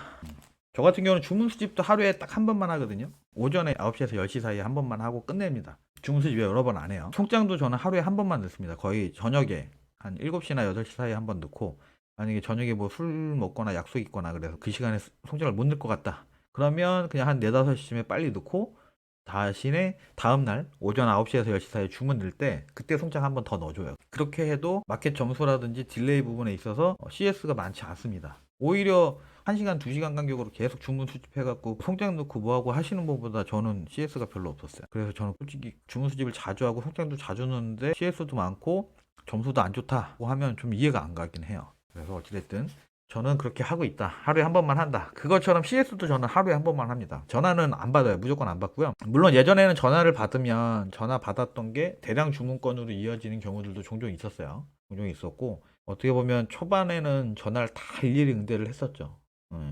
저 같은 경우는 주문 수집도 하루에 딱 한 번만 하거든요. 오전에 9시에서 10시 사이에 한 번만 하고 끝냅니다. 주문 수집 여러 번 안 해요. 송장도 저는 하루에 한 번만 넣습니다. 거의 저녁에 한 7시나 8시 사이에 한 번 넣고, 만약에 저녁에 뭐 술 먹거나 약속 있거나 그래서 그 시간에 송장을 못 넣을 것 같다, 그러면 그냥 한 4, 5시쯤에 빨리 넣고 다시에 다음날 오전 9시에서 10시 사이에 주문 넣을 때 그때 송장 한 번 더 넣어줘요. 그렇게 해도 마켓 점수라든지 딜레이 부분에 있어서 CS가 많지 않습니다. 오히려 1시간, 2시간 간격으로 계속 주문 수집해갖고 송장 넣고 뭐하고 하시는 분보다 저는 CS가 별로 없었어요. 그래서 저는 솔직히 주문 수집을 자주 하고 송장도 자주 넣는데 CS도 많고 점수도 안 좋다고 하면 좀 이해가 안 가긴 해요. 그래서 어찌됐든 저는 그렇게 하고 있다. 하루에 한 번만 한다. 그것처럼 CS도 저는 하루에 한 번만 합니다. 전화는 안 받아요. 무조건 안 받고요. 물론 예전에는 전화를 받으면 전화 받았던 게 대량 주문건으로 이어지는 경우들도 종종 있었어요. 종종 있었고, 어떻게 보면 초반에는 전화를 다 일일이 응대를 했었죠.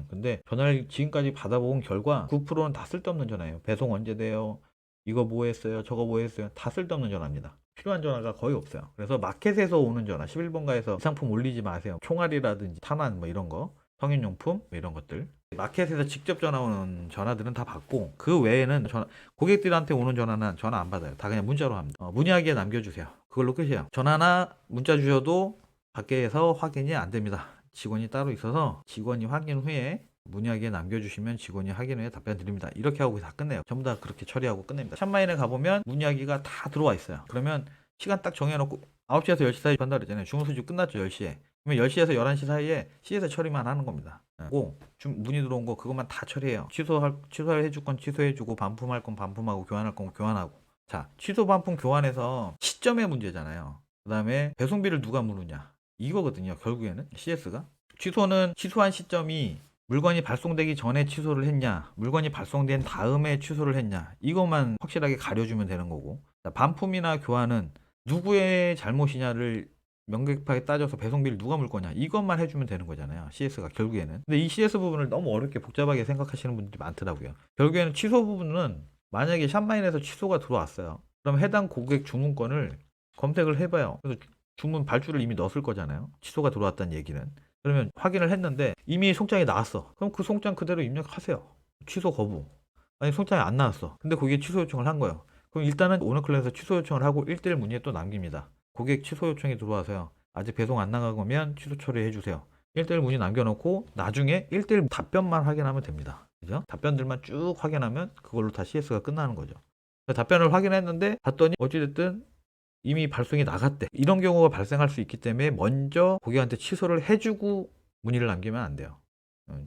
근데 전화를 지금까지 받아본 결과 9%는 다 쓸데없는 전화예요. 배송 언제 돼요? 이거 뭐 했어요? 저거 뭐 했어요? 다 쓸데없는 전화입니다. 필요한 전화가 거의 없어요. 그래서 마켓에서 오는 전화, 11번가에서 상품 올리지 마세요. 총알이라든지 탄환 뭐 이런 거, 성인용품 뭐 이런 것들. 마켓에서 직접 전화 오는 전화들은 다 받고, 그 외에는 고객들한테 오는 전화는 전화 안 받아요. 다 그냥 문자로 합니다. 문의하기에 남겨주세요. 그걸로 끝이에요. 전화나 문자 주셔도 밖에서 확인이 안 됩니다. 직원이 따로 있어서 직원이 확인 후에 문의하기에 남겨주시면 직원이 확인 후에 답변 드립니다. 이렇게 하고 다 끝내요. 전부 다 그렇게 처리하고 끝냅니다. 샵마인에 가보면 문의하기가 다 들어와 있어요. 그러면 시간 딱 정해놓고 9시에서 10시 사이 한다 그랬잖아요. 주문 수집 끝났죠. 10시에. 그러면 10시에서 11시 사이에 CS 처리만 하는 겁니다. 고 문의 들어온 거 그것만 다 처리해요. 취소해 줄 건 취소해주고, 반품할 건 반품하고, 교환할 건 교환하고. 자, 취소 반품 교환에서 시점의 문제잖아요. 그 다음에 배송비를 누가 물으냐, 이거거든요. 결국에는 CS가 취소는 취소한 시점이 물건이 발송되기 전에 취소를 했냐, 물건이 발송된 다음에 취소를 했냐, 이것만 확실하게 가려주면 되는 거고, 반품이나 교환은 누구의 잘못이냐를 명백하게 따져서 배송비를 누가 물 거냐, 이것만 해주면 되는 거잖아요. CS가 결국에는. 근데 이 CS 부분을 너무 어렵게 복잡하게 생각하시는 분들이 많더라고요. 결국에는 취소 부분은 만약에 샵마인에서 취소가 들어왔어요. 그럼 해당 고객 주문권을 검색을 해봐요. 그래서 주문 발주를 이미 넣었을 거잖아요. 취소가 들어왔다는 얘기는. 그러면 확인을 했는데 이미 송장이 나왔어. 그럼 그 송장 그대로 입력하세요. 취소 거부. 아니 송장이 안 나왔어. 근데 고객이 취소 요청을 한 거예요. 그럼 일단은 오너클랜에서 취소 요청을 하고 1대1 문의에 또 남깁니다. 고객 취소 요청이 들어와서요. 아직 배송 안 나간 거면 취소 처리해 주세요. 1대1 문의 남겨놓고 나중에 1대1 답변만 확인하면 됩니다. 그죠? 답변들만 쭉 확인하면 그걸로 다 CS가 끝나는 거죠. 답변을 확인했는데 봤더니 어찌됐든 이미 발송이 나갔대. 이런 경우가 발생할 수 있기 때문에 먼저 고객한테 취소를 해주고 문의를 남기면 안 돼요.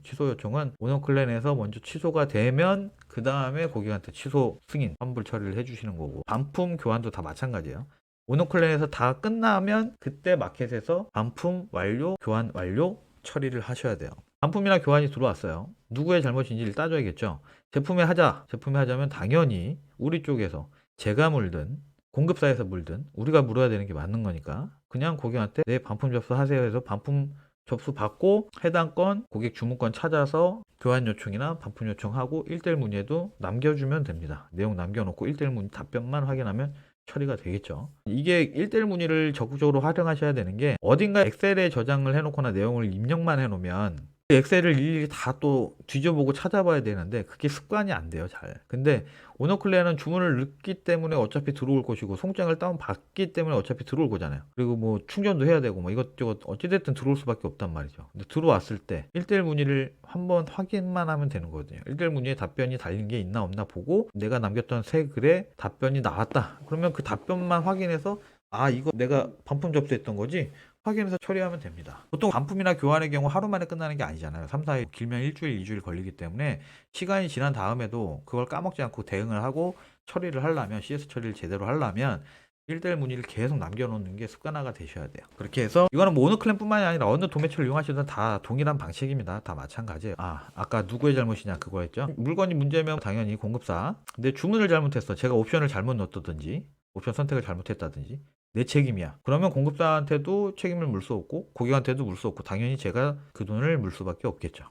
취소 요청은 오너클랜에서 먼저 취소가 되면 그 다음에 고객한테 취소 승인, 환불 처리를 해주시는 거고, 반품 교환도 다 마찬가지예요. 오너클랜에서 다 끝나면 그때 마켓에서 반품 완료, 교환 완료 처리를 하셔야 돼요. 반품이나 교환이 들어왔어요. 누구의 잘못인지를 따져야겠죠. 제품에 하자면 당연히 우리 쪽에서 제가 물든 공급사에서 물든 우리가 물어야 되는 게 맞는 거니까 그냥 고객한테 네 반품 접수하세요 해서 반품 접수 받고 해당 건 고객 주문권 찾아서 교환 요청이나 반품 요청하고 1대1 문의에도 남겨주면 됩니다. 내용 남겨놓고 1대1 문의 답변만 확인하면 처리가 되겠죠. 이게 1대1 문의를 적극적으로 활용하셔야 되는 게 어딘가 엑셀에 저장을 해놓거나 내용을 입력만 해놓으면 엑셀을 일일이 다 또 뒤져보고 찾아봐야 되는데 그게 습관이 안 돼요, 잘. 근데 오너클레어는 주문을 넣기 때문에 어차피 들어올 것이고 송장을 다운 받기 때문에 어차피 들어올 거잖아요. 그리고 뭐 충전도 해야 되고 뭐 이것저것 어찌됐든 들어올 수밖에 없단 말이죠. 근데 들어왔을 때 1대1 문의를 한번 확인만 하면 되는 거거든요. 1대1 문의에 답변이 달린 게 있나 없나 보고 내가 남겼던 새 글에 답변이 나왔다. 그러면 그 답변만 확인해서 아 이거 내가 반품 접수했던 거지? 확인해서 처리하면 됩니다. 보통 반품이나 교환의 경우 하루 만에 끝나는 게 아니잖아요. 3, 4일, 길면 일주일, 2주일 걸리기 때문에 시간이 지난 다음에도 그걸 까먹지 않고 대응을 하고 처리를 하려면 CS 처리를 제대로 하려면 1대1 문의를 계속 남겨놓는 게 습관화가 되셔야 돼요. 그렇게 해서 이거는 뭐 어느 클랜뿐만이 아니라 어느 도매체를 이용하시든 다 동일한 방식입니다. 다 마찬가지예요. 아까 누구의 잘못이냐 그거였죠. 물건이 문제면 당연히 공급사. 근데 주문을 잘못했어. 제가 옵션을 잘못 넣었다든지 옵션 선택을 잘못했다든지 내 책임이야. 그러면 공급사한테도 책임을 물 수 없고 고객한테도 물 수 없고 당연히 제가 그 돈을 물 수밖에 없겠죠.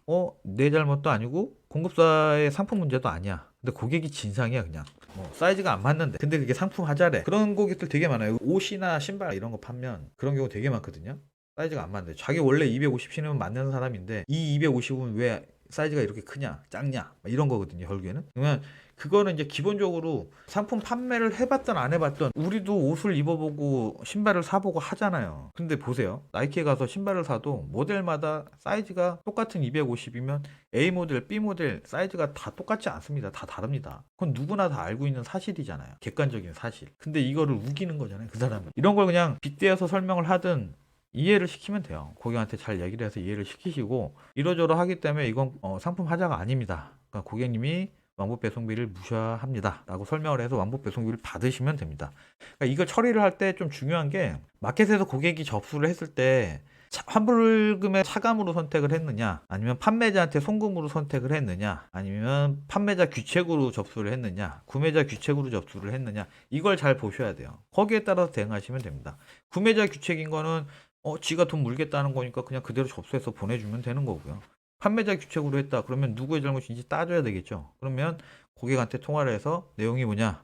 내 잘못도 아니고 공급사의 상품 문제도 아니야. 근데 고객이 진상이야 그냥. 사이즈가 안 맞는데. 근데 그게 상품 하자래. 그런 고객들 되게 많아요. 옷이나 신발 이런 거 팔면 그런 경우 되게 많거든요. 사이즈가 안 맞는데. 자기 원래 250 신으면 맞는 사람인데 이 250은 왜 사이즈가 이렇게 크냐 작냐 이런 거거든요 결국에는. 그러면 그거는 이제 기본적으로 상품 판매를 해봤든 안 해봤든 우리도 옷을 입어보고 신발을 사보고 하잖아요. 근데 보세요, 나이키에 가서 신발을 사도 모델마다 사이즈가 똑같은 250이면 A 모델, B 모델 사이즈가 다 똑같지 않습니다. 다 다릅니다. 그건 누구나 다 알고 있는 사실이잖아요. 객관적인 사실. 근데 이거를 우기는 거잖아요 그 사람은. 이런 걸 그냥 빗대어서 설명을 하든 이해를 시키면 돼요. 고객한테 잘 얘기를 해서 이해를 시키시고 이러저러 하기 때문에 이건 상품 하자가 아닙니다. 그러니까 고객님이 왕복 배송비를 무시합니다 라고 설명을 해서 왕복 배송비를 받으시면 됩니다. 그러니까 이걸 처리를 할 때 좀 중요한 게 마켓에서 고객이 접수를 했을 때 환불금의 차감으로 선택을 했느냐 아니면 판매자한테 송금으로 선택을 했느냐 아니면 판매자 귀책으로 접수를 했느냐 구매자 귀책으로 접수를 했느냐 이걸 잘 보셔야 돼요. 거기에 따라서 대응하시면 됩니다. 구매자 귀책인 거는 지가 돈 물겠다는 거니까 그냥 그대로 접수해서 보내주면 되는 거고요. 판매자 귀책으로 했다 그러면 누구의 잘못인지 따져야 되겠죠. 그러면 고객한테 통화를 해서 내용이 뭐냐,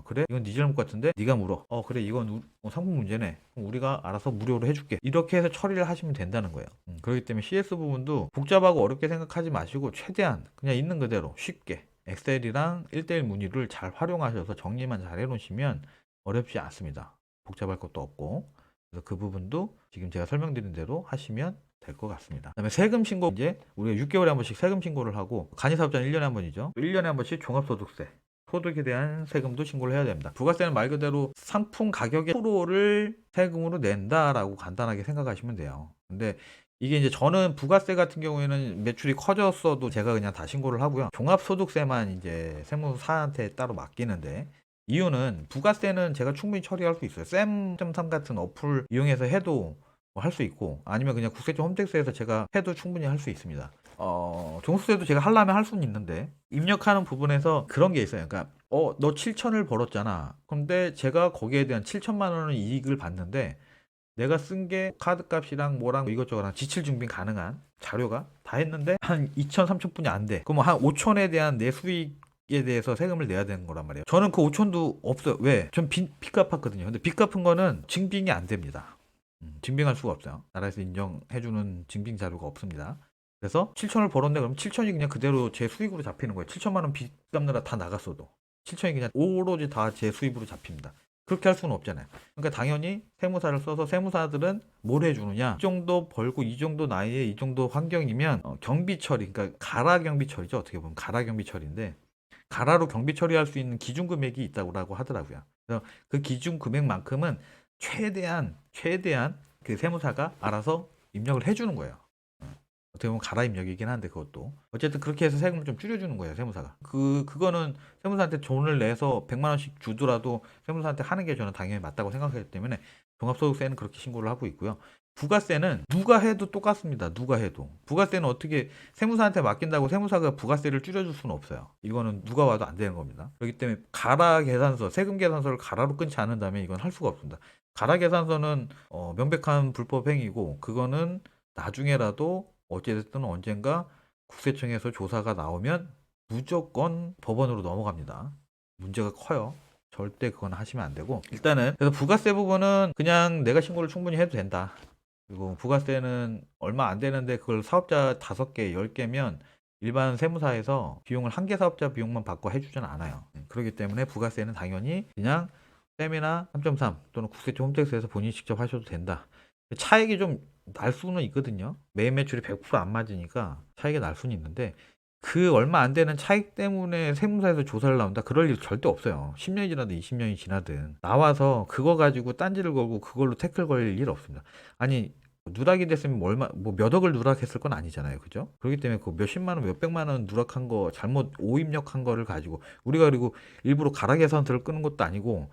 그래 이건 네 잘못 같은데 네가 물어. 그래 이건 상품 문제네. 그럼 우리가 알아서 무료로 해줄게. 이렇게 해서 처리를 하시면 된다는 거예요. 그렇기 때문에 CS 부분도 복잡하고 어렵게 생각하지 마시고 최대한 그냥 있는 그대로 쉽게 엑셀이랑 1대1 문의를 잘 활용하셔서 정리만 잘 해놓으시면 어렵지 않습니다. 복잡할 것도 없고. 그래서 그 부분도 지금 제가 설명드린 대로 하시면 될 것 같습니다. 그다음에 세금 신고, 이제 우리가 6개월에 한 번씩 세금 신고를 하고 간이사업자는 1년에 한 번이죠. 1년에 한 번씩 종합소득세, 소득에 대한 세금도 신고를 해야 됩니다. 부가세는 말 그대로 상품 가격의 프로를 세금으로 낸다라고 간단하게 생각하시면 돼요. 근데 이게 이제 저는 부가세 같은 경우에는 매출이 커졌어도 제가 그냥 다 신고를 하고요. 종합소득세만 이제 세무사한테 따로 맡기는데 이유는 부가세는 제가 충분히 처리할 수 있어요. 쌤.3 같은 어플 이용해서 해도 할 수 있고 아니면 그냥 국세청 홈택스에서 제가 해도 충분히 할 수 있습니다. 종수세도 제가 하려면 할 수는 있는데 입력하는 부분에서 그런 게 있어요. 그러니까 너 7천을 벌었잖아. 그런데 제가 거기에 대한 7천만 원의 이익을 받는데 내가 쓴 게 카드값이랑 뭐랑 이것저것랑 지출 증빙 가능한 자료가 다 했는데 한 2천, 3천 뿐이 안 돼. 그럼 한 5천에 대한 내 수익에 대해서 세금을 내야 되는 거란 말이에요. 저는 그 5천도 없어요. 왜? 전 빚 갚았거든요. 근데 빚 갚은 거는 증빙이 안 됩니다. 증빙할 수가 없어요. 나라에서 인정해주는 증빙 자료가 없습니다. 그래서 7천을 벌었네. 그럼 7천이 그냥 그대로 제 수익으로 잡히는 거예요. 7천만 원 빚 갚느라 다 나갔어도 7천이 그냥 오로지 다 제 수입으로 잡힙니다. 그렇게 할 수는 없잖아요. 그러니까 당연히 세무사를 써서, 세무사들은 뭘 해주느냐, 이 정도 벌고 이 정도 나이에 이 정도 환경이면 경비 처리, 그러니까 가라 경비 처리죠. 어떻게 보면 가라 경비 처리인데, 가라로 경비 처리할 수 있는 기준 금액이 있다고 하더라고요. 그래서 그 기준 금액만큼은 최대한 그 세무사가 알아서 입력을 해주는 거예요. 어떻게 보면 가라 입력이긴 한데, 그것도 어쨌든 그렇게 해서 세금을 좀 줄여주는 거예요, 세무사가. 그거는 세무사한테 돈을 내서 100만 원씩 주더라도 세무사한테 하는 게 저는 당연히 맞다고 생각하기 때문에 종합소득세는 그렇게 신고를 하고 있고요. 부가세는 누가 해도 똑같습니다. 누가 해도. 부가세는 어떻게 세무사한테 맡긴다고 세무사가 부가세를 줄여줄 수는 없어요. 이거는 누가 와도 안 되는 겁니다. 그렇기 때문에 가라 계산서, 세금 계산서를 가라로 끊지 않는다면 이건 할 수가 없습니다. 가라 계산서는 명백한 불법 행위고, 그거는 나중에라도 어찌됐든 언젠가 국세청에서 조사가 나오면 무조건 법원으로 넘어갑니다. 문제가 커요. 절대 그건 하시면 안 되고, 일단은 그래서 부가세 부분은 그냥 내가 신고를 충분히 해도 된다. 그리고 부가세는 얼마 안 되는데 그걸 사업자 5개, 10개면 일반 세무사에서 비용을 한 개 사업자 비용만 받고 해주진 않아요. 그렇기 때문에 부가세는 당연히 그냥 셈이나 3.3 또는 국세청 홈택스에서 본인이 직접 하셔도 된다. 차익이 좀 날 수는 있거든요. 매입 매출이 100% 안 맞으니까 차익이 날 수는 있는데, 그 얼마 안 되는 차익 때문에 세무사에서 조사를 나온다? 그럴 일 절대 없어요. 10년이 지나든 20년이 지나든 나와서 그거 가지고 딴지를 걸고 그걸로 태클 걸릴 일 없습니다. 아니, 누락이 됐으면 몇 억을 누락했을 건 아니잖아요. 그죠? 그렇기 때문에 그 몇십만 원, 몇백만 원 누락한 거, 잘못 오입력한 거를 가지고 우리가, 그리고 일부러 가라 계산서를 끄는 것도 아니고,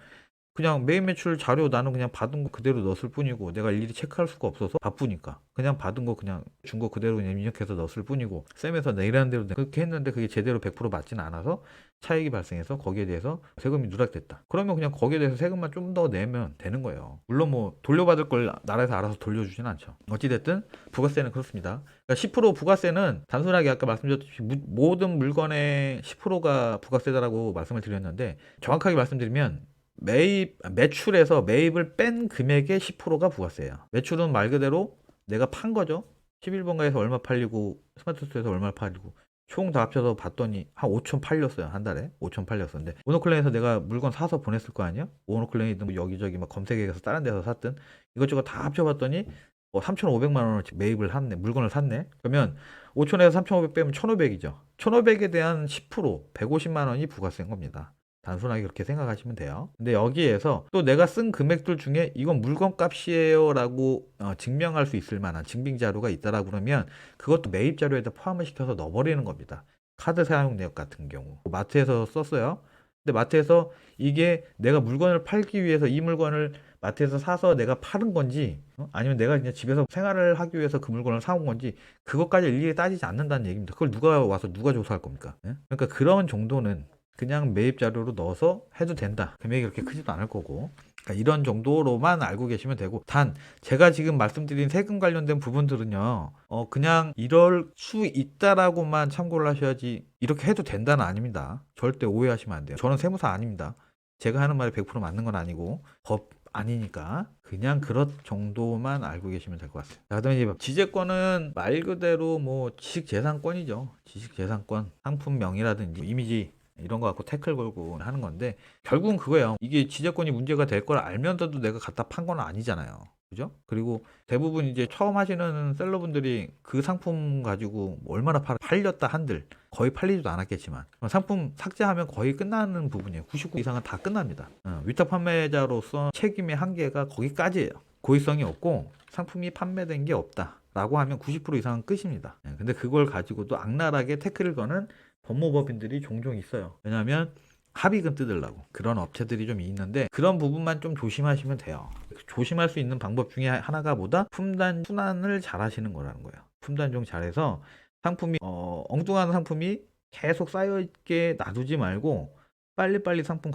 그냥 매입 매출 자료 나는 그냥 받은 거 그대로 넣었을 뿐이고, 내가 일일이 체크할 수가 없어서 바쁘니까 그냥 받은 거 그냥 준 거 그대로 그냥 입력해서 넣었을 뿐이고, 쌤에서 내일하는 대로 그렇게 했는데 그게 제대로 100% 맞지는 않아서 차익이 발생해서 거기에 대해서 세금이 누락됐다. 그러면 그냥 거기에 대해서 세금만 좀 더 내면 되는 거예요. 물론 뭐 돌려받을 걸 나라에서 알아서 돌려주진 않죠. 어찌됐든 부가세는 그렇습니다. 그러니까 10% 부가세는 단순하게 아까 말씀드렸듯이 모든 물건의 10%가 부가세다라고 말씀을 드렸는데, 정확하게 말씀드리면 매출에서 매입을 뺀 금액의 10%가 부가세예요. 매출은 말 그대로 내가 판 거죠. 11번가에서 얼마 팔리고 스마트 스토어에서 얼마 팔리고 총 다 합쳐서 봤더니 한 5천 팔렸어요. 한 달에 5천 팔렸었는데, 오노클랜에서 내가 물건 사서 보냈을 거 아니야? 오노클랜이든 뭐 여기저기 막 검색해서 다른 데서 샀든 이것저것 다 합쳐봤더니 3,500만 원어치 매입을 했네. 물건을 샀네. 그러면 5천에서 3,500 빼면 1,500이죠. 1,500에 대한 10% 150만 원이 부가세인 겁니다. 단순하게 그렇게 생각하시면 돼요. 근데 여기에서 또 내가 쓴 금액들 중에 이건 물건 값이에요 라고 증명할 수 있을 만한 증빙 자료가 있다라고 그러면 그것도 매입 자료에다 포함을 시켜서 넣어버리는 겁니다. 카드 사용 내역 같은 경우 마트에서 썼어요. 근데 마트에서 이게 내가 물건을 팔기 위해서 이 물건을 마트에서 사서 내가 파는 건지, 아니면 내가 그냥 집에서 생활을 하기 위해서 그 물건을 사온 건지, 그것까지 일일이 따지지 않는다는 얘기입니다. 그걸 누가 조사할 겁니까? 예? 그러니까 그런 정도는 그냥 매입 자료로 넣어서 해도 된다. 금액이 그렇게 크지도 않을 거고. 그러니까 이런 정도로만 알고 계시면 되고, 단 제가 지금 말씀드린 세금 관련된 부분들은요, 그냥 이럴 수 있다라고만 참고를 하셔야지 이렇게 해도 된다는 아닙니다. 절대 오해하시면 안 돼요. 저는 세무사 아닙니다. 제가 하는 말이 100% 맞는 건 아니고 법 아니니까 그냥 그런 정도만 알고 계시면 될 것 같아요. 자, 그다음에 이제 지재권은 말 그대로 뭐 지식재산권이죠. 지식재산권, 상품명이라든지 이미지 이런 거 갖고 태클 걸고 하는 건데, 결국은 그거예요. 이게 지재권이 문제가 될 걸 알면서도 내가 갖다 판 건 아니잖아요. 그죠? 그리고 대부분 이제 처음 하시는 셀러분들이 그 상품 가지고 얼마나 팔렸다 한들 거의 팔리지도 않았겠지만, 상품 삭제하면 거의 끝나는 부분이에요. 99 이상은 다 끝납니다. 위탁 판매자로서 책임의 한계가 거기까지예요. 고의성이 없고 상품이 판매된 게 없다 라고 하면 90% 이상은 끝입니다. 근데 그걸 가지고도 악랄하게 태클을 거는 법무법인들이 종종 있어요. 왜냐하면 합의금 뜯으려고. 그런 업체들이 좀 있는데, 그런 부분만 좀 조심하시면 돼요. 조심할 수 있는 방법 중에 하나가 뭐다? 품단 순환을 잘 하시는 거라는 거예요. 품단 좀 잘해서 상품이 엉뚱한 상품이 계속 쌓여있게 놔두지 말고 빨리빨리 상품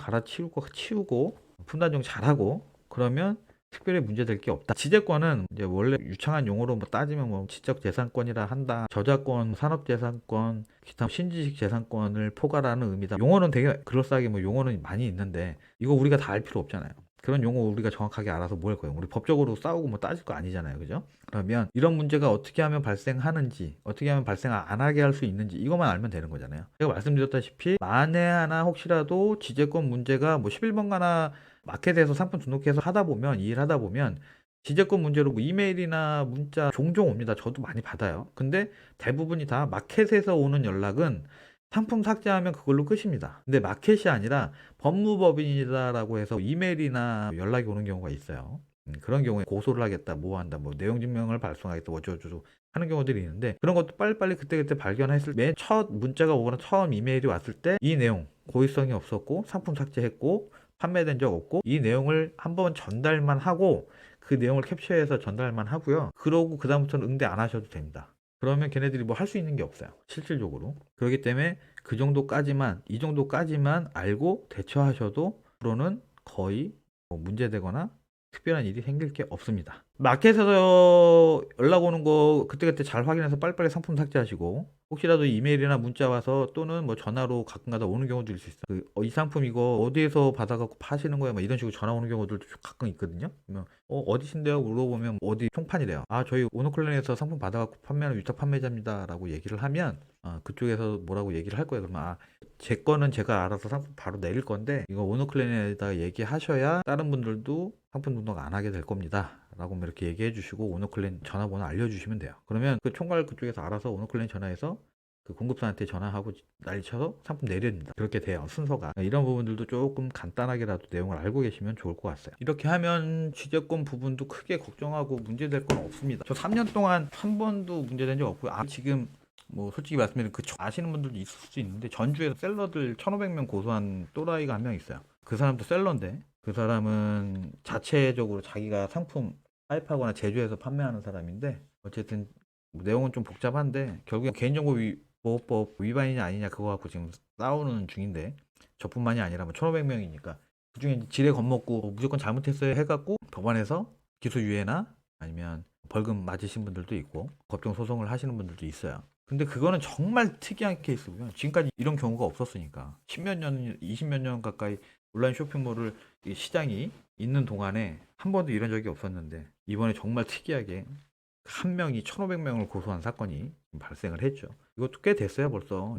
치우고 품단 좀 잘하고, 그러면 특별히 문제될 게 없다. 지재권은 이제 원래 유창한 용어로 뭐 따지면 뭐 지적재산권이라 한다, 저작권, 산업재산권, 기타 신지식 재산권을 포괄하는 의미다. 용어는 되게 그럴싸하게 뭐 용어는 많이 있는데 이거 우리가 다 알 필요 없잖아요. 그런 용어 우리가 정확하게 알아서 뭐 할 거예요. 우리 법적으로 싸우고 뭐 따질 거 아니잖아요. 그죠? 그러면 이런 문제가 어떻게 하면 발생하는지, 어떻게 하면 발생 안 하게 할 수 있는지 이것만 알면 되는 거잖아요. 제가 말씀드렸다시피 만에 하나 혹시라도 지재권 문제가 뭐 11번가나 마켓에서 상품 등록해서 하다 보면 이 일 하다 보면 지재권 문제로 뭐 이메일이나 문자 종종 옵니다. 저도 많이 받아요. 근데 대부분이 다 마켓에서 오는 연락은 상품 삭제하면 그걸로 끝입니다. 근데 마켓이 아니라 법무법인이다라고 해서 이메일이나 연락이 오는 경우가 있어요. 그런 경우에 고소를 하겠다, 뭐 한다, 뭐 내용 증명을 발송하겠다, 뭐 어쩌고저쩌고 하는 경우들이 있는데 그런 것도 빨리빨리 그때그때 발견했을 때 맨 첫 문자가 오거나 처음 이메일이 왔을 때 이 내용 고의성이 없었고 상품 삭제했고 판매된 적 없고 이 내용을 한번 전달만 하고 그 내용을 캡처해서 전달만 하고요. 그러고 그다음부터는 응대 안 하셔도 됩니다. 그러면 걔네들이 뭐 할 수 있는 게 없어요. 실질적으로. 그렇기 때문에 그 정도까지만, 이 정도까지만 알고 대처하셔도 앞으로는 거의 뭐 문제되거나 특별한 일이 생길 게 없습니다. 마켓에서 연락 오는 거 그때그때 잘 확인해서 빨리빨리 상품 삭제하시고 혹시라도 이메일이나 문자 와서 또는 뭐 전화로 가끔가다 오는 경우도 있을 수 있어요. 이 상품 이거 어디에서 받아갖고 파시는 거예요? 막 이런 식으로 전화 오는 경우들도 가끔 있거든요. 그러면 어디신데요? 물어보면 어디 총판이래요. 아 저희 오너클랜에서 상품 받아갖고 판매하는 위탁 판매자입니다라고 얘기를 하면 그쪽에서 뭐라고 얘기를 할 거예요. 그러면 제 거는 제가 알아서 상품 바로 내릴 건데 이거 오너클랜에다가 얘기하셔야 다른 분들도 상품 등록 안 하게 될 겁니다. 라고 이렇게 얘기해 주시고 오너클랜 전화번호 알려주시면 돼요. 그러면 그 총괄 그쪽에서 알아서 오너클랜 전화해서 그 공급사한테 전화하고 난리쳐서 상품 내립니다. 그렇게 돼요. 순서가. 이런 부분들도 조금 간단하게라도 내용을 알고 계시면 좋을 것 같아요. 이렇게 하면 취재권 부분도 크게 걱정하고 문제될 건 없습니다. 저 3년 동안 한 번도 문제된 적 없고요. 지금 뭐 솔직히 말씀드리면 아시는 분들도 있을 수 있는데 전주에서 셀러들 1,500명 고소한 또라이가 한 명 있어요. 그 사람도 셀러인데 그 사람은 자체적으로 자기가 상품 사입하거나 제조해서 판매하는 사람인데 어쨌든 내용은 좀 복잡한데 결국에 개인정보보호법 위반이냐 아니냐 그거 갖고 지금 싸우는 중인데 저뿐만이 아니라 뭐 1,500명이니까 그중에 지레 겁먹고 무조건 잘못했어요 해갖고 법원에서 기소유예나 아니면 벌금 맞으신 분들도 있고 법정 소송을 하시는 분들도 있어요. 근데 그거는 정말 특이한 케이스고요. 지금까지 이런 경우가 없었으니까 10몇 년, 20몇 년 가까이 온라인 쇼핑몰을 시장이 있는 동안에 한 번도 이런 적이 없었는데 이번에 정말 특이하게 한 명이 1,500명을 고소한 사건이 발생을 했죠. 이것도 꽤 됐어요. 벌써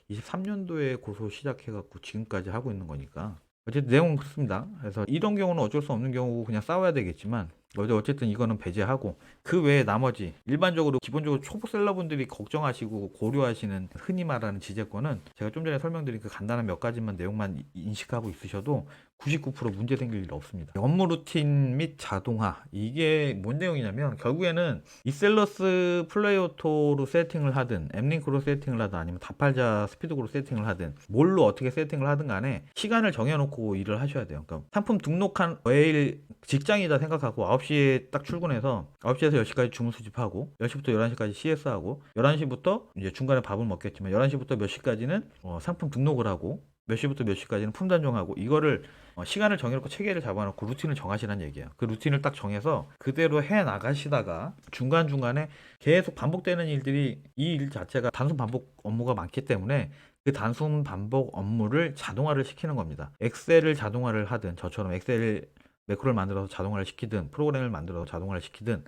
23년도에 고소 시작해갖고 지금까지 하고 있는 거니까 어쨌든 내용은 그렇습니다. 그래서 이런 경우는 어쩔 수 없는 경우고 그냥 싸워야 되겠지만 어쨌든 이거는 배제하고 그 외에 나머지 일반적으로 기본적으로 초보 셀러분들이 걱정하시고 고려하시는 흔히 말하는 지재권은 제가 좀 전에 설명드린 그 간단한 몇 가지만 내용만 인식하고 있으셔도 99% 문제 생길 일 없습니다. 업무 루틴 및 자동화 이게 뭔 내용이냐면 결국에는 이셀러스 플레이오토로 세팅을 하든 앱링크로 세팅을 하든 아니면 다팔자 스피드고로 세팅을 하든 뭘로 어떻게 세팅을 하든 간에 시간을 정해놓고 일을 하셔야 돼요. 그러니까 상품 등록한 매일 직장이다 생각하고 9시에 딱 출근해서 9시에서 10시까지 주문 수집하고 10시부터 11시까지 CS하고 11시부터 이제 중간에 밥을 먹겠지만 11시부터 몇 시까지는 상품 등록을 하고 몇 시부터 몇 시까지는 품단정하고 이거를 시간을 정해놓고 체계를 잡아놓고 루틴을 정하시라는 얘기예요. 그 루틴을 딱 정해서 그대로 해 나가시다가 중간중간에 계속 반복되는 일들이 이 일 자체가 단순 반복 업무가 많기 때문에 그 단순 반복 업무를 자동화를 시키는 겁니다. 엑셀을 자동화를 하든 저처럼 엑셀 매크로를 만들어서 자동화를 시키든 프로그램을 만들어서 자동화를 시키든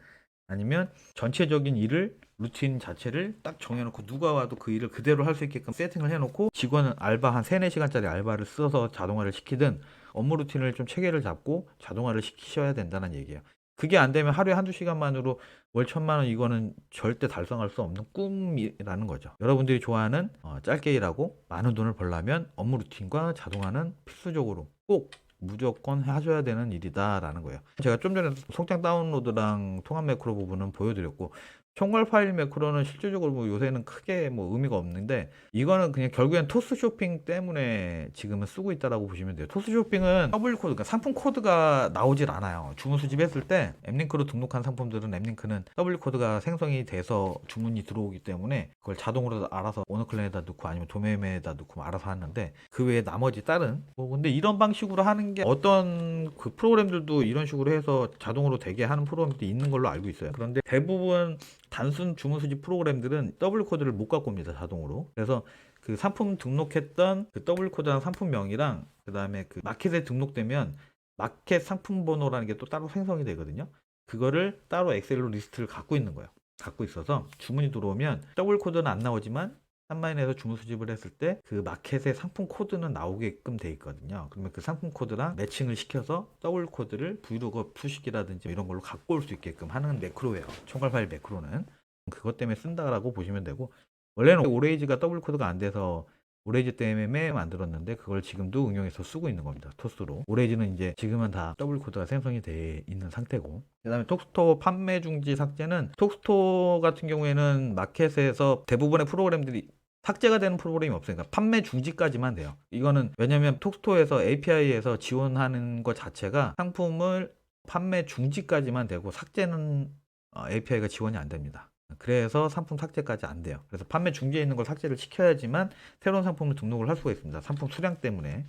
아니면 전체적인 일을 루틴 자체를 딱 정해놓고 누가 와도 그 일을 그대로 할 수 있게끔 세팅을 해놓고 직원은 알바 한 3, 4시간짜리 알바를 써서 자동화를 시키든 업무 루틴을 좀 체계를 잡고 자동화를 시키셔야 된다는 얘기예요. 그게 안 되면 하루에 한두 시간만으로 월 1,000만 원 이거는 절대 달성할 수 없는 꿈이라는 거죠. 여러분들이 좋아하는 짧게 일하고 많은 돈을 벌려면 업무 루틴과 자동화는 필수적으로 꼭 무조건 하셔야 되는 일이다라는 거예요. 제가 좀 전에 송장 다운로드랑 통합 매크로 부분은 보여드렸고 총괄 파일 매크로는 실질적으로 뭐 요새는 크게 뭐 의미가 없는데 이거는 그냥 결국엔 토스 쇼핑 때문에 지금은 쓰고 있다라고 보시면 돼요. 토스 쇼핑은 W 코드, 그러니까 상품 코드가 나오질 않아요. 주문 수집했을 때 앱링크로 등록한 상품들은 앱링크는 W 코드가 생성이 돼서 주문이 들어오기 때문에 그걸 자동으로 알아서 오너클랜에다 넣고 아니면 도메인에다 넣고 알아서 하는데 그 외에 나머지 다른 근데 이런 방식으로 하는 게 어떤 그 프로그램들도 이런 식으로 해서 자동으로 되게 하는 프로그램도 있는 걸로 알고 있어요. 그런데 대부분 단순 주문 수집 프로그램들은 W 코드를 못 갖고 옵니다, 자동으로. 그래서 그 상품 등록했던 그 W 코드랑 상품명이랑 그 다음에 그 마켓에 등록되면 마켓 상품 번호라는 게 또 따로 생성이 되거든요. 그거를 따로 엑셀로 리스트를 갖고 있는 거예요. 갖고 있어서 주문이 들어오면 더블 코드는 안 나오지만 한마인에서 주문 수집을 했을 때 그 마켓의 상품 코드는 나오게끔 돼 있거든요. 그러면 그 상품 코드랑 매칭을 시켜서 더블 코드를 브이로그 수식이라든지 이런 걸로 갖고 올 수 있게끔 하는 매크로예요. 총괄 파일 매크로는 그것 때문에 쓴다라고 보시면 되고, 원래는 오레이즈가 더블 코드가 안 돼서 오레이즈 때문에 만들었는데 그걸 지금도 응용해서 쓰고 있는 겁니다. 토스로. 오레이즈는 이제 지금은 다 더블 코드가 생성이 돼 있는 상태고, 그다음에 톡스토어 판매 중지 삭제는, 톡스토어 같은 경우에는 마켓에서 대부분의 프로그램들이 삭제가 되는 프로그램이 없으니까 판매 중지까지만 돼요. 이거는 왜냐면 톡스토어에서 API에서 지원하는 것 자체가 상품을 판매 중지까지만 되고 삭제는 API가 지원이 안 됩니다. 그래서 상품 삭제까지 안 돼요. 그래서 판매 중지에 있는 걸 삭제를 시켜야지만 새로운 상품을 등록을 할 수가 있습니다. 상품 수량 때문에.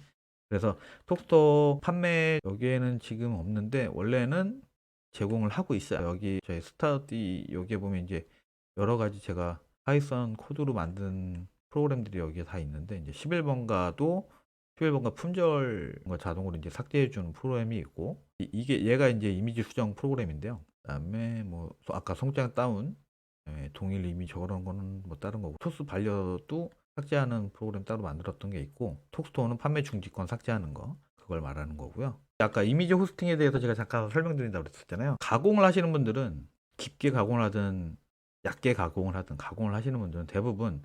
그래서 톡스토어 판매 여기에는 지금 없는데 원래는 제공을 하고 있어요. 여기 저희 스터디 여기에 보면 이제 여러 가지 제가 파이썬 코드로 만든 프로그램들이 여기에 다 있는데, 이제 11번가도 11번가 품절 자동으로 이제 삭제해 주는 프로그램이 있고, 이게 얘가 이제 이미지 수정 프로그램인데요. 그다음에 뭐 아까 송장 다운, 동일 이미지 저런 거는 뭐 다른 거고, 토스 반려도 삭제하는 프로그램 따로 만들었던 게 있고, 톡스토어는 판매 중지권 삭제하는 거, 그걸 말하는 거고요. 아까 이미지 호스팅에 대해서 제가 잠깐 설명드린다고 그랬었잖아요. 가공을 하시는 분들은 깊게 가공을 하든 얕게 가공을 하든, 가공을 하시는 분들은 대부분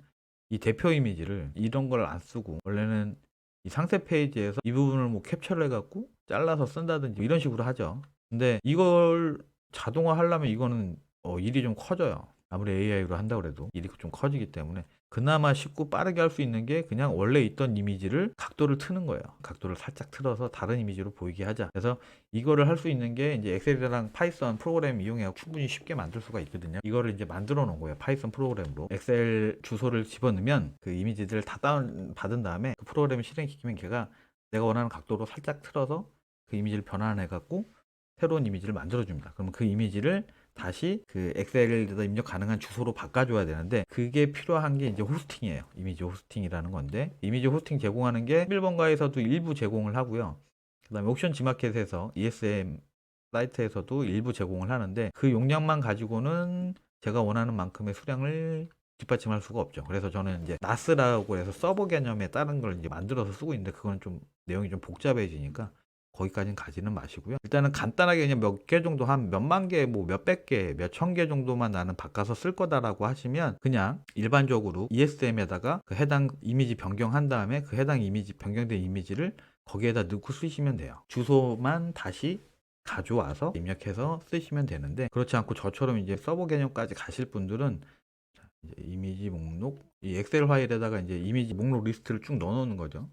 이 대표 이미지를 이런 걸 안 쓰고 원래는 이 상세 페이지에서 이 부분을 뭐 캡처를 해갖고 잘라서 쓴다든지 이런 식으로 하죠. 근데 이걸 자동화 하려면 이거는 일이 좀 커져요. 아무리 AI로 한다고 그래도 일이 좀 커지기 때문에 그나마 쉽고 빠르게 할 수 있는 게 그냥 원래 있던 이미지를 각도를 트는 거예요. 각도를 살짝 틀어서 다른 이미지로 보이게 하자. 그래서 이거를 할 수 있는 게 이제 엑셀이랑 파이썬 프로그램 이용해 충분히 쉽게 만들 수가 있거든요. 이거를 이제 만들어 놓은 거예요. 파이썬 프로그램으로. 엑셀 주소를 집어넣으면 그 이미지들을 다 다운 받은 다음에 그 프로그램을 실행시키면 걔가 내가 원하는 각도로 살짝 틀어서 그 이미지를 변환해 갖고 새로운 이미지를 만들어 줍니다. 그러면 그 이미지를 다시 그 엑셀에다 입력 가능한 주소로 바꿔줘야 되는데, 그게 필요한 게 이제 호스팅이에요. 이미지 호스팅이라는 건데, 이미지 호스팅 제공하는 게 11번가에서도 일부 제공을 하고요. 그 다음에 옥션 지마켓에서 ESM 사이트에서도 일부 제공을 하는데, 그 용량만 가지고는 제가 원하는 만큼의 수량을 뒷받침할 수가 없죠. 그래서 저는 이제 나스라고 해서 서버 개념에 다른 걸 이제 만들어서 쓰고 있는데, 그건 좀 내용이 좀 복잡해지니까 거기까지는 가지는 마시고요. 일단은 간단하게 그냥 몇 개 정도, 한 몇만 개, 뭐 몇백 개, 몇천 개 정도만 나는 바꿔서 쓸 거다라고 하시면 그냥 일반적으로 ESM에다가 그 해당 이미지 변경한 다음에 그 해당 이미지 변경된 이미지를 거기에다 넣고 쓰시면 돼요. 주소만 다시 가져와서 입력해서 쓰시면 되는데, 그렇지 않고 저처럼 이제 서버 개념까지 가실 분들은 이제 이미지 목록, 이 엑셀 파일에다가 이제 이미지 목록 리스트를 쭉 넣어놓는 거죠.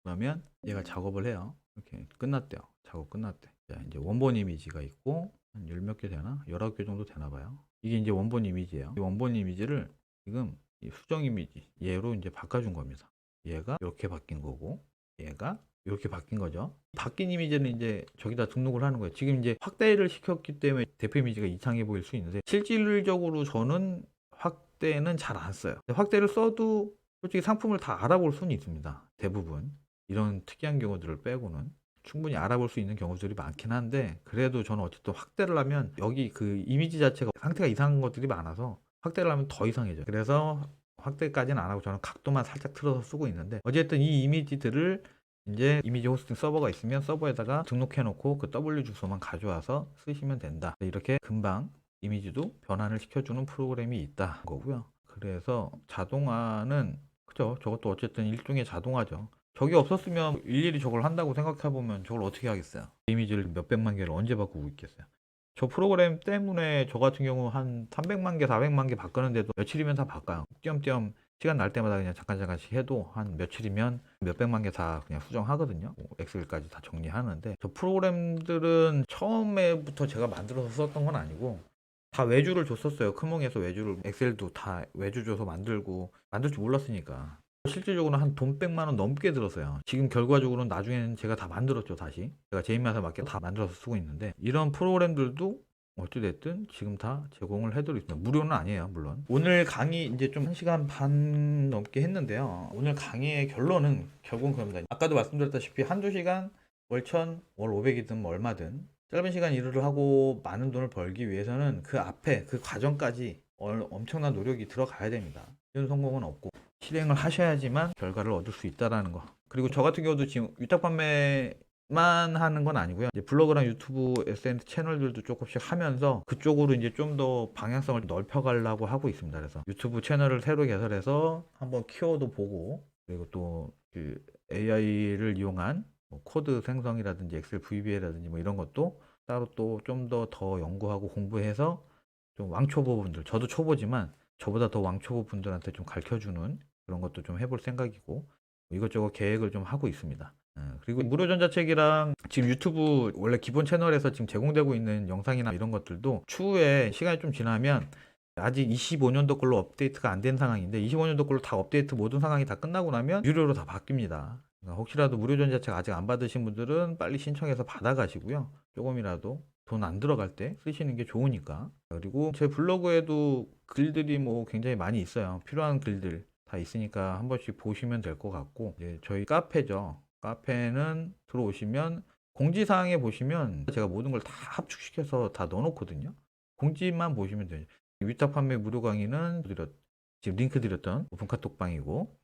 그러면 얘가 작업을 해요. 이렇게 끝났대요. 작업 끝났대. 자, 이제 원본 이미지가 있고 한 열 몇 개 되나? 19개 정도 되나 봐요. 이게 이제 원본 이미지예요. 이 원본 이미지를 지금 이 수정 이미지 얘로 이제 바꿔준 겁니다. 얘가 이렇게 바뀐 거고 얘가 이렇게 바뀐 거죠. 바뀐 이미지는 이제 저기다 등록을 하는 거예요. 지금 이제 확대를 시켰기 때문에 대표 이미지가 이상해 보일 수 있는데, 실질적으로 저는 확대는 잘 안 써요. 확대를 써도 솔직히 상품을 다 알아볼 수는 있습니다. 대부분 이런 특이한 경우들을 빼고는 충분히 알아볼 수 있는 경우들이 많긴 한데, 그래도 저는 어쨌든 확대를 하면 여기 그 이미지 자체가 상태가 이상한 것들이 많아서 확대를 하면 더 이상해져요. 그래서 확대까지는 안 하고 저는 각도만 살짝 틀어서 쓰고 있는데, 어쨌든 이 이미지들을 이제 이미지 호스팅 서버가 있으면 서버에다가 등록해 놓고 그 W 주소만 가져와서 쓰시면 된다. 이렇게 금방 이미지도 변환을 시켜주는 프로그램이 있다 거고요. 그래서 자동화는 그죠, 저것도 어쨌든 일종의 자동화죠. 저게 없었으면 일일이 저걸 한다고 생각해보면 저걸 어떻게 하겠어요. 이미지를 몇백만 개를 언제 바꾸고 있겠어요. 저 프로그램 때문에 저 같은 경우 한 300만 개, 400만 개 바꾸는데도 며칠이면 다 바꿔요. 띄엄띄엄 시간 날 때마다 그냥 잠깐씩 해도 한 며칠이면 몇백만 개 다 그냥 수정하거든요. 뭐 엑셀까지 다 정리하는데, 저 프로그램들은 처음에부터 제가 만들어서 썼던 건 아니고 다 외주를 줬었어요. 크몽에서 외주를, 엑셀도 다 외주 줘서 만들 줄 몰랐으니까. 실질적으로 한 돈 100만 원 넘게 들었어요. 지금 결과적으로는 나중에는 제가 다 만들었죠. 다시 제가 제 입맛에 맞게 다 만들어서 쓰고 있는데, 이런 프로그램들도 어찌됐든 지금 다 제공을 해드리고 있습니다. 무료는 아니에요, 물론. 오늘 강의 이제 좀 1시간 반 넘게 했는데요. 오늘 강의의 결론은 결국은 그겁니다. 아까도 말씀드렸다시피 한두 시간 월 1000, 월 500이든 뭐 얼마든 짧은 시간 일을 하고 많은 돈을 벌기 위해서는 그 앞에 그 과정까지 엄청난 노력이 들어가야 됩니다. 쉬운 성공은 없고 실행을 하셔야지만 결과를 얻을 수 있다라는 거. 그리고 저 같은 경우도 지금 위탁 판매만 하는 건 아니고요. 이제 블로그랑 유튜브 SNS 채널들도 조금씩 하면서 그쪽으로 이제 좀 더 방향성을 넓혀가려고 하고 있습니다. 그래서 유튜브 채널을 새로 개설해서 한번 키워드 보고, 그리고 또 그 AI를 이용한 뭐 코드 생성이라든지 엑셀 VBA라든지 뭐 이런 것도 따로 또 좀 더 연구하고 공부해서 좀 왕초보 분들, 저도 초보지만 저보다 더 왕초보 분들한테 좀 가르쳐주는 그런 것도 좀 해볼 생각이고, 이것저것 계획을 좀 하고 있습니다. 그리고 무료 전자책이랑 지금 유튜브 원래 기본 채널에서 지금 제공되고 있는 영상이나 이런 것들도 추후에 시간이 좀 지나면, 아직 25년도 걸로 업데이트가 안 된 상황인데 25년도 걸로 다 업데이트 모든 상황이 다 끝나고 나면 유료로 다 바뀝니다. 그러니까 혹시라도 무료 전자책 아직 안 받으신 분들은 빨리 신청해서 받아가시고요. 조금이라도 돈 안 들어갈 때 쓰시는 게 좋으니까. 그리고 제 블로그에도 글들이 뭐 굉장히 많이 있어요. 필요한 글들 다 있으니까 한 번씩 보시면 될 것 같고, 이제 저희 카페죠. 카페는 들어오시면 공지사항에 보시면 제가 모든 걸 다 합축시켜서 다 넣어놓거든요. 공지만 보시면 돼요. 위탁 판매 무료 강의는 지금 링크 드렸던 오픈 카톡방이고,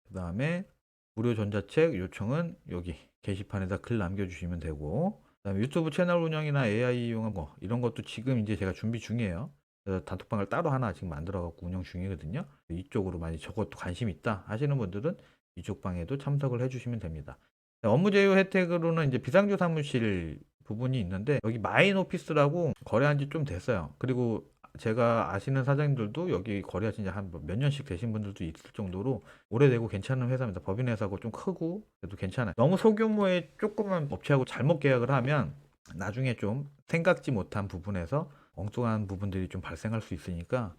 그 다음에 무료 전자책 요청은 여기 게시판에다 글 남겨주시면 되고, 그다음에 유튜브 채널 운영이나 AI 이용한 거 이런 것도 지금 이제 제가 준비 중이에요. 그래서 단톡방을 따로 하나 지금 만들어 갖고 운영 중이거든요. 이쪽으로 많이 저것도 관심 있다 하시는 분들은 이쪽 방에도 참석을 해주시면 됩니다. 업무 제휴 혜택으로는 이제 비상조 사무실 부분이 있는데, 여기 마인 오피스라고 거래한 지 좀 됐어요. 그리고 제가 아시는 사장님들도 여기 거래하신 지 한 몇 년씩 되신 분들도 있을 정도로 오래되고 괜찮은 회사입니다. 법인 회사고 좀 크고 그래도 괜찮아요. 너무 소규모의 조그만 업체하고 잘못 계약을 하면 나중에 좀 생각지 못한 부분에서 엉뚱한 부분들이 좀 발생할 수 있으니까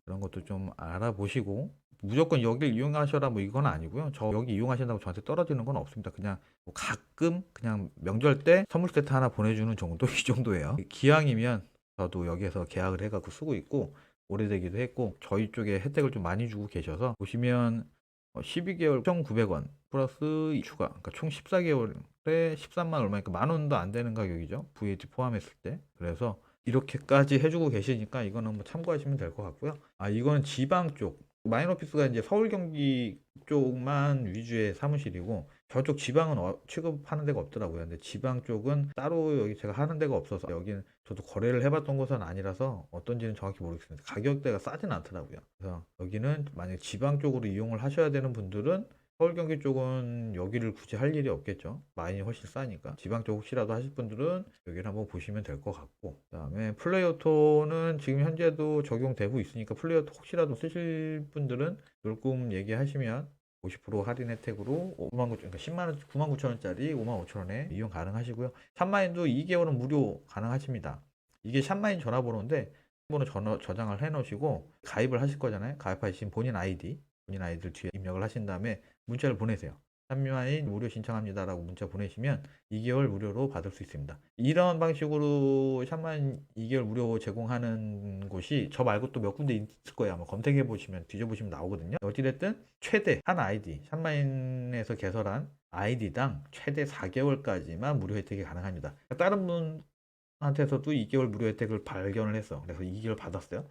그런 것도 좀 알아보시고, 무조건 여기를 이용하셔라 뭐 이건 아니고요. 저 여기 이용하신다고 저한테 떨어지는 건 없습니다. 그냥 뭐 가끔 그냥 명절 때 선물 세트 하나 보내주는 정도 이 정도예요. 기왕이면 저도 여기에서 계약을 해갖고 쓰고 있고 오래되기도 했고, 저희 쪽에 혜택을 좀 많이 주고 계셔서 보시면 12개월 1,900원 플러스 추가, 그러니까 총 14개월에 13만 얼마니까 만 원도 안 되는 가격이죠. VAT 포함했을 때. 그래서 이렇게까지 해주고 계시니까 이거는 뭐 참고하시면 될 것 같고요. 이건 지방 쪽 마인오피스가 이제 서울 경기 쪽만 위주의 사무실이고, 저쪽 지방은 취급하는 데가 없더라고요. 근데 지방 쪽은 따로 여기 제가 하는 데가 없어서, 여기는 저도 거래를 해봤던 곳은 아니라서 어떤지는 정확히 모르겠습니다. 가격대가 싸진 않더라고요. 그래서 여기는 만약에 지방 쪽으로 이용을 하셔야 되는 분들은 서울 경기 쪽은 여기를 굳이 할 일이 없겠죠. 마인이 훨씬 싸니까. 지방 쪽 혹시라도 하실 분들은 여기를 한번 보시면 될 것 같고, 그 다음에 플레이오토는 지금 현재도 적용되고 있으니까 플레이오토 혹시라도 쓰실 분들은 놀금 얘기하시면 50% 할인 혜택으로 5만 9천, 그러니까 10만 원, 9만 9천 원짜리 5만 5천 원에 이용 가능하시고요. 샵마인도 2개월은 무료 가능하십니다. 이게 샵마인 전화번호인데 번호 저장을 해 놓으시고 가입을 하실 거잖아요. 가입하신 본인 아이디를 뒤에 입력을 하신 다음에 문자를 보내세요. 샵마인 무료 신청합니다라고 문자 보내시면 2개월 무료로 받을 수 있습니다. 이런 방식으로 샵마인 2개월 무료 제공하는 곳이 저 말고 또 몇 군데 있을 거예요. 아마 검색해 보시면 뒤져보시면 나오거든요. 어찌됐든 최대 한 아이디, 샵마인에서 개설한 아이디당 최대 4개월까지만 무료 혜택이 가능합니다. 다른 분한테서도 2개월 무료 혜택을 발견을 했어. 그래서 2개월 받았어요.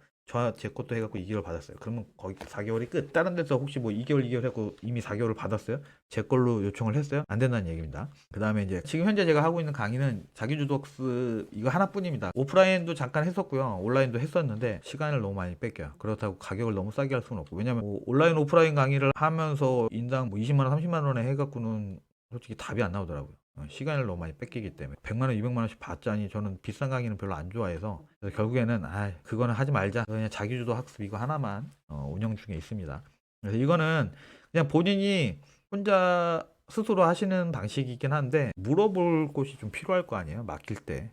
제 것도 해갖고 2개월 받았어요. 그러면 거기 4개월이 끝. 다른 데서 혹시 뭐 2개월 했고 이미 4개월을 받았어요? 제 걸로 요청을 했어요? 안 된다는 얘기입니다. 그 다음에 이제 지금 현재 제가 하고 있는 강의는 자기주도학습 이거 하나뿐입니다. 오프라인도 잠깐 했었고요. 온라인도 했었는데 시간을 너무 많이 뺏겨요. 그렇다고 가격을 너무 싸게 할 수는 없고, 왜냐면 뭐 온라인 오프라인 강의를 하면서 인당 뭐 20만 원 30만 원에 해갖고는 솔직히 답이 안 나오더라고요. 시간을 너무 많이 뺏기기 때문에 100만 원, 200만 원씩 받자니 저는 비싼 강의는 별로 안 좋아해서, 그래서 결국에는 그거는 하지 말자. 그냥 자기주도 학습 이거 하나만 운영 중에 있습니다. 그래서 이거는 그냥 본인이 혼자 스스로 하시는 방식이긴 한데 물어볼 곳이 좀 필요할 거 아니에요. 맡길 때.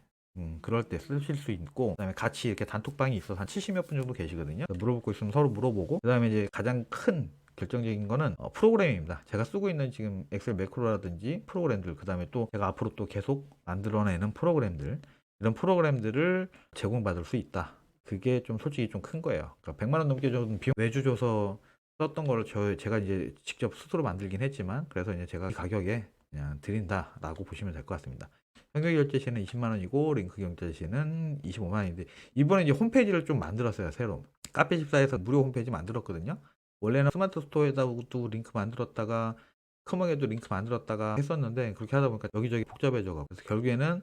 그럴 때 쓰실 수 있고, 그다음에 같이 이렇게 단톡방이 있어서 한 70몇 분 정도 계시거든요. 물어볼 거 있으면 서로 물어보고, 그다음에 이제 가장 큰 결정적인 거는 프로그램입니다. 제가 쓰고 있는 지금 엑셀 매크로라든지 프로그램들, 그 다음에 또 제가 앞으로 또 계속 만들어내는 프로그램들, 이런 프로그램들을 제공받을 수 있다. 그게 좀 솔직히 좀 큰 거예요. 그러니까 100만 원 넘게 좀 비용 매주 줘서 썼던 거를 제가 이제 직접 스스로 만들긴 했지만, 그래서 이제 제가 이 가격에 그냥 드린다라고 보시면 될 것 같습니다. 현금 결제 시는 20만 원이고 링크 결제 시는 25만 원인데 이번에 이제 홈페이지를 좀 만들었어요. 새로. 카페14에서 무료 홈페이지 만들었거든요. 원래는 스마트 스토어에다도 링크 만들었다가 크몽에도 링크 만들었다가 했었는데 그렇게 하다 보니까 여기저기 복잡해져가지고 그래서 결국에는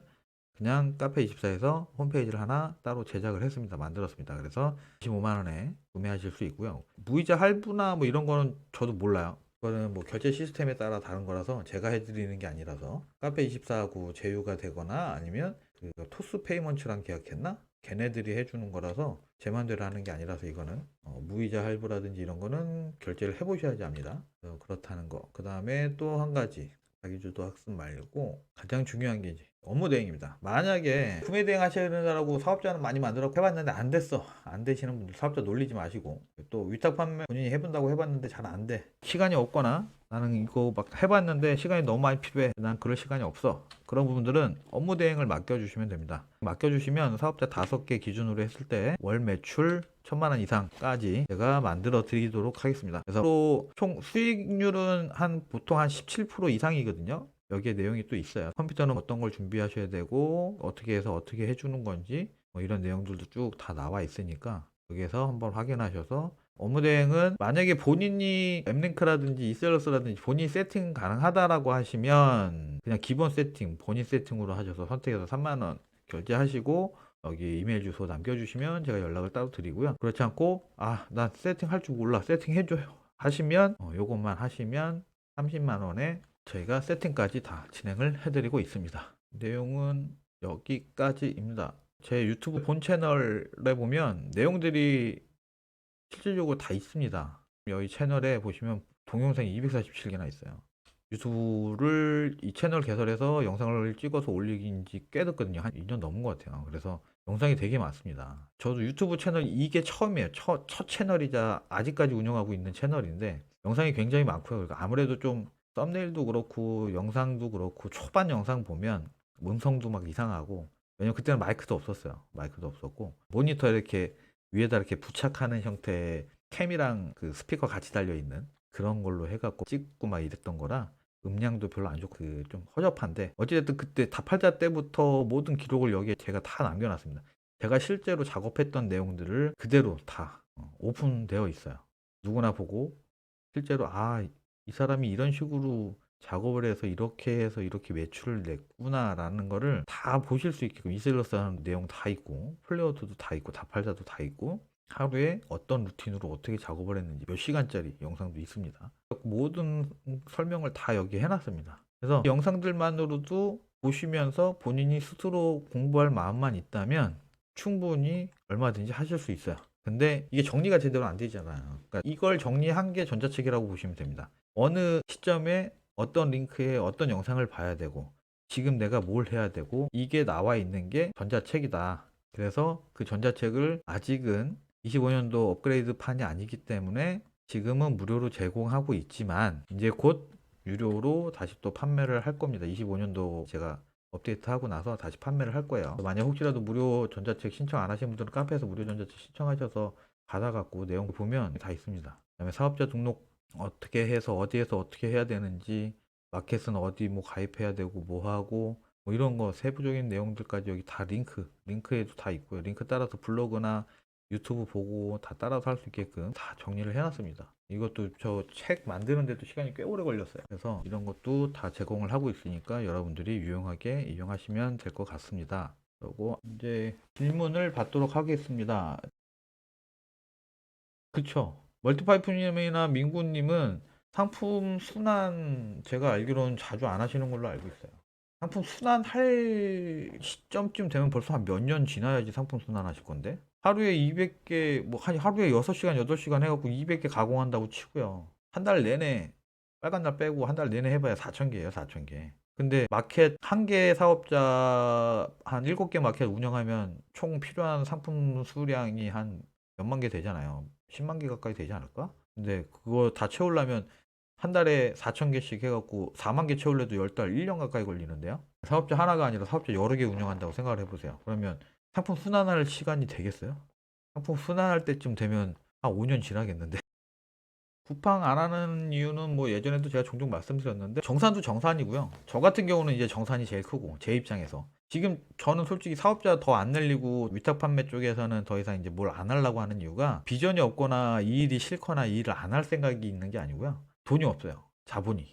그냥 카페24에서 홈페이지를 하나 따로 제작을 했습니다. 만들었습니다. 그래서 25만 원에 구매하실 수 있고요. 무이자 할부나 뭐 이런 거는 저도 몰라요. 그거는 뭐 결제 시스템에 따라 다른 거라서 제가 해드리는 게 아니라서 카페24하고 제휴가 되거나 아니면 그 토스 페이먼츠랑 계약했나? 걔네들이 해주는 거라서 제 맘대로 하는 게 아니라서 이거는 무이자 할부라든지 이런 거는 결제를 해보셔야지 합니다. 그렇다는 거. 그 다음에 또 한 가지 자기주도 학습 말고 가장 중요한 게 이제 업무 대행입니다. 만약에 구매 대행 하셔야 된다고 사업자는 많이 만들어 해봤는데 안 됐어. 안 되시는 분들 사업자 놀리지 마시고 또 위탁 판매 본인이 해본다고 해봤는데 잘 안 돼. 시간이 없거나 나는 이거 막 해봤는데 시간이 너무 많이 필요해. 난 그럴 시간이 없어. 그런 부분들은 업무 대행을 맡겨주시면 됩니다. 맡겨주시면 사업자 5개 기준으로 했을 때 월 매출 1,000만 원 이상까지 제가 만들어 드리도록 하겠습니다. 그래서 또 총 수익률은 보통 한 17% 이상이거든요. 여기에 내용이 또 있어요. 컴퓨터는 어떤 걸 준비하셔야 되고 어떻게 해서 어떻게 해주는 건지 뭐 이런 내용들도 쭉 다 나와 있으니까 여기에서 한번 확인하셔서 업무 대행은 만약에 본인이 앱링크라든지 이셀러스라든지 본인 세팅 가능하다라고 하시면 그냥 기본 세팅 본인 세팅으로 하셔서 선택해서 3만 원 결제하시고 여기 이메일 주소 남겨주시면 제가 연락을 따로 드리고요. 그렇지 않고 나 세팅할 줄 몰라 세팅해줘요 하시면 요것만 하시면 30만 원에 저희가 세팅까지 다 진행을 해드리고 있습니다. 내용은 여기까지입니다. 제 유튜브 본 채널에 보면 내용들이 실질적으로 다 있습니다. 여기 채널에 보시면 동영상이 247개나 있어요. 유튜브를 이 채널 개설해서 영상을 찍어서 올리긴 지 꽤 됐거든요. 한 2년 넘은 것 같아요. 그래서 영상이 되게 많습니다. 저도 유튜브 채널 이게 처음이에요. 첫 채널이자 아직까지 운영하고 있는 채널인데 영상이 굉장히 많고요. 그러니까 아무래도 좀 썸네일도 그렇고 영상도 그렇고 초반 영상 보면 음성도 막 이상하고 왜냐면 그때는 마이크도 없었어요. 마이크도 없었고 모니터 이렇게 위에다 이렇게 부착하는 형태의 캠이랑 그 스피커 같이 달려 있는 그런 걸로 해갖고 찍고 막 이랬던 거라 음량도 별로 안 좋고 좀 허접한데 어찌됐든 그때 다팔자 때부터 모든 기록을 여기에 제가 다 남겨놨습니다. 제가 실제로 작업했던 내용들을 그대로 다 오픈되어 있어요. 누구나 보고 실제로 이 사람이 이런 식으로 작업을 해서 이렇게 매출을 냈구나라는 거를 다 보실 수 있게끔 이셀러스 하는 내용 다 있고 플레이어트도 다 있고 다팔자도 다 있고 하루에 어떤 루틴으로 어떻게 작업을 했는지 몇 시간짜리 영상도 있습니다. 모든 설명을 다 여기 해놨습니다. 그래서 영상들만으로도 보시면서 본인이 스스로 공부할 마음만 있다면 충분히 얼마든지 하실 수 있어요. 근데 이게 정리가 제대로 안 되잖아요. 그러니까 이걸 정리한 게 전자책이라고 보시면 됩니다. 어느 시점에 어떤 링크에 어떤 영상을 봐야 되고 지금 내가 뭘 해야 되고 이게 나와 있는 게 전자책이다. 그래서 그 전자책을 아직은 25년도 업그레이드 판이 아니기 때문에 지금은 무료로 제공하고 있지만 이제 곧 유료로 다시 또 판매를 할 겁니다. 25년도 제가 업데이트하고 나서 다시 판매를 할 거예요. 만약 혹시라도 무료 전자책 신청 안 하신 분들은 카페에서 무료 전자책 신청하셔서 받아갖고 내용 보면 다 있습니다. 그다음에 사업자 등록 어떻게 해서 어디에서 어떻게 해야 되는지 마켓은 어디 뭐 가입해야 되고 뭐 하고 뭐 이런 거 세부적인 내용들까지 여기 다 링크에도 다 있고요. 링크 따라서 블로그나 유튜브 보고 다 따라서 할 수 있게끔 다 정리를 해놨습니다. 이것도 저 책 만드는데도 시간이 꽤 오래 걸렸어요. 그래서 이런 것도 다 제공을 하고 있으니까 여러분들이 유용하게 이용하시면 될 것 같습니다. 그리고 이제 질문을 받도록 하겠습니다. 그쵸? 멀티파이프님이나 민구님은 상품 순환 제가 알기로는 자주 안 하시는 걸로 알고 있어요. 상품 순환할 시점쯤 되면 벌써 한 몇 년 지나야지 상품 순환하실 건데 하루에 200개 뭐 하루에 6시간 8시간 해갖고 200개 가공한다고 치고요. 한 달 내내 빨간 날 빼고 한 달 내내 해봐야 4,000개예요 4,000개. 근데 마켓 한 개 사업자 한 7개 마켓 운영하면 총 필요한 상품 수량이 한 몇만 개 되잖아요. 10만 개 가까이 되지 않을까? 근데 그거 다 채우려면 한 달에 4,000개씩 해갖고 4만 개 채우려도 10달 1년 가까이 걸리는데요. 사업자 하나가 아니라 사업자 여러 개 운영한다고 생각을 해보세요. 그러면 상품 순환할 시간이 되겠어요? 상품 순환할 때쯤 되면 한 5년 지나겠는데 쿠팡 안 하는 이유는 뭐 예전에도 제가 종종 말씀드렸는데 정산도 정산이고요. 저 같은 경우는 이제 정산이 제일 크고 제 입장에서 지금 저는 솔직히 사업자 더 안 늘리고 위탁 판매 쪽에서는 더 이상 이제 뭘 안 하려고 하는 이유가 비전이 없거나 이 일이 싫거나 이 일을 안 할 생각이 있는 게 아니고요. 돈이 없어요. 자본이.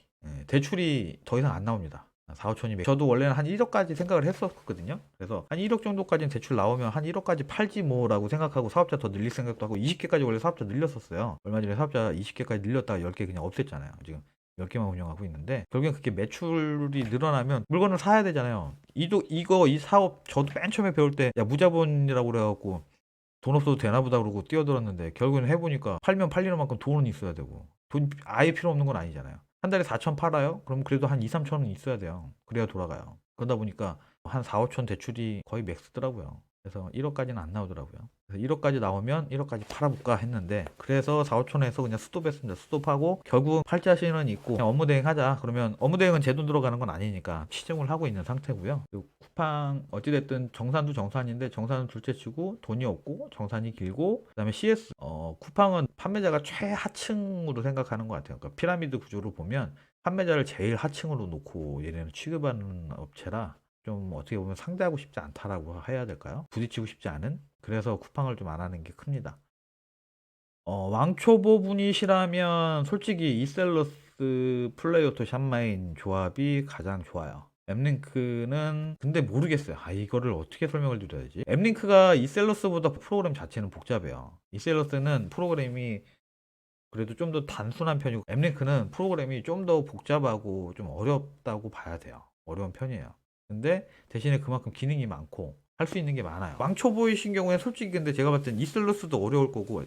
대출이 더 이상 안 나옵니다. 4, 5천이 저도 원래는 한 1억까지 생각을 했었거든요. 그래서 한 1억 정도까지는 대출 나오면 한 1억까지 팔지 뭐라고 생각하고 사업자 더 늘릴 생각도 하고 20개까지 원래 사업자 늘렸었어요. 얼마 전에 사업자 20개까지 늘렸다가 10개 그냥 없앴잖아요. 지금 10개만 운영하고 있는데 결국엔 그게 매출이 늘어나면 물건을 사야 되잖아요. 이 사업 저도 맨 처음에 배울 때 야 무자본이라고 그래갖고 돈 없어도 되나 보다 그러고 뛰어들었는데 결국에는 해보니까 팔면 팔리는 만큼 돈은 있어야 되고 돈 아예 필요 없는 건 아니잖아요. 한 달에 4천 팔아요? 그럼 그래도 한 2, 3천은 있어야 돼요. 그래야 돌아가요. 그러다 보니까 한 4, 5천 대출이 거의 맥스더라고요. 그래서 1억까지는 안 나오더라고요. 그래서 1억까지 나오면 1억까지 팔아볼까 했는데 그래서 4, 5천에서 그냥 스톱했습니다. 스톱하고 결국 팔 자신은 있고 그냥 업무 대행하자. 그러면 업무 대행은 제 돈 들어가는 건 아니니까 시정을 하고 있는 상태고요. 그리고 쿠팡 어찌됐든 정산도 정산인데 정산은 둘째치고 돈이 없고 정산이 길고 그다음에 CS 쿠팡은 판매자가 최하층으로 생각하는 것 같아요. 그러니까 피라미드 구조로 보면 판매자를 제일 하층으로 놓고 얘네는 취급하는 업체라 좀 어떻게 보면 상대하고 싶지 않다라고 해야 될까요? 부딪히고 싶지 않은? 그래서 쿠팡을 좀 안 하는 게 큽니다. 왕초보 분이시라면 솔직히 이셀러스 플레이오토 샵마인 조합이 가장 좋아요. 앱링크는 근데 모르겠어요. 이거를 어떻게 설명을 드려야지? 앱링크가 이셀러스보다 프로그램 자체는 복잡해요. 이셀러스는 프로그램이 그래도 좀 더 단순한 편이고 앱링크는 프로그램이 좀 더 복잡하고 좀 어렵다고 봐야 돼요. 어려운 편이에요. 근데 대신에 그만큼 기능이 많고 할 수 있는 게 많아요. 왕초보이신 경우에 솔직히 근데 제가 봤을 땐 이슬러스도 어려울 거고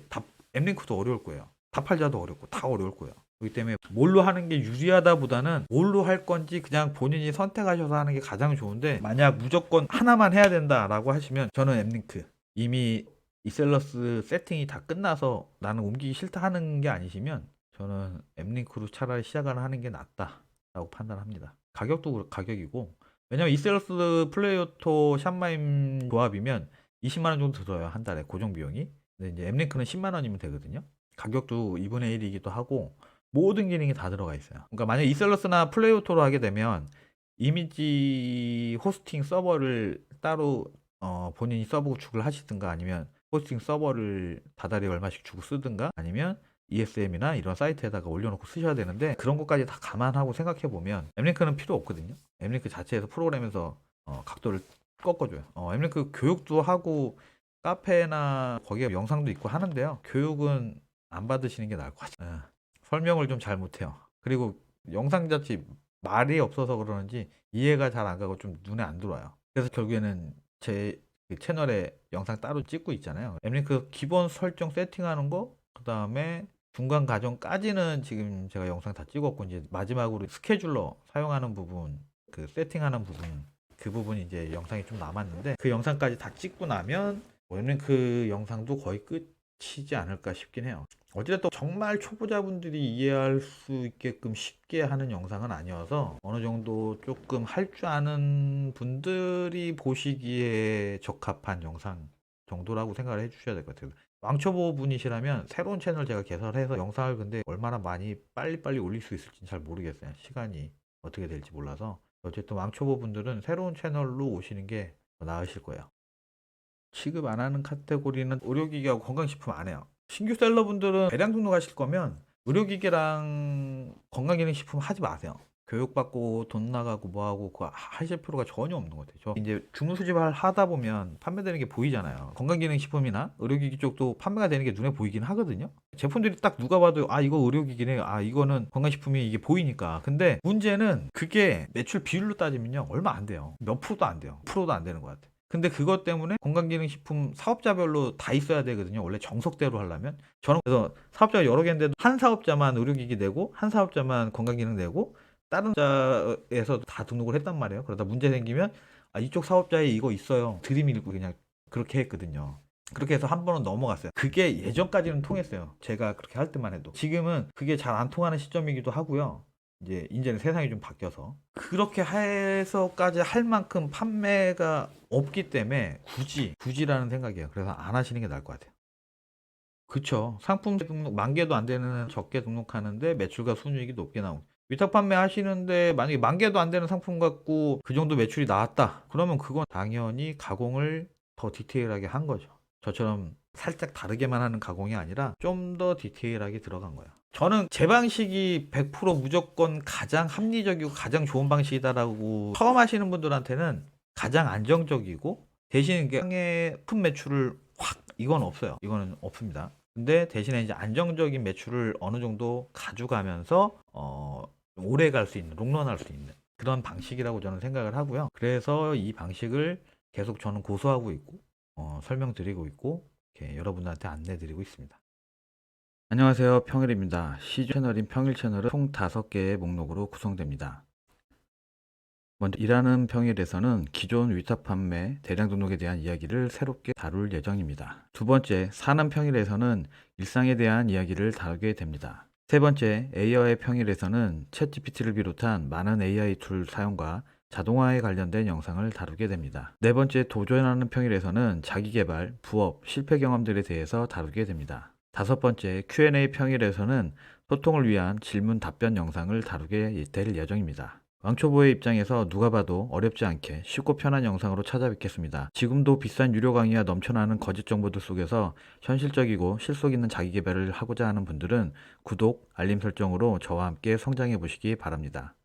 앱링크도 어려울 거예요. 다팔자도 어렵고 다 어려울 거예요. 그렇기 때문에 뭘로 하는 게 유리하다 보다는 뭘로 할 건지 그냥 본인이 선택하셔서 하는 게 가장 좋은데 만약 무조건 하나만 해야 된다라고 하시면 저는 앱링크 이미 이셀러스 세팅이 다 끝나서 나는 옮기기 싫다 하는 게 아니시면 저는 앱링크로 차라리 시작을 하는 게 낫다라고 판단합니다. 가격도 가격이고 왜냐면 이셀러스 플레이오토 샵마임 조합이면 20만 원 정도 들어요. 한 달에 고정 비용이. 근데 이제 앱링크는 10만 원이면 되거든요. 가격도 2분의 1이기도 하고 모든 기능이 다 들어가 있어요. 그러니까 만약 이셀러스나 플레이오토로 하게 되면 이미지 호스팅 서버를 따로 본인이 서버 구축을 하시든가 아니면 호스팅 서버를 다달이 얼마씩 주고 쓰든가 아니면 ESM이나 이런 사이트에다가 올려놓고 쓰셔야 되는데 그런 것까지 다 감안하고 생각해 보면 앱링크는 필요 없거든요. 앱링크 자체에서 프로그램에서 각도를 꺾어줘요. 앱링크 교육도 하고 카페나 거기에 영상도 있고 하는데요. 교육은 안 받으시는 게 나을 것 같아요. 설명을 좀 잘 못해요. 그리고 영상 자체 말이 없어서 그러는지 이해가 잘 안 가고 좀 눈에 안 들어와요. 그래서 결국에는 제 채널에 영상 따로 찍고 있잖아요. 앱링크 기본 설정 세팅하는 거, 그 다음에 중간 과정까지는 지금 제가 영상 다 찍었고 이제 마지막으로 스케줄러 사용하는 부분, 그 세팅하는 부분, 그 부분이 이제 영상이 좀 남았는데 그 영상까지 다 찍고 나면 앱링크 영상도 거의 끝이지 않을까 싶긴 해요. 어찌됐든 정말 초보자분들이 이해할 수 있게끔 쉽게 하는 영상은 아니어서 어느 정도 조금 할 줄 아는 분들이 보시기에 적합한 영상 정도라고 생각을 해주셔야 될 것 같아요. 왕초보 분이시라면 새로운 채널 제가 개설해서 영상을 근데 얼마나 많이 빨리빨리 올릴 수 있을지 잘 모르겠어요. 시간이 어떻게 될지 몰라서. 어쨌든 왕초보 분들은 새로운 채널로 오시는 게 더 나으실 거예요. 취급 안 하는 카테고리는 의료기기하고 건강식품 안 해요. 신규 셀러분들은 대량 등록하실 거면 의료기기랑 건강기능식품 하지 마세요. 교육받고 돈 나가고 뭐하고 그거 하실 필요가 전혀 없는 것 같아요. 저 이제 주문 수집을 하다 보면 판매되는 게 보이잖아요. 건강기능식품이나 의료기기 쪽도 판매가 되는 게 눈에 보이긴 하거든요. 제품들이 딱 누가 봐도 이거 의료기기네, 이거는 건강식품이 이게 보이니까. 근데 문제는 그게 매출 비율로 따지면요 얼마 안 돼요. 몇 프로도 안 돼요. 프로도 안 되는 것 같아요. 근데 그것 때문에 건강기능식품 사업자별로 다 있어야 되거든요. 원래 정석대로 하려면. 저는 그래서 사업자가 여러 개인데도 한 사업자만 의료기기 내고 한 사업자만 건강기능 내고 다른 자에서 다 등록을 했단 말이에요. 그러다 문제 생기면 이쪽 사업자에 이거 있어요. 들이밀고 그냥 그렇게 했거든요. 그렇게 해서 한 번은 넘어갔어요. 그게 예전까지는 통했어요. 제가 그렇게 할 때만 해도. 지금은 그게 잘 안 통하는 시점이기도 하고요. 이제는 세상이 좀 바뀌어서 그렇게 해서까지 할 만큼 판매가 없기 때문에 굳이라는 생각이에요. 그래서 안 하시는 게 나을 것 같아요. 그쵸. 상품 등록 만 개도 안 되는 적게 등록하는데 매출과 순이익이 높게 나오고, 위탁 판매하시는데 만약에 만 개도 안 되는 상품 갖고 그 정도 매출이 나왔다. 그러면 그건 당연히 가공을 더 디테일하게 한 거죠. 저처럼 살짝 다르게만 하는 가공이 아니라 좀 더 디테일하게 들어간 거예요. 저는 제 방식이 100% 무조건 가장 합리적이고 가장 좋은 방식이다라고 처음 하시는 분들한테는 가장 안정적이고, 대신 이게 상품 매출을 확, 이건 없어요. 이거는 없습니다. 근데 대신에 이제 안정적인 매출을 어느 정도 가져가면서 오래 갈 수 있는, 롱런할 수 있는 그런 방식이라고 저는 생각을 하고요. 그래서 이 방식을 계속 저는 고수하고 있고 설명드리고 있고 이렇게 여러분들한테 안내드리고 있습니다. 안녕하세요. 평일입니다. 시즌 채널인 평일 채널은 총 5개의 목록으로 구성됩니다. 먼저 일하는 평일에서는 기존 위탁 판매 대량 등록에 대한 이야기를 새롭게 다룰 예정입니다. 두 번째, 사는 평일에서는 일상에 대한 이야기를 다루게 됩니다. 세 번째, AI 평일에서는 챗GPT를 비롯한 많은 AI 툴 사용과 자동화에 관련된 영상을 다루게 됩니다. 네 번째, 도전하는 평일에서는 자기개발, 부업, 실패 경험들에 대해서 다루게 됩니다. 다섯 번째, Q&A 평일에서는 소통을 위한 질문 답변 영상을 다루게 될 예정입니다. 왕초보의 입장에서 누가 봐도 어렵지 않게 쉽고 편한 영상으로 찾아뵙겠습니다. 지금도 비싼 유료 강의와 넘쳐나는 거짓 정보들 속에서 현실적이고 실속 있는 자기 개발을 하고자 하는 분들은 구독, 알림 설정으로 저와 함께 성장해 보시기 바랍니다.